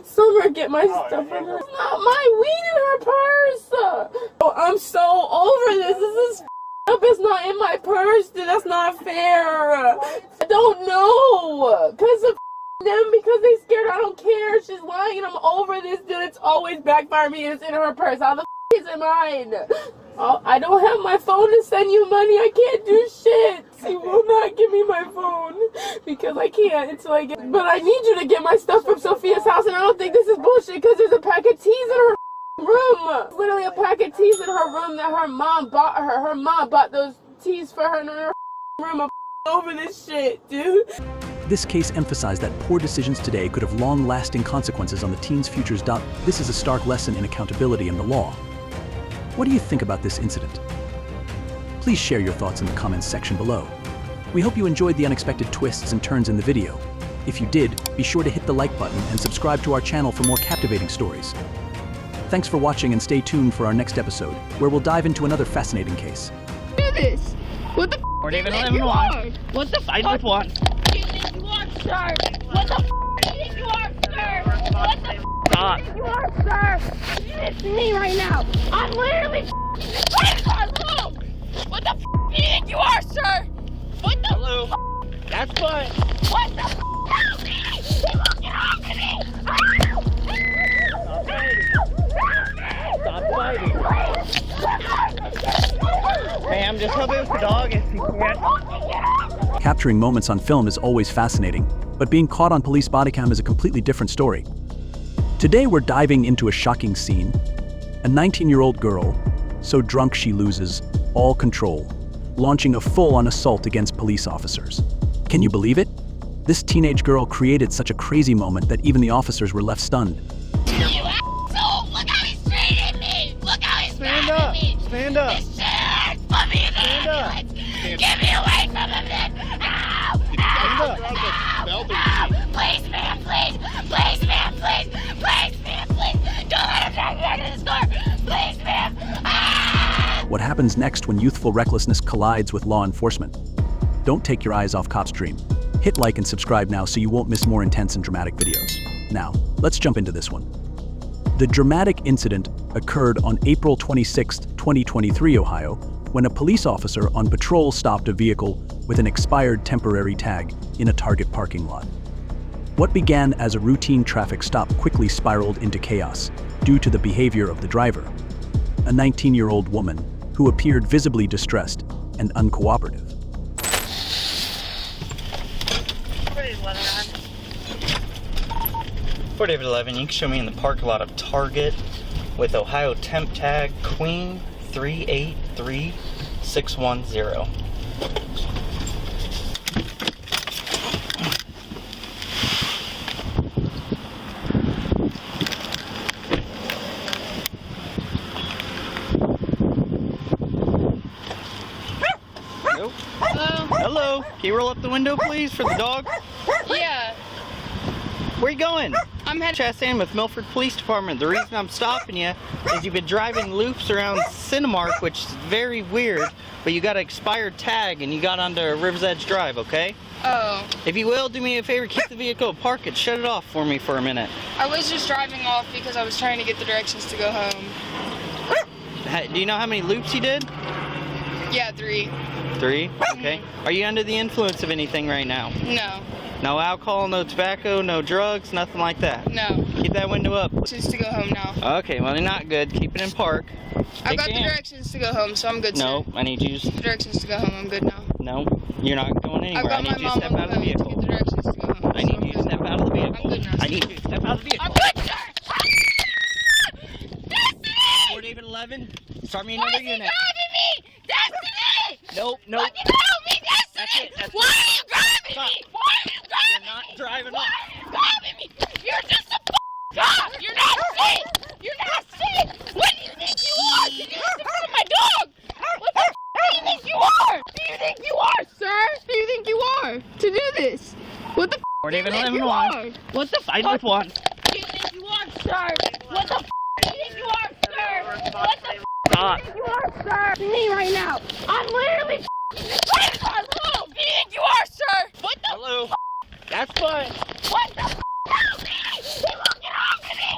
Summer get my stuff from her. It's not my weed in her purse. Oh, I'm so over this. This is up. It's not in my purse. That's not fair. I don't know. Because of them, because they scared. I don't care. She's lying and I'm over this, dude. It's always backfired me and it's in her purse. How the is it mine? Oh, I don't have my phone to send you money. I can't do shit. She will not give me my phone because I can't until I get. But I need you to get my stuff from Sophia's house, and I don't think this is bullshit because there's a pack of teas in her room. Literally a pack of teas in her room that her mom bought her. Her mom bought those teas for her in her room. I'm over this shit, dude. This case emphasized that poor decisions today could have long-lasting consequences on the teens' futures. This is a stark lesson in accountability and the law. What do you think about this incident? Please share your thoughts in the comments section below. We hope you enjoyed the unexpected twists and turns in the video. If you did, be sure to hit the like button and subscribe to our channel for more captivating stories. Thanks for watching and stay tuned for our next episode, where we'll dive into another fascinating case. Do this. What the We're do you even think living you one. are? What the Side fuck with one. do you think you are, sir? What the do you think you are, sir? What the Stop. do you think you are, sir? It's me right now. I'm literally Luke. What the do you think you are, sir? What the Hello. That's what. What the help me! He won't get off of me! Stop fighting. Hey, I'm just helping with the dog if you can. Capturing moments on film is always fascinating, but being caught on police body cam is a completely different story. Today we're diving into a shocking scene. A 19-year-old girl, so drunk she loses all control, launching a full-on assault against police officers. Can you believe it? This teenage girl created such a crazy moment that even the officers were left stunned. You asshole! Look how he's treating me! Look how he's Stand grabbing up. me! Stand up. This shit hurts! Put me in the ambulance! Get me away from him, man! Ow! Ow! Ow! Ow! Please, man, please! Please, man, please! Please, man, please! Don't let him drag me into this door! Please, man! Ah! What happens next when youthful recklessness collides with law enforcement? Don't take your eyes off CopStream. Hit like and subscribe now so you won't miss more intense and dramatic videos. Now, let's jump into this one. The dramatic incident occurred on April 26, 2023, Ohio, when a police officer on patrol stopped a vehicle with an expired temporary tag in a Target parking lot. What began as a routine traffic stop quickly spiraled into chaos due to the behavior of the driver, a 19-year-old woman who appeared visibly distressed and uncooperative. For David 11, you can show me in the parking lot of Target with Ohio temp tag Queen 383610. Nope. Hello. Can you roll up the window, please, for the dog? Yeah. Where you going? I'm headed Chastain with Milford Police Department. The reason I'm stopping you is you've been driving loops around Cinemark, which is very weird, but you got an expired tag and you got onto River's Edge Drive, okay? Oh. If you will, do me a favor, keep the vehicle, park it, shut it off for me for a minute. I was just driving off because I was trying to get the directions to go home. Do you know how many loops you did? Yeah, 3. 3? Okay. Are you under the influence of anything right now? No. No alcohol, no tobacco, no drugs, nothing like that? No. Keep that window up. Directions to go home now. Okay, well, they're not good. Keep it in park. I got the directions to go home, so I'm good, No, I need you to... The directions to go home, I'm good now. No, you're not going anywhere. I got my mom step out of the vehicle. to get the directions to go home. I need you to step out of the vehicle. I'm good now. I need you to step out of the vehicle. I'm good, sir! Fort David 11, start me another unit. Why is he grabbing me? Destiny! Nope, nope. Fucking help me, Destiny! That's it, that's Why are you grabbing Stop. me? Why are you grabbing You're not me? driving Why off. are you grabbing me? You're just a dog! You're not safe! You're not safe! What do you think you are? To do this in front of my dog? What the do you think you are? Who do you think you are, sir? Who do you think you are to do this? What the Fort do you David think 11 you one. are? What the Side fuck with 1. do you think you are, sir? What the do you think you are, sir? What the Stop. do you think you are, sir? To me right now. I'm literally hello. Who do you think you are, sir? What the Hello. That's fine. What the help me! He won't get off of me!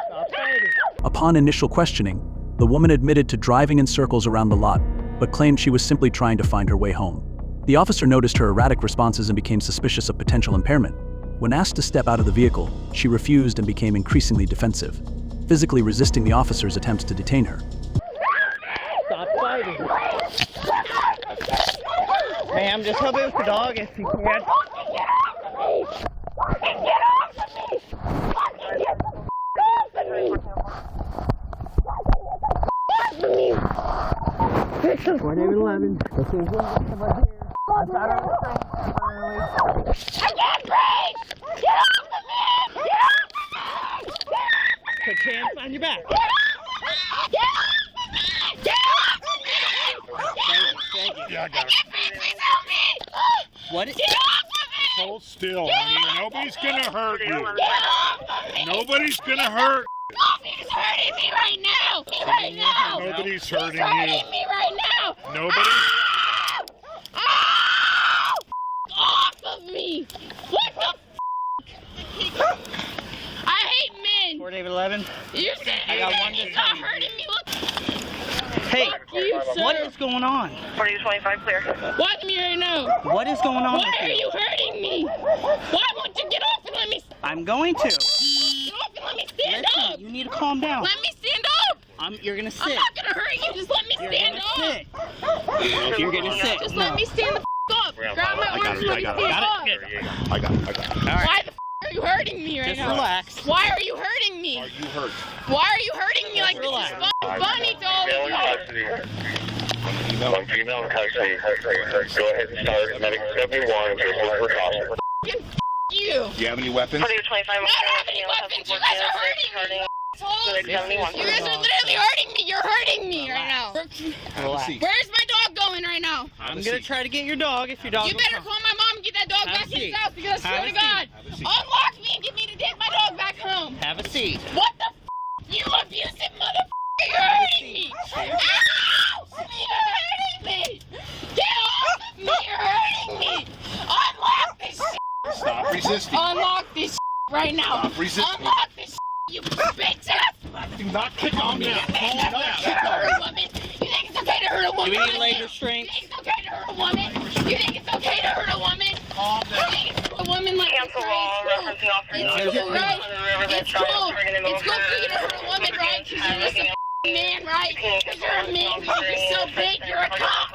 Stop fighting. Upon initial questioning, the woman admitted to driving in circles around the lot, but claimed she was simply trying to find her way home. The officer noticed her erratic responses and became suspicious of potential impairment. When asked to step out of the vehicle, she refused and became increasingly defensive, physically resisting the officer's attempts to detain her. Stop fighting. Hey, I'm just helping with the dog if you can. Fort David 11. I can't breathe! Get off of me! Get off of me! Put your hands behind your back. Get off of me! Get off of me! Thank you. Yeah, I got it. Please help me! What? Get off of me! Hold still. I mean, nobody's gonna hurt you. Get off of me! Nobody's gonna hurt. He's hurting me right now! Right now! Nobody's He's hurting hurting you. me right now! Nobody. Ow! Off of me! What the I hate men! Fort David 11. You're saying I got one to stop tell you. hurting me! Look! Hey, Fuck you, sir. what is going on? 40-25 clear. Watch me right now! What is going on Why with are you hurting me? Why won't you get off and let me I'm going to. get off and let me stand Listen, up? you need to calm down. Let me stand up! You're gonna sit. I'm not gonna hurt you, just let me You're stand gonna up! sit. You're gonna sit. Just No. let me stand the up! Grab my arms and let me stand up! I got it. Why the are you hurting me right Just now? relax. Why are you hurting me? Are you hurt? Why are you hurting me like this is funny to all of you? One female in custody. Go ahead and start medic 71. You! Do you have any weapons? I don't have any weapons! You guys are hurting me! You guys are literally hurting me! You're hurting me right now! Relax. Where's my dog going right now? I'm gonna try to get your dog if your dog. You better call my mom and get that dog Have a back in his seat. house because I swear to God, unlock me and get me to take my dog back home. Have a seat. What the you abusive motherfucker! You're hurting me! Ow! You're hurting me! Get off resisting. Unlock this right now. Stop resisting. Unlock this you bitch ass. Do not kick on me. You think it's okay to hurt a woman? Do we need leg restraints? You think it's okay to hurt a woman? You think it's okay to hurt a woman? Calm down. A woman like Cancel all referencing officer. It's cool, right? It's cool. It's cool for you to hurt a woman, right? Because you're just a man, right? Because you're a man. You're so big. You're a cop.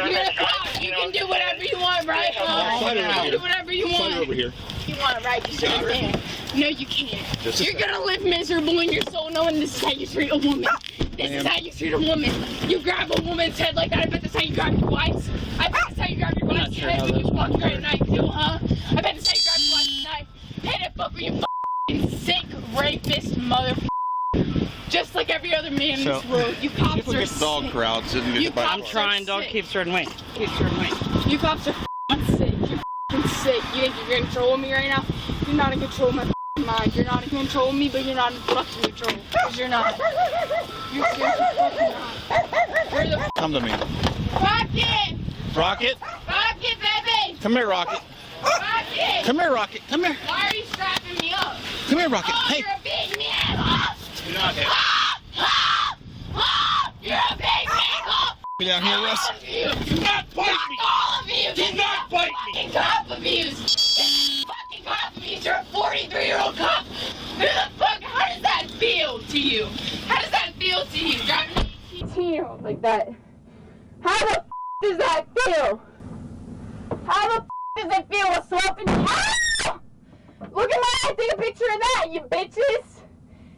You're a cop. You can do whatever you want, right? You can do whatever you want. Over here. You want, right? Because you're a man. No, you can't. You're gonna live miserable in your soul knowing this is how you treat a woman. This is how you treat a woman. You grab a woman's head like that. I bet that's how you grab your wife's. I bet that's how you grab your wife's head when you fuck her at night too, huh? I bet that's how you grab your wife's knife. Hey, that fucker, you fucking sick rapist motherfucker. Just like every other man in this world, you cops are sick. Dog crowds and You cops I'm trying, dog. Keep certain weight. Keep certain weight. You cops are sick. You're sick. You think you're in control of me right now? You're not in control of my mind. You're not in control of me, but you're not in fucking control. Because you're not. You're seriously fucking not. Where the Come to me. Rocket! Rocket? Rocket, baby! Come here, Rocket. Rocket! Come here, Rocket. Come here. Why are you strapping me up? Come here, Rocket. Oh, Hey. you're a big man! Oh, Get out here. you're a big man! Oh, Get down here, Russ. all of you! Do not bite me. All of you! Do not bite me. Fucking cop abuse! Fucking cop abuse! You're a 43-year-old cop! Who the fuck? How does that feel to you? How does that feel to you? Driving an 18-year-old like that? How the f does that feel? How the f does it feel with swapping? Ah! Look at my, take a picture of that, you bitches!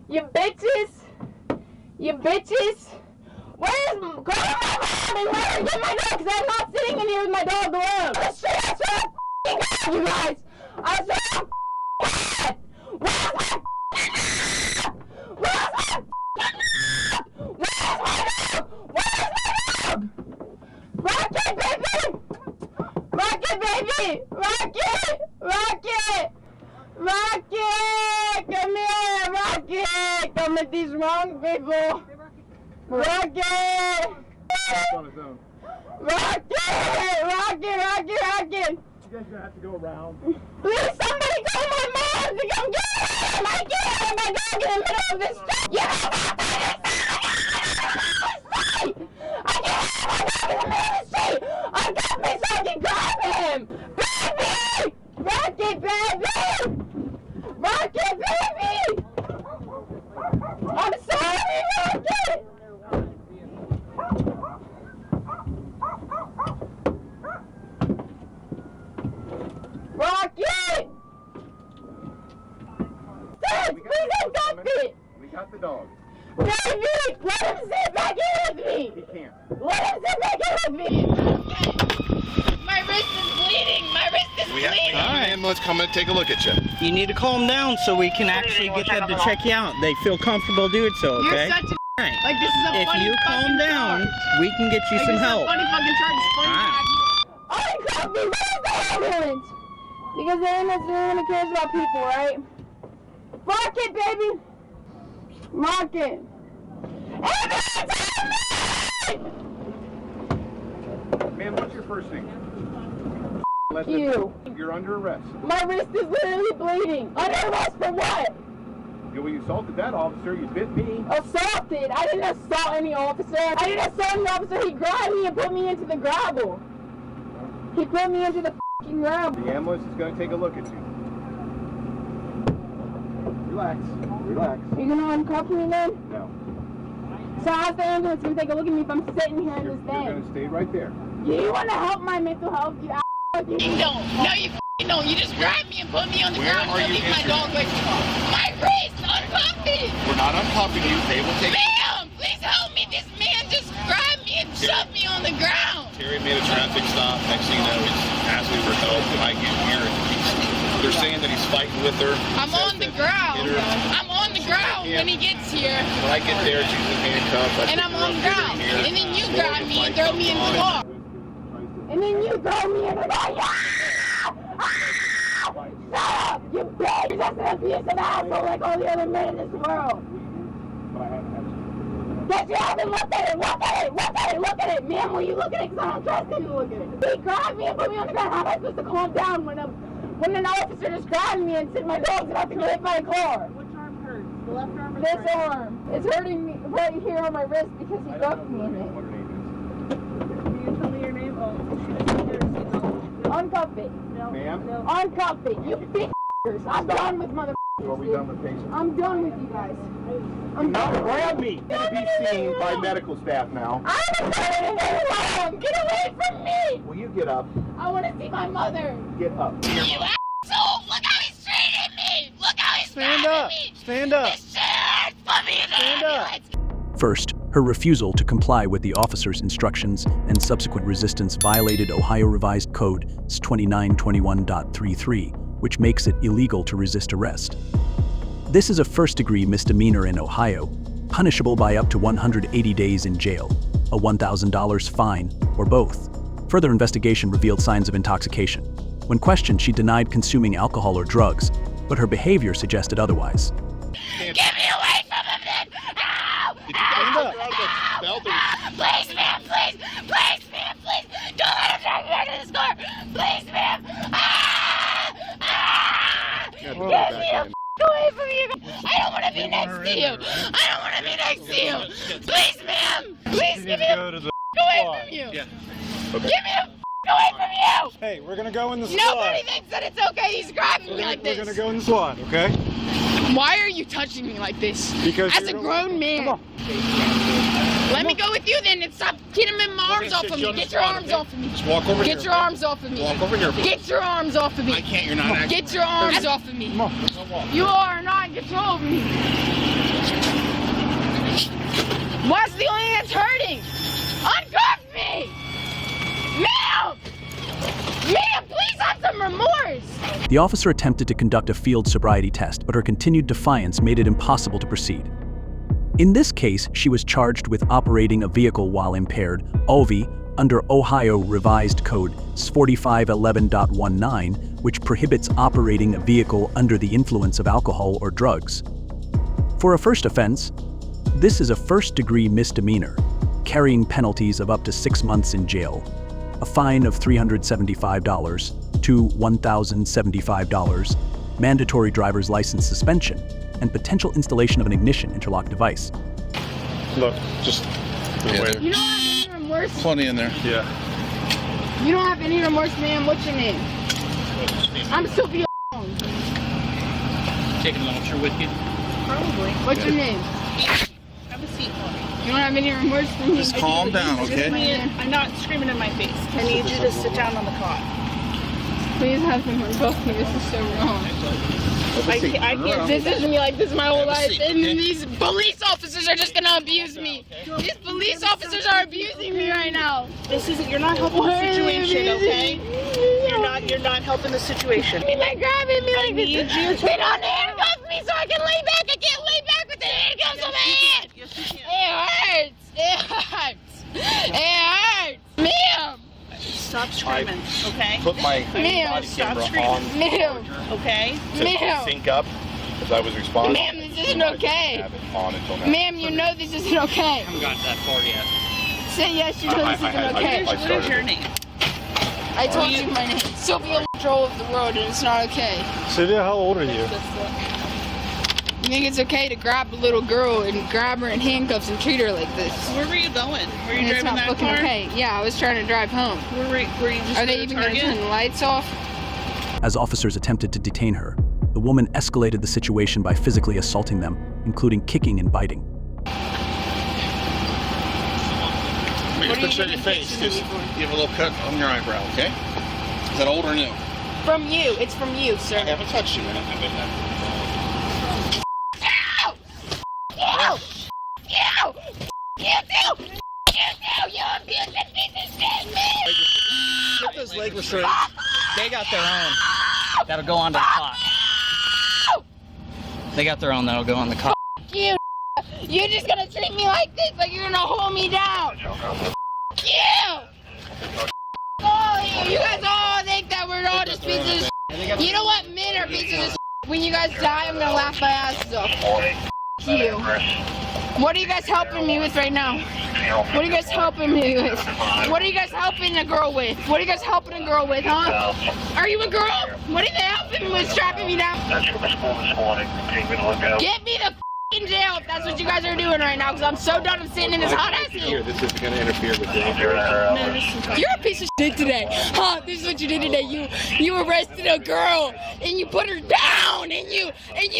You bitches! You bitches! Where's, go to my mom and let her get my dog, because I'm not sitting in here with my dog alone! I swear to God, you guys! I swear to God! Where's my dog? Where's my dog? Where's my dog? Rocket, baby! Rocket, baby! Rocket! Rocket! Rocket! Come here, Rocket! Come with these wrong people! Rocket! Rocket! Rocket! Rocket! You guys gonna have to go around. Please, somebody call my mom to come get him! I can't have my dog in the middle of this street! You don't have to I can't have my dog in the middle of the street! I got me so I can grab him! Baby! Rocket, baby! Rocket, baby! I'm sorry, Rocket! Rocket! Dad, please adopt it! We got the dog. Baby, let him sit back in with me! He can't. Let him sit back in with me! My wrist is bleeding! My wrist is We have bleeding! an ambulance coming to take a look at you. You need to calm down so we can actually get them to check you out. They feel comfortable doing so, okay? You're such a Alright. like this is a If funny you calm fucking down, charge. we can get you Like, some this is help. a funny fucking charge. It's funny. Alright. Oh, crap, me, where's the ambulance? Because the ambulance only cares about people, right? Rocket, baby! Rocket! Ambulance! Ma'am, what's your first name? You. You're under arrest. My wrist is literally bleeding. Under arrest for what? You assaulted that officer. You bit me. Assaulted? I didn't assault any officer. I didn't assault any officer. He grabbed me and put me into the gravel. He put me into the fucking gravel. The ambulance is going to take a look at you. Relax. Relax. You gonna uncuff me then? No. So how's the ambulance gonna take a look at me if I'm sitting here in this You're going thing? to stay right there. You wanna help my mental health? You you don't. No, you don't. You just grabbed me and put me on the Where ground are and you leave my injured? dog away from me. My wrist! Uncuff me! We're not uncuffing you. They will take. Ma'am! Please help me! This man just grabbed me and shoved me on the ground! Terry made a traffic stop. Next thing you know, he's asking for help. When I get here, they're saying that he's fighting with her. I'm on the ground. I'm on the ground when he gets here. When I get there, she's in handcuffs. And I'm on the ground. And then you grab me and throw me in the car. And then you throw me in the car. Shut up, you bitch! You're just an abusive asshole like all the other men in this world. Get your ass and look at it, look at it, look at it, look at it. Ma'am, will you look at it? Because I don't trust him to look at it. He grabbed me and put me on the ground. How am I supposed to calm down when when an officer just grabbed me and said my dog's about to get hit by a car. Which arm hurts? The left arm or this arm. It's hurting me right here on my wrist because he bucked me in it. Can you tell me your name? Oh, uncuff it. No. Ma'am? No. Uncuff it. You bitches. I'm done with mother. Are we done with patients? I'm done with you guys. I'm Not done. grab me. Gonna be seen by medical staff now. I'm not hurting anyone. Get away from me. Will you get up? I want to see my mother. Get up. You asshole! Look how he's treating me! Look how he's Stand up! Stand up! This shit hurts. Put me in the ambulance. First, her refusal to comply with the officer's instructions and subsequent resistance violated Ohio Revised Code 2921.33, which makes it illegal to resist arrest. This is a first-degree misdemeanor in Ohio, punishable by up to 180 days in jail, a $1,000 fine, or both. Further investigation revealed signs of intoxication. When questioned, she denied consuming alcohol or drugs, but her behavior suggested otherwise. Get me away from him, then! Ow! Ow! Ow! Please, ma'am, please! Please, ma'am, please! Don't let him drag me into this car! Please, ma'am! Ah! Ah! Get me away from you! I don't want to be next to you! I don't want to be next to you! Please, ma'am! Please get me away from you! Yeah. Okay. Get me away from you! Hey, we're gonna go in the SWAT. Nobody thinks that it's okay. He's grabbing me like this. We're gonna go in the SWAT, okay? Why are you touching me like this? Because as a grown man. Let me go with you then and stop getting my arms off of me. Get your arms off of me. Just walk over here. Get your arms off of me. Walk over here. Get your arms off of me. I can't, you're not acting. Get your arms off of me. You are not in control of me. What's the only thing that's hurting? Uncuff me! Ma'am! Ma'am, please have some remorse! The officer attempted to conduct a field sobriety test, but her continued defiance made it impossible to proceed. In this case, she was charged with operating a vehicle while impaired, OV, under Ohio Revised Code 4511.19, which prohibits operating a vehicle under the influence of alcohol or drugs. For a first offense, this is a first-degree misdemeanor, carrying penalties of up to 6 months in jail, a fine of $375 to $1,075, mandatory driver's license suspension, and potential installation of an ignition interlock device. Look, just wait. You don't have any remorse? Plenty in there. Yeah. You don't have any remorse, ma'am? What's your name? I'm Sophia. Taking a launcher with you? Probably. What's your name? Have a seat for me. You don't have any remorse for me? Just calm down, okay? I'm not screaming in my face. I need you to sit down on the cot. Please have him revoke me. This is so wrong. I can't. This is me like this my whole life, and these police officers are just gonna abuse me. These police officers are abusing me right now. This isn't. You're not helping the situation, okay? You're not helping the situation. They're grabbing me like this. They don't handcuff me so I can lay back. I can't lay back with the handcuffs on my hand. Yes, you can. It hurts. It hurts. It hurts. Ma'am. Stop screaming, okay? Put my body Stop camera screaming. on. Ma'am. Okay? To sync up, because I was responding. Ma'am, this isn't okay. Have it on until now. Ma'am, you know this isn't okay. I haven't gotten that far yet. Say yes, you know this isn't okay. What is your name? I told you my name. Sylvia control of the road, and it's not okay. Sylvia, how old are you? You think it's okay to grab a little girl and grab her in handcuffs and treat her like this? Where were you going? Were you And it's driving not that fucking car? okay. Yeah, I was trying to drive home. Were you just Are they at even going to Target? turn the lights off? As officers attempted to detain her, the woman escalated the situation by physically assaulting them, including kicking and biting. Make a picture of your face. Just give a little cut on your eyebrow, okay? Is that old or new? From you. It's from you, sir. I haven't touched you, man. You! You! You too! You abusive piece of shit, man! Get those leg restraints. They got their own. That'll go on the cot. They got their own that'll go on the cot. You! You're just gonna treat me like this, like you're gonna hold me down! You! All of you! You guys all think that we're all just pieces of shit. You know what? Men are pieces of shit. When you guys die, I'm gonna laugh my asses off. You. What are you guys helping me with right now? What are you guys helping me with? What are you guys helping a girl with? What are you guys helping a girl with, huh? Are you a girl? What are they helping me with, strapping me down? Get me the in jail if that's what you guys are doing right now, because I'm so done of sitting in this hot ass heat. This is going to interfere with your You're a piece of shit today. Huh? This is what you did today. You arrested a girl and you put her down and you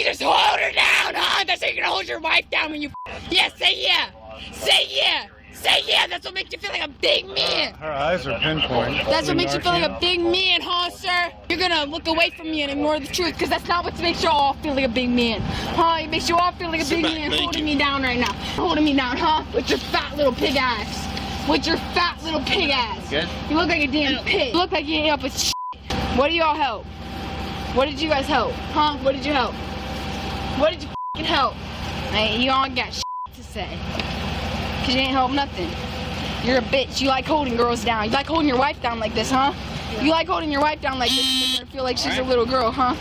just hold her down, huh? That's how you're gonna hold your wife down when you say yeah. Say yeah. Say yeah, that's what makes you feel like a big man. Her eyes are pinpoint. That's what makes you feel like a big man, huh, sir? You're gonna look away from me and ignore the truth, because that's not what makes you all feel like a big man. Huh? It makes you all feel like a big man holding me down right now. Holding me down, huh? With your fat little pig ass. With your fat little pig ass. Good. You look like a damn pig. You look like you ain't up with shit. What do y'all help? What did you guys help? Huh? What did you help? What did you f***ing help? Hey, you all got shit to say. Because you ain't help nothing. You're a bitch. You like holding girls down. You like holding your wife down like this, huh? You like holding your wife down like this to make her feel like she's a little girl, huh?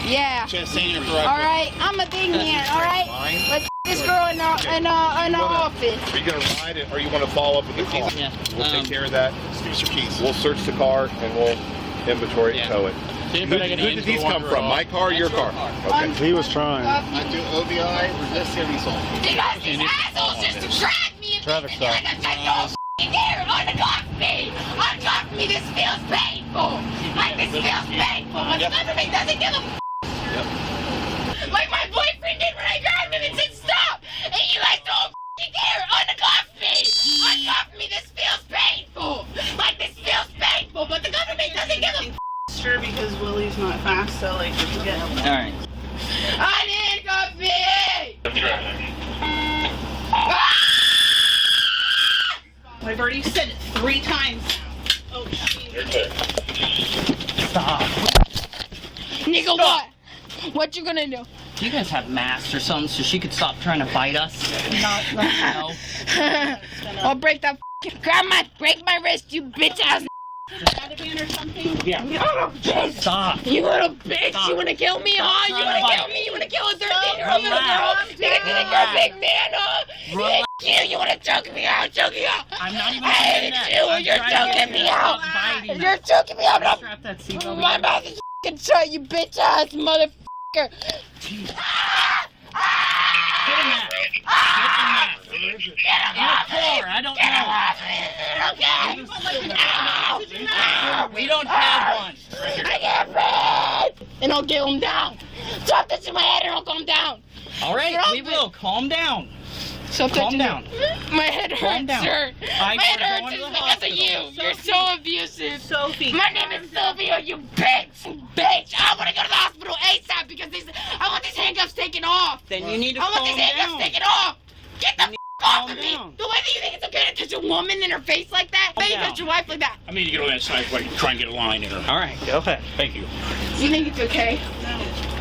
Yeah. Alright, I'm a big man, alright? Let's this girl in the office. Are you going to ride it or you want to follow up with the car? Yeah. We'll take care of that. Just give us your keys. We'll search the car and we'll inventory and tow it. Who did these come from? My car or your car? Okay. He was trying. I do OVI, resisting assault. Because these assholes just drag me and Traffic stop. Uncuff me! Uncuff me! This feels painful! Like, this feels painful! But the government doesn't give a like my boyfriend did when I grabbed him and said stop! And you guys don't care! Uncuff me! Uncuff me! This feels painful! Like, this feels painful! But the government doesn't give a Sure, because Willie's not fast, so like you can get him. Alright. Uncuff me! I've already said it 3 times now. Oh, shit. Stop. Nigga, what? What you gonna do? Do you guys have masks or something so she could stop trying to fight us? No. I'll break that break my wrist, you bitch ass. Or something? Yeah. You little bitch. Stop. You little bitch. Stop. You wanna kill me, huh? You wanna kill me? You wanna kill a 13-year-old little girl? You think you're a big man, huh? You wanna choke me out, choke me out. I'm not even I hate you. You're choking me out. You're choking me out. Strap that seatbelt. My mouth is f***ing shut, you bitch ass motherfucker. Get in that. Get in a car. I don't know. We don't have one. I can't breathe. And I'll get him down. Drop this in my head and I'll calm down. All right, we will. Calm down. So calm down. My head hurts, Calm down. sir. My head hurts because of you. You're so abusive. Sophie. My name is Sylvia, you bitch. Bitch. I want to go to the hospital ASAP because I want these handcuffs taken off. Then you need to I want these handcuffs taken off. Get the off of me. The way that you think it's okay to touch a woman in her face like that? Why you touch your wife like that? I mean, you get on that side, like, try and get a line in her. All right, go ahead. Thank you. You think it's okay? No,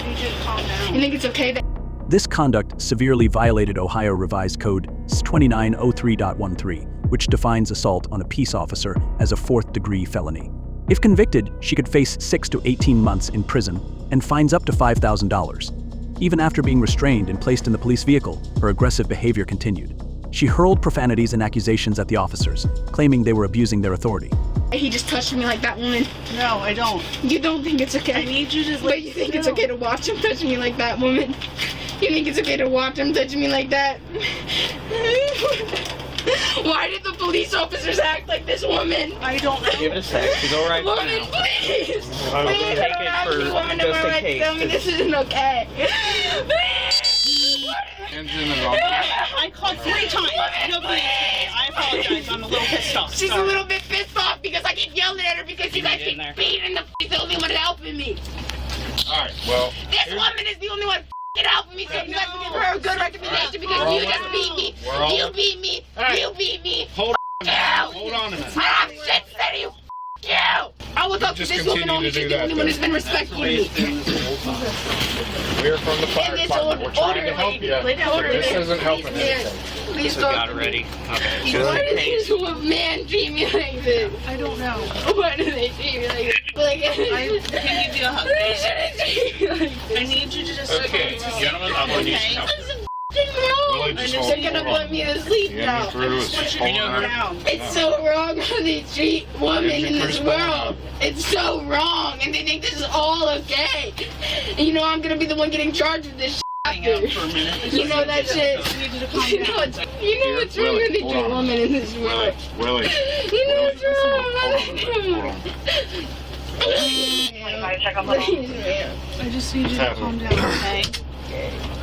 you just calm down. You think it's okay that... This conduct severely violated Ohio Revised Code 2903.13, which defines assault on a peace officer as a 4th-degree felony. If convicted, she could face 6 to 18 months in prison and fines up to $5,000. Even after being restrained and placed in the police vehicle, her aggressive behavior continued. She hurled profanities and accusations at the officers, claiming they were abusing their authority. He just touched me like that, woman. No, I don't. You don't think it's okay? I need you to just But you think it's okay to watch him touch me like that, woman? You think it's okay to watch him touch me like that? Why did the police officers act like this, woman? I don't know. Give it a sec. She's all right Woman, now. please. I'll Please, take don't it ask for me, woman, just am I in right? case. Tell me this isn't okay. I called 3 times. Nobody answered. I apologize. I'm a little pissed off. She's a little bit pissed off because I keep yelling at her because you guys keep beating the the only one helping me. Alright, well. This woman is the only one helping me, so you guys can give her a good recommendation because you just beat me. You beat me. You beat me. Hold on a minute. I have shit to say to you. You. I will talk to this woman only. She's the only one who's been respecting me. We're from the fire department. We're trying to help you. This isn't helping anything. Please So got it ready. Okay. Why do these men treat me like this? I don't know. Why do they treat me like this? Like, I can give you a hug. They shouldn't treat me like this. I need you to just Okay, gentlemen, I'm going to need some help. We'll Willie, just hold They're gonna put me to sleep now. It's so wrong how they treat women in this world. It's so wrong, and they think this is all okay. And you know I'm gonna be the one getting charged with this shit after. You know that shit. You know what's wrong when they treat women in this world. Willie. You know what's wrong. Please, man. I just need you to calm down, okay?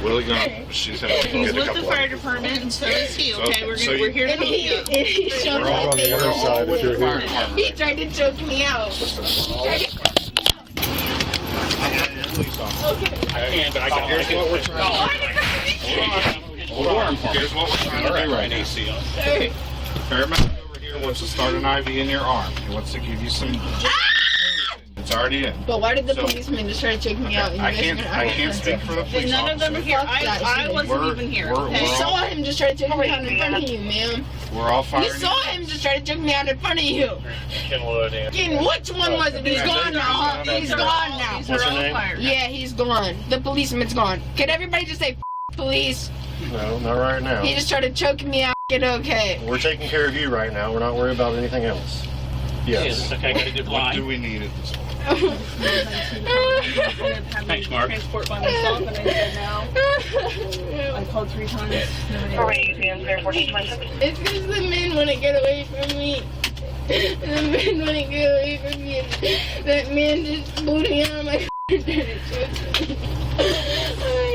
Willie, she's having to He's get a with couple the fire department, and so is he, okay? We're here to And he help you. showed We're all on the other side if you're here. He tried to choke me out. Here's what we're trying to do right now. Paramedic over here wants to start an IV in your arm. He wants to give you some. It's already in. But why did the policeman just try to choke me out? And I can't speak for the police None of them are here. I wasn't even here. You saw him just try to choke me out in front of you, ma'am. We're all firing. You saw him just try to choke me out in front of you. Again, which one was it? He's gone now, huh? He's gone now. What's your name? Yeah, he's gone. The policeman's gone. Could everybody just say police? No, not right now. He just started choking me out. Get okay. We're taking care of you right now. We're not worried about anything else. Yes. Okay, got a good line. What do we need at this point? Thanks, Mark. Transport by myself, and I said no. I called 3 times. It's because the men want to get away from me. The men want to get away from me. That man just pulled me out of my I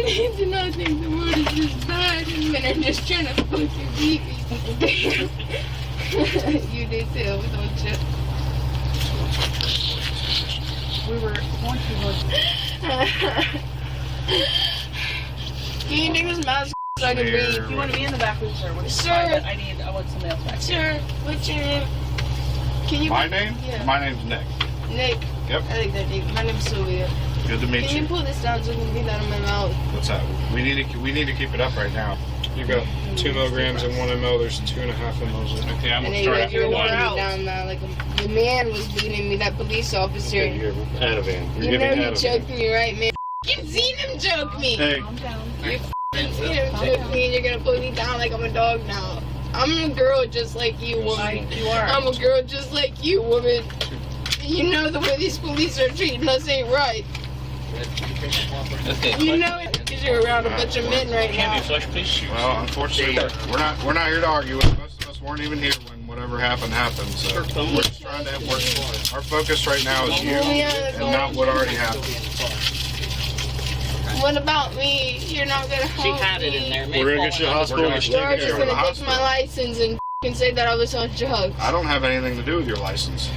need to not think the world is just bad and men are just trying to fucking beat me. You did too, don't you? We were going Can you take this mask so I can breathe? You want to be in the back room, sir? Sure. I want somebody else back. Sure. What's your name? Can you? My name? Yeah. My name's Nick. Nick. Yep. I like that name. My name's Sylvia. Good to meet Can you pull this down so I can get that in my mouth? What's that? We need to keep it up right now. You got 2 milligrams and 1 ml. There's 2.5 mLs in it. Okay, I'm And gonna then start you after were one. walking down now, like the man was beating me, that police officer. Okay, you're Ativan. You're You know giving he Ativan. choked me, right, man? You've seen him choke me. Hey. You've seen him choke me, and you're gonna put me down like I'm a dog now. I'm a girl just like you, woman. You are. I'm a girl just like you, woman. You know the way these police are treating us ain't right. You know it because you're around a bunch of men right now. Well, unfortunately, we're not here to argue with. Most of us weren't even here when whatever happened. So we're just trying to work. Our focus right now is you and not what already happened. What about me? You're not gonna help me. She had it in there. We're gonna get you to the hospital. You're just gonna take my license and f***ing say that I was on drugs. I don't have anything to do with your license.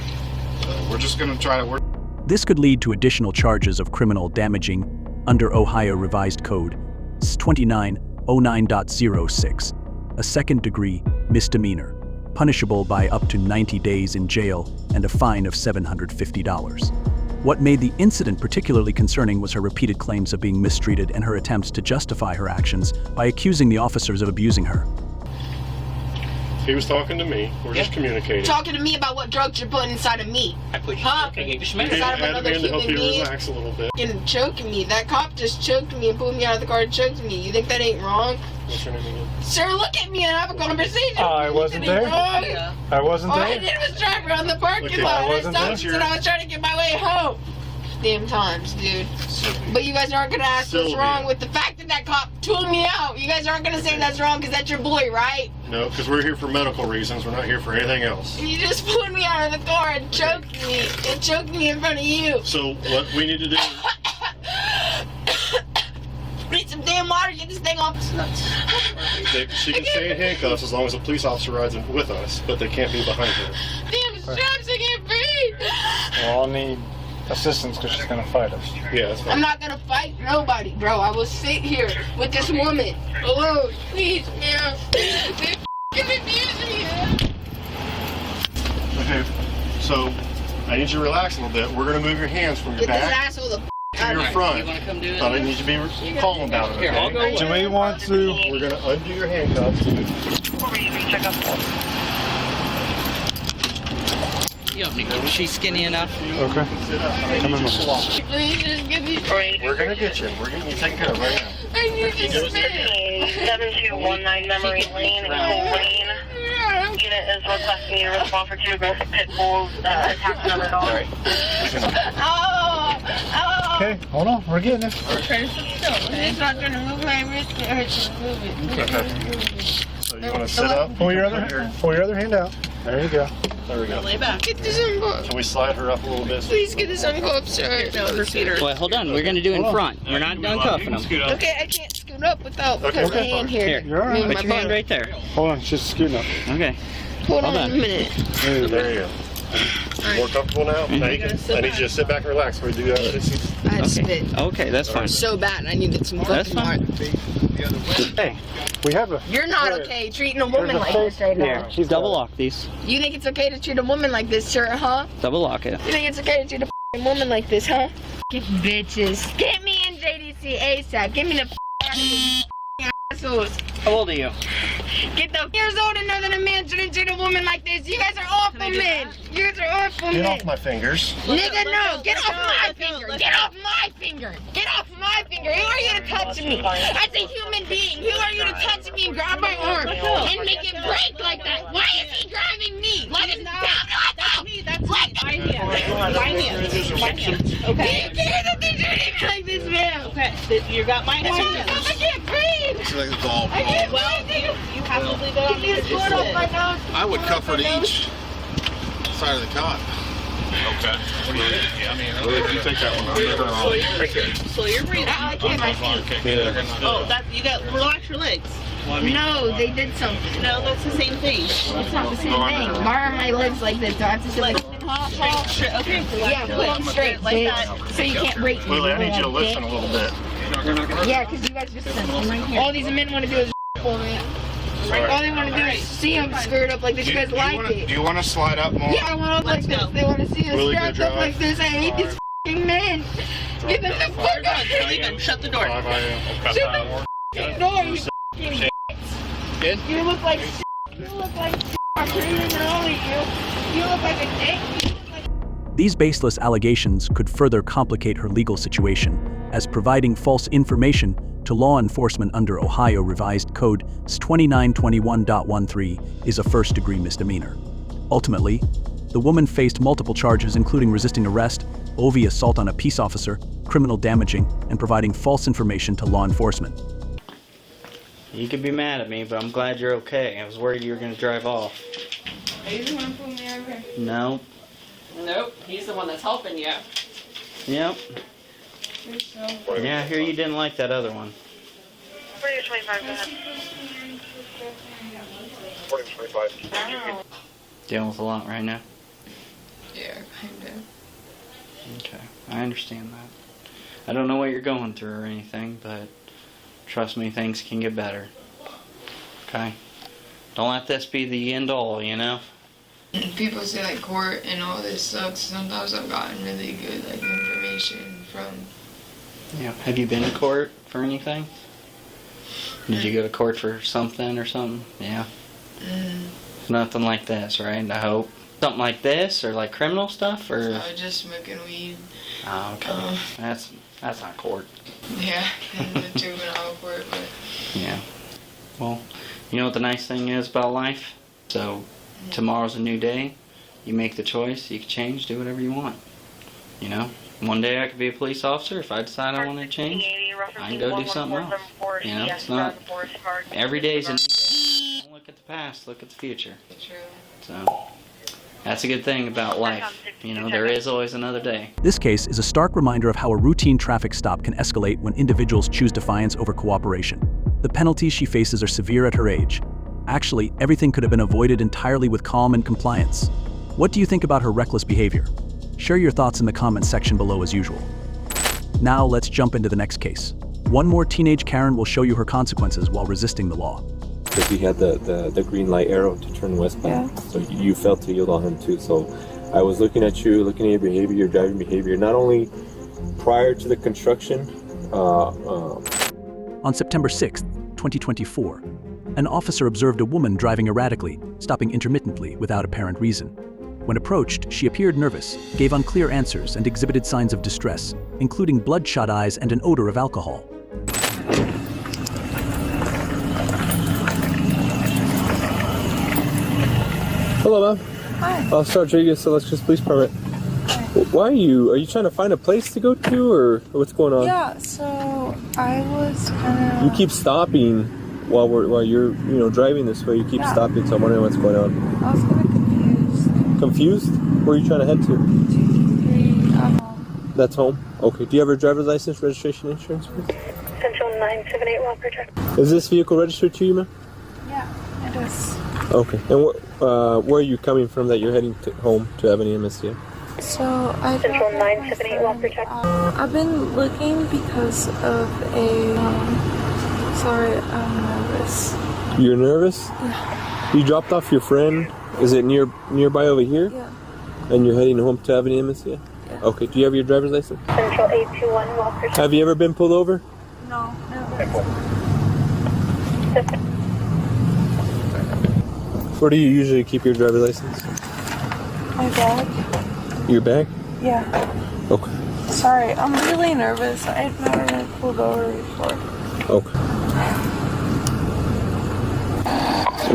We're just gonna try to work. This could lead to additional charges of criminal damaging under Ohio Revised Code 2909.06, a second-degree misdemeanor, punishable by up to 90 days in jail and a fine of $750. What made the incident particularly concerning was her repeated claims of being mistreated and her attempts to justify her actions by accusing the officers of abusing her. He was talking to me. We're just communicating. Talking to me about what drugs you're putting inside of me. I put you Inside of another to help human you being. relax a little bit. And choking me. That cop just choked me and pulled me out of the car and choked me. You think that ain't wrong? What's your name again? Sir, look at me and have a conversation. I wasn't there. Wrong? I wasn't All there. I did was drive around the parking Okay, lot. I I wasn't stopped there. and I was trying to get my way home. Damn times, dude. But you guys aren't gonna ask what's Sylvia. wrong with the fact that that cop tooled me out. You guys aren't gonna say that's wrong because that's your boy, right? No, because we're here for medical reasons. We're not here for anything else. You just pulled me out of the car and choked me. And choked me in front of you. So what we need to do? Need some damn water, get this thing off. She can stay in handcuffs as long as a police officer rides with us, but they can't be behind her. Damn straps, I can't breathe. Well, I'll need assistance because she's gonna fight us. Yeah, that's I'm fine. not gonna fight nobody, bro. I will sit here with this woman alone. Please, man. They f***ing abuse me. Okay, so I need you to relax a little bit. We're gonna move your hands from your Get this back asshole the f*** to out your of here. front. You want to come do it? But I need you to be calm about it. Here, I'll go Okay? with Do we want to? We're gonna undo your handcuffs. She's skinny enough. Okay. Come in. Please just get me. We're gonna get you. We're getting you taken care of right now. I need to spit. 7219 Memory Lane in Coleraine. Unit is requesting you to respond for 2 aggressive pit bulls attacking another dog. Okay, hold on, we're getting it. It's not going to move my wrist. It hurts to move it. Okay. So you want to sit up? Pull your other hand out. There you go. There we go. Lay back. Get this uncle. Can we slide her up a little bit? Please get this uncle up, sir. No, her feet are. Well, hold on. We're going to do it in front. We're not done cuffing them. Okay, I can't scoot up without putting my hand here. You're all right. Put your hand right there. Hold on, just scooting up. Okay. Hold on a minute. There you go. More comfortable now? I need you to sit back and relax before we do that. I had to spit. Okay, that's fine. So bad, I needed some That's fucking fine. water. Hey, we have a. You're not okay treating a woman like this right now. here, double lock these. You think it's okay to treat a woman like this, sir, huh? Double lock it. You think it's okay to treat a f***ing woman like this, huh? Get bitches. Get me in JDC ASAP. Get me the f*** out of here, you assholes. How old are you? Get the years old enough than a man shouldn't treat a woman like this. You guys are awful men. You guys are awful men. Get off my fingers. Nigga, no. Get off my finger. Get off my finger. Get off my finger. Who are you to touch me? As a human being, who are you to touch me and grab my arm and make it break like that? Why is he grabbing me? Let him down. That's me. That's me. My hand. Okay. You can't that they're treating me like this, man. Okay. You got my hand. I can't breathe. It's like a ball. I can't breathe. You have to leave it on. Get his foot off my nose. I would cuff her to each side of the cot. Okay. You take that one. So you're breathing. I can't. My feet. Oh, that you got relax your legs. No, they did something. No, that's the same thing. It's not the same thing. Why are my legs like this? Do I have to sit like straight? Okay. Yeah, pull them straight like that. So you can't break me. Lily, I need you to listen a little bit. Yeah, because you guys just all these men want to do is pull me. All they want to do is see him skirt up like this. You guys like it. Do you want to slide up more? Yeah, I want to like this. They want to see us skirt up like this. I hate these f***ing men. Get them the fuck out. Shut the door. Shut the f***ing door, you f***ing Good? You look like shit. You look like shit. I'm pretty than all of you. You look like a dick. These baseless allegations could further complicate her legal situation, as providing false information to law enforcement under Ohio Revised Code 2921.13 is a first-degree misdemeanor. Ultimately, the woman faced multiple charges including resisting arrest, OV assault on a peace officer, criminal damaging, and providing false information to law enforcement. You could be mad at me, but I'm glad you're okay. I was worried you were going to drive off. Are you the one pulling me over? No. Nope, he's the one that's helping you. Yep. Yeah, I hear you didn't like that other one. 4025, go ahead. 4025. Dealing with a lot right now? Yeah, kinda. Okay, I understand that. I don't know what you're going through or anything, but trust me, things can get better. Okay? Don't let this be the end all, you know? People say like court and all this sucks. Sometimes I've gotten really good like information from. Yeah. Have you been to court for anything? Did you go to court for something or something? Yeah. Nothing like this, right? I hope. Something like this or like criminal stuff or. Just smoking weed. Oh, okay. That's not court. Yeah, in the juvenile court, but. Yeah. Well, you know what the nice thing is about life? So. Tomorrow's a new day. You make the choice. You can change. Do whatever you want. You know? One day I could be a police officer. If I decide I want to change, I can go do something else. You know? It's not... Every day's a new day. Don't look at the past. Look at the future. So... That's a good thing about life. You know, there is always another day. This case is a stark reminder of how a routine traffic stop can escalate when individuals choose defiance over cooperation. The penalties she faces are severe at her age. Actually, everything could have been avoided entirely with calm and compliance. What do you think about her reckless behavior? Share your thoughts in the comments section below as usual. Now let's jump into the next case. One more teenage Karen will show you her consequences while resisting the law. Because he had the green light arrow to turn westbound, so you failed to yield on him too. So I was looking at you, looking at your behavior, your driving behavior, not only prior to the construction. On September 6th, 2024, an officer observed a woman driving erratically, stopping intermittently without apparent reason. When approached, she appeared nervous, gave unclear answers, and exhibited signs of distress, including bloodshot eyes and an odor of alcohol. Hello, ma'am. Hi. Officer Rodriguez, Celestia's Police Department. Why are you trying to find a place to go to, or what's going on? Yeah, so I was kind of... You keep stopping while you're driving this way. You keep stopping, so I'm wondering what's going on. I was kind of confused. Confused? Where are you trying to head to? 223 at home. That's home? Okay. Do you have your driver's license, registration, insurance, please? Central 978 Walker Drive. Is this vehicle registered to you, ma'am? Yeah, it is. Okay. And where are you coming from that you're heading home to Avenida Mesilla? So I Central 978 Walker Drive. I've been looking because of a... sorry, I'm nervous. You're nervous? Yeah. You dropped off your friend. Is it nearby over here? Yeah. And you're heading home to Avenida Mesilla? Yeah. Okay. Do you have your driver's license? Central 821 Walker Drive. Have you ever been pulled over? No, never. Where do you usually keep your driver's license? My bag? Your bag? Yeah. Okay. Sorry, I'm really nervous. I've never been pulled over before. Okay.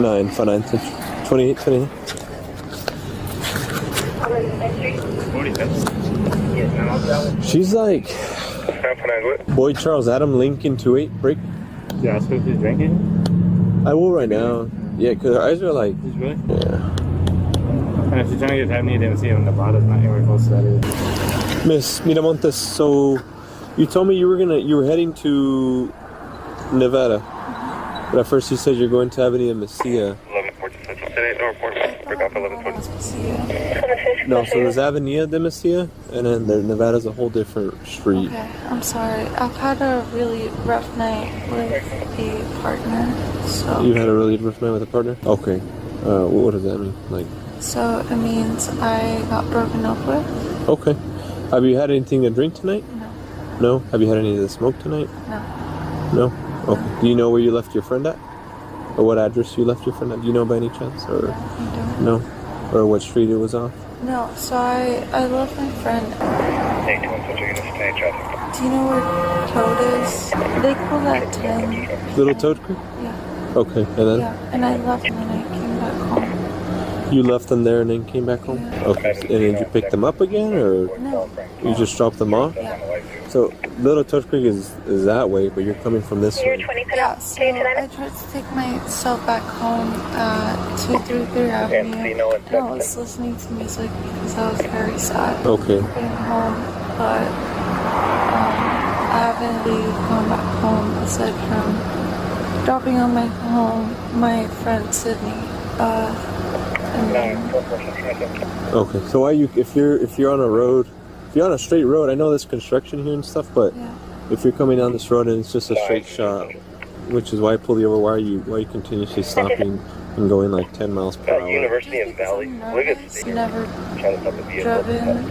959 28 28. She's like Boyd Charles Adam Lincoln 28 break. Yeah, I was supposed to be drinking. I will right now. Yeah, because her eyes are like. Really? Yeah. And if she's trying to get Avenida de Mesilla in Nevada's not anywhere close to that either. Miss Miramontes, so you told me you were heading to Nevada, but at first you said you're going to Avenida Mesilla. 1114 Central City, no report. Break off 1120. No, so there's Avenida de Mesilla, and then Nevada's a whole different street. Okay, I'm sorry. I've had a really rough night with a partner, so... You had a really rough night with a partner? Okay. What does that mean? Like? So it means I got broken up with. Okay. Have you had anything to drink tonight? No. No? Have you had any to smoke tonight? No. No? Okay. Do you know where you left your friend at? Or what address you left your friend at? Do you know by any chance? Or no? Or what street it was off? No, so I left my friend. Do you know where Toad is? They call that 10. Little Toad Creek? Yeah. Okay, and then? Yeah, and I left and then I came back home. You left them there and then came back home? Yeah. Okay, and did you pick them up again, or No. you just dropped them off? Yeah. So, Little Toad Creek is that way, but you're coming from this way. Yeah, so I tried to take myself back home at 233 Avenue, and I was listening to music because I was very sad. Okay. Getting home, but I haven't really gone back home aside from dropping on my friend Sydney. And then, Okay, so why if you're on a road, if you're on a straight road, I know there's construction here and stuff, but if you're coming down this road and it's just a straight shot, which is why I pulled you over, why are you continuously stopping and going like 10 miles per hour? University of Valley. Look at the never trying to stop the vehicle. driven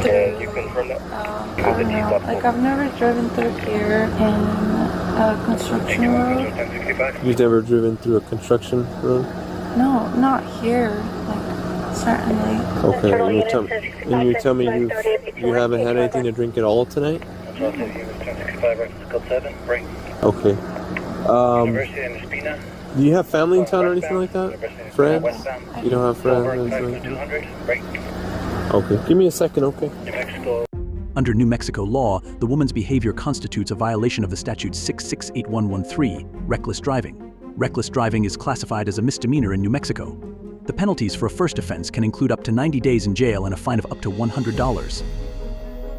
Can you confirm that? I don't know, like I've never driven through here in a construction road. You've never driven through a construction road? No, not here, like certainly. Okay, and you tell me you haven't had anything to drink at all tonight? Okay. Do you have family in town or anything like that? Friends? You don't have friends or anything like that? Okay, give me a second, okay? Under New Mexico law, the woman's behavior constitutes a violation of the statute 668113, reckless driving. Reckless driving is classified as a misdemeanor in New Mexico. The penalties for a first offense can include up to 90 days in jail and a fine of up to $100.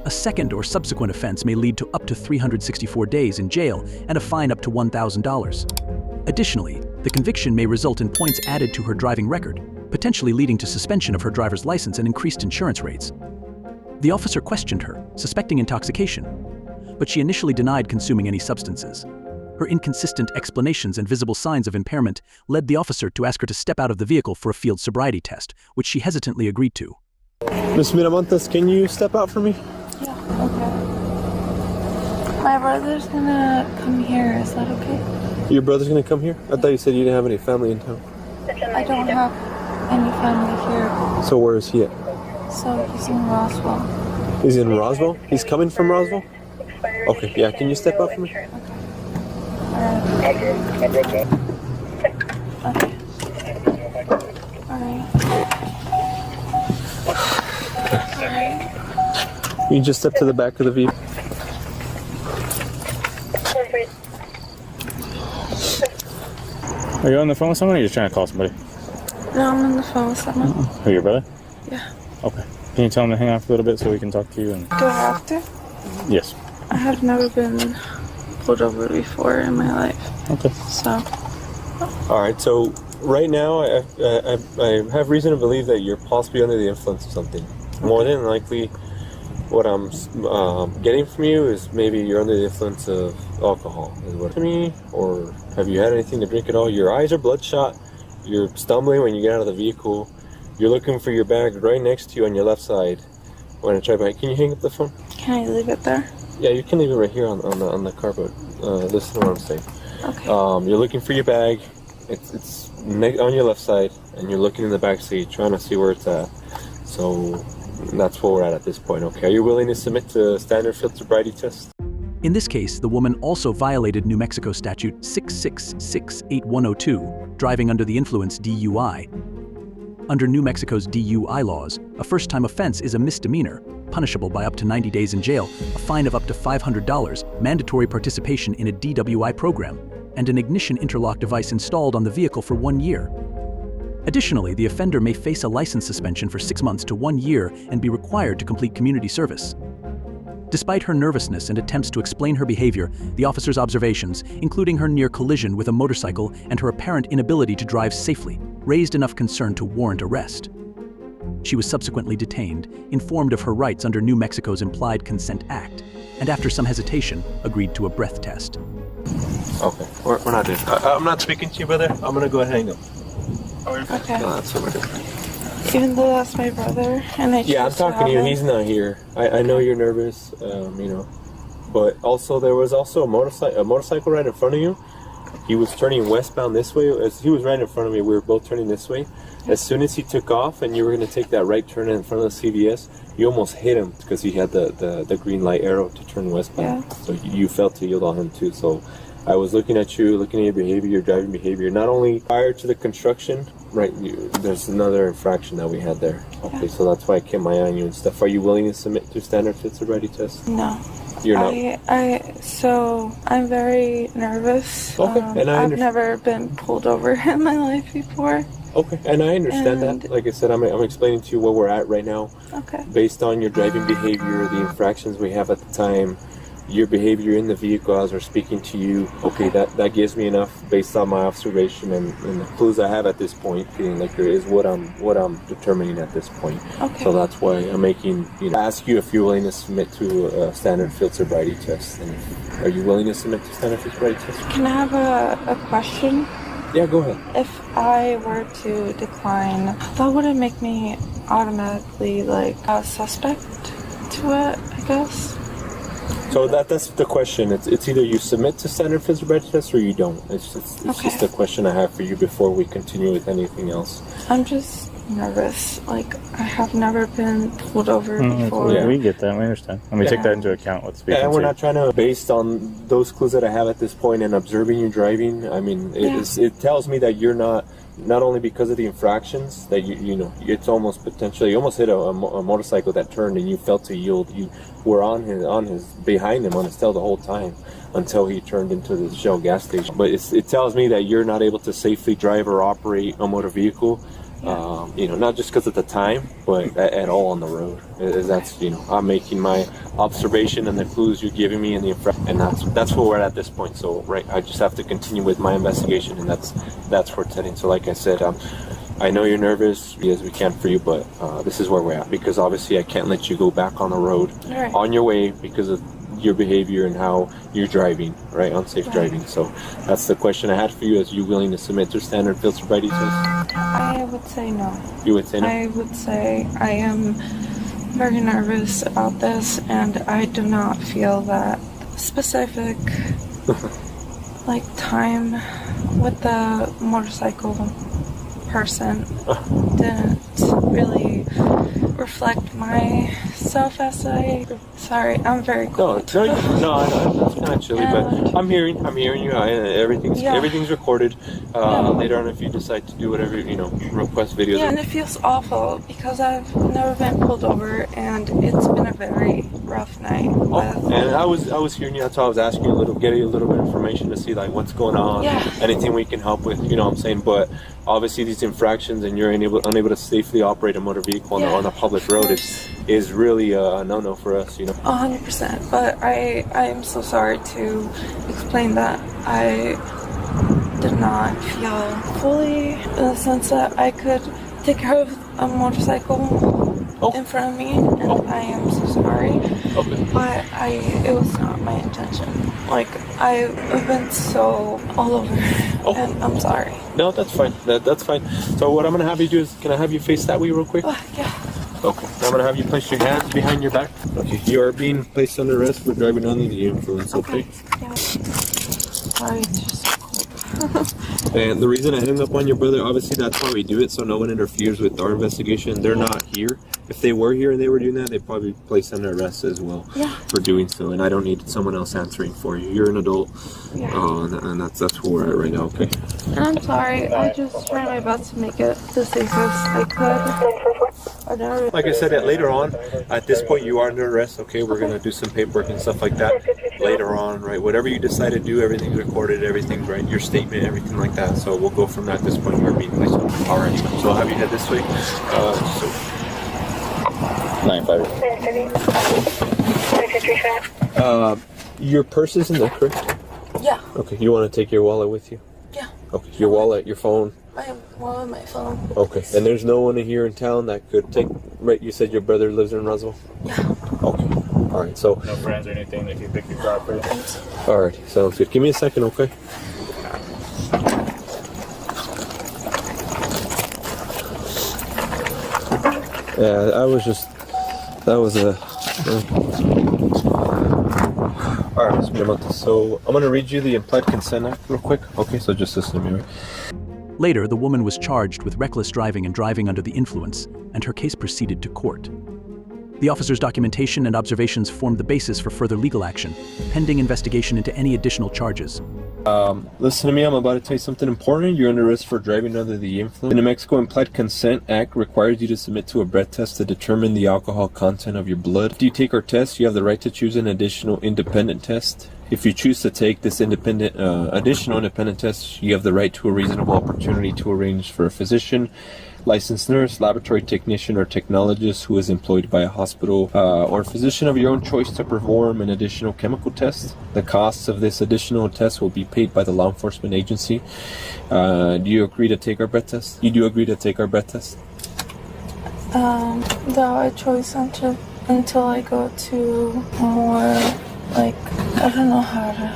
A second or subsequent offense may lead to up to 364 days in jail and a fine up to $1,000. Additionally, the conviction may result in points added to her driving record, potentially leading to suspension of her driver's license and increased insurance rates. The officer questioned her, suspecting intoxication, but she initially denied consuming any substances. Her inconsistent explanations and visible signs of impairment led the officer to ask her to step out of the vehicle for a field sobriety test, which she hesitantly agreed to. Miss Miramontes, can you step out for me? Yeah, okay. My brother's gonna come here, is that okay? Your brother's gonna come here? I thought you said you didn't have any family in town. I don't have any family here. So where is he at? So he's in Roswell. He's in Roswell? He's coming from Roswell? Okay, yeah, can you step out for me? Okay. Sorry. Sorry. You just step to the back of the vehicle. Are you on the phone with someone or are you just trying to call somebody? No, I'm on the phone with someone. Who, your brother? Yeah. Okay. Can you tell him to hang on for a little bit so we can talk to you? And Do I have to? yes. I have never been pulled over before in my life. Okay. So. All right. So right now, I have reason to believe that you're possibly under the influence of something. More than likely, what I'm getting from you is maybe you're under the influence of alcohol. Is what to me, or have you had anything to drink at all? Your eyes are bloodshot. You're stumbling when you get out of the vehicle. You're looking for your bag right next to you on your left side. When I try back, can you hang up the phone? Can I leave it there? Yeah, you can leave it right here on the car, but listen to what I'm saying. Okay. You're looking for your bag. It's on your left side, and you're looking in the back seat, trying to see where it's at. So that's where we're at this point. Okay, are you willing to submit to standard field sobriety test? In this case, the woman also violated New Mexico Statute 6668102, driving under the influence DUI. Under New Mexico's DUI laws, a first-time offense is a misdemeanor, punishable by up to 90 days in jail, a fine of up to $500, mandatory participation in a DWI program, and an ignition interlock device installed on the vehicle for 1 year. Additionally, the offender may face a license suspension for 6 months to 1 year and be required to complete community service. Despite her nervousness and attempts to explain her behavior, the officer's observations, including her near collision with a motorcycle and her apparent inability to drive safely, raised enough concern to warrant arrest. She was subsequently detained, informed of her rights under New Mexico's Implied Consent Act, and after some hesitation, agreed to a breath test. Okay, we're not doing. I'm not speaking to you, brother. I'm gonna go ahead and hang up. Okay. No, that's what we're doing. Even though that's my brother, and I Yeah, I'm choose talking to you. have He's him. not here. I know you're nervous, you know, but also there was also a motorcycle right in front of you. He was turning westbound this way. As he was right in front of me, we were both turning this way. As soon as he took off and you were going to take that right turn in front of the CVS, you almost hit him because he had the green light arrow to turn westbound. Yeah. So you felt to yield on him too. So I was looking at you, looking at your behavior, your driving behavior. Not only prior to the construction, right? There's another infraction that we had there. Okay, so that's why I kept my eye on you and stuff. Are you willing to submit to standard fit sobriety test? No. You're not. So I'm very nervous. Okay, and I I've understand. never been pulled over in my life before. Okay, and I understand And- that. Like I said, I'm explaining to you where we're at right now. Okay. Based on your driving behavior, the infractions we have at the time, your behavior in the vehicle as we're speaking to you. Okay, that gives me enough based on my observation and the clues I have at this point. Getting liquor is what I'm determining at this point. Okay. So that's why I'm making ask you if you're willing to submit to a standard field sobriety test. And are you willing to submit to standard field sobriety test? Can I have a question? Yeah, go ahead. If I were to decline, that wouldn't make me automatically like a suspect to it, I guess. So that's the question. It's either you submit to standard field sobriety test or you don't. It's just a question I have for you before we continue with anything else. I'm just nervous. Like, I have never been pulled over before. Yeah, we get that. We understand. And we take that into account with speaking Yeah, and we're to not trying to, based on those clues that I have at this point and observing you driving, I mean, it tells me that you're not only because of the infractions, that you know, it's almost potentially, you almost hit a motorcycle that turned and you felt to yield. You were on his, behind him on his tail the whole time until he turned into the Shell gas station. But it tells me that you're not able to safely drive or operate a motor vehicle. You know, not just because of the time, but at all on the road. That's, you know, I'm making my observation and the clues you're giving me and and that's where we're at this point. So, right, I just have to continue with my investigation, and that's where it's heading. So, like I said, I know you're nervous as we can for you, but this is where we're at because obviously I can't let you go back on the road on your way because of your behavior and how you're driving, right? Unsafe driving. So that's the question I had for you. Is you willing to submit to standard field sobriety test? I would say no. You would say no? I would say I am very nervous about this, and I do not feel that specific like time with the motorcycle person didn't really reflect my self-essay. Sorry, I'm very cold. No, that's kind of chilly, but I'm hearing you. Everything's recorded. Later on, if you decide to do whatever, request videos. Yeah, and it feels awful because I've never been pulled over, and it's been a very rough night. And I was hearing you. That's why I was asking you getting a little bit of information to see like what's going on. Yeah. Anything we can help with. You know what I'm saying? But obviously these infractions and you're unable to safely operate a motor vehicle on a public road is really a no-no for us. 100%. But I am so sorry to explain that I did not feel fully in the sense that I could take care of a motorcycle in front of me, and I am so sorry. But it was not my intention. Like, I've been so all over, and I'm sorry. No, that's fine. That's fine. So what I'm gonna have you do is, can I have you face that way real quick? Yeah. Okay. Now I'm gonna have you place your hands behind your back. Okay. You are being placed under arrest for driving under the influence. Okay. Yeah. Sorry, it's just so cold. And the reason I hung up on your brother, obviously that's why we do it, so no one interferes with our investigation. They're not here. If they were here and they were doing that, they'd probably place under arrest as well for doing so. And I don't need someone else answering for you. You're an adult, and that's where we're at right now. Okay. And I'm sorry. I just tried my best to make it the safest I could. Like I said, later on, at this point, you are under arrest. Okay, we're gonna do some paperwork and stuff like that later on, right? Whatever you decide to do, everything's recorded, everything's right. Your statement, everything like that. So we'll go from that. At this point, you're being placed on the power. So I'll have you head this way. 9-5. Your purse is in there, correct? Yeah. Okay. You want to take your wallet with you? Yeah. Okay. Your wallet, your phone. I have one on my phone. Okay. And there's no one here in town that could take. Right. You said your brother lives in Roswell. Yeah. Okay. All right. So. No friends or anything that can pick your car up for you. All right. Sounds good. Give me a second, okay? Yeah, that was a... Alright, Mr. Diamante, so I'm going to read you the Implied Consent Act real quick. Okay, so just listen to me, right? Later, the woman was charged with reckless driving and driving under the influence, and her case proceeded to court. The officer's documentation and observations formed the basis for further legal action, pending investigation into any additional charges. Listen to me, I'm about to tell you something important. You're under arrest for driving under the influence. The New Mexico Implied Consent Act requires you to submit to a breath test to determine the alcohol content of your blood. If you take our test, you have the right to choose an additional independent test. If you choose to take this additional independent test, you have the right to a reasonable opportunity to arrange for a physician, licensed nurse, laboratory technician, or technologist who is employed by a hospital or physician of your own choice to perform an additional chemical test. The costs of this additional test will be paid by the law enforcement agency. Do you agree to take our breath test? You do agree to take our breath test? Though I chose until I go to more, like, I don't know how to...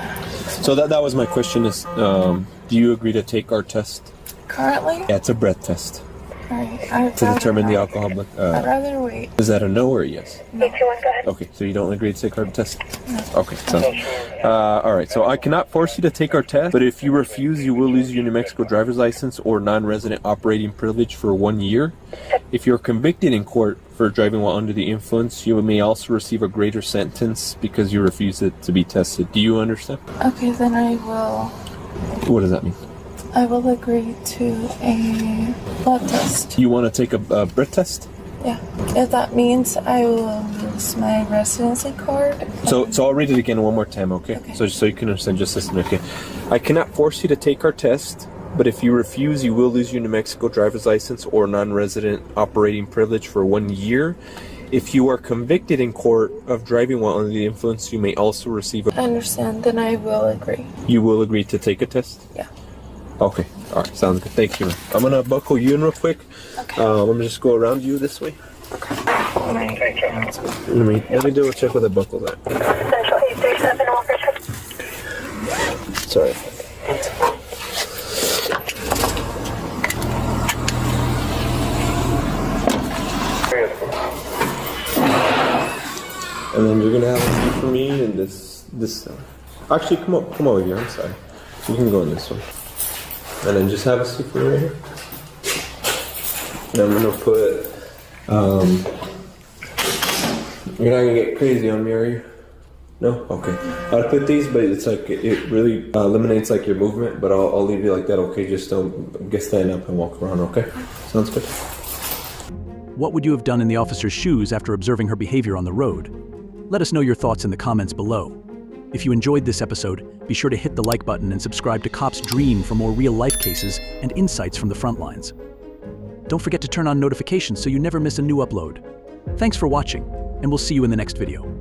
So that was my question is, do you agree to take our test? Currently? Yeah, it's a breath test. Right. To determine the alcohol. I'd rather wait. Is that a no or a yes? No. Okay, so you don't agree to take our test? No. Okay, so, alright, so I cannot force you to take our test, but if you refuse, you will lose your New Mexico driver's license or non-resident operating privilege for 1 year. If you're convicted in court for driving while under the influence, you may also receive a greater sentence because you refused it to be tested. Do you understand? Okay, then I will... What does that mean? I will agree to a blood test. You want to take a breath test? Yeah. If that means I will lose my residency card. So I'll read it again one more time, okay? So just so you can understand, just listen, okay? I cannot force you to take our test, but if you refuse, you will lose your New Mexico driver's license or non-resident operating privilege for 1 year. If you are convicted in court of driving while under the influence, you may also receive I understand, then I will agree. You will agree to take a test? Yeah. Okay, alright, sounds good. Thank you. I'm gonna buckle you in real quick. Okay. I'm gonna just go around you this way. Okay. Let me double check where the buckle's at. Central 837 officer. Sorry. And then you're gonna have a seat for me in this. Actually, come over here. I'm sorry. You can go in this one. And then just have a seat for me right here. And I'm gonna put You're not gonna get crazy on me, are you? No? Okay. I'd put these, but it's like, it really eliminates like your movement, but I'll leave you like that, okay? Just don't get stand up and walk around, okay? Sounds good. What would you have done in the officer's shoes after observing her behavior on the road? Let us know your thoughts in the comments below. If you enjoyed this episode, be sure to hit the like button and subscribe to Cops Dream for more real-life cases and insights from the front lines. Don't forget to turn on notifications so you never miss a new upload. Thanks for watching, and we'll see you in the next video.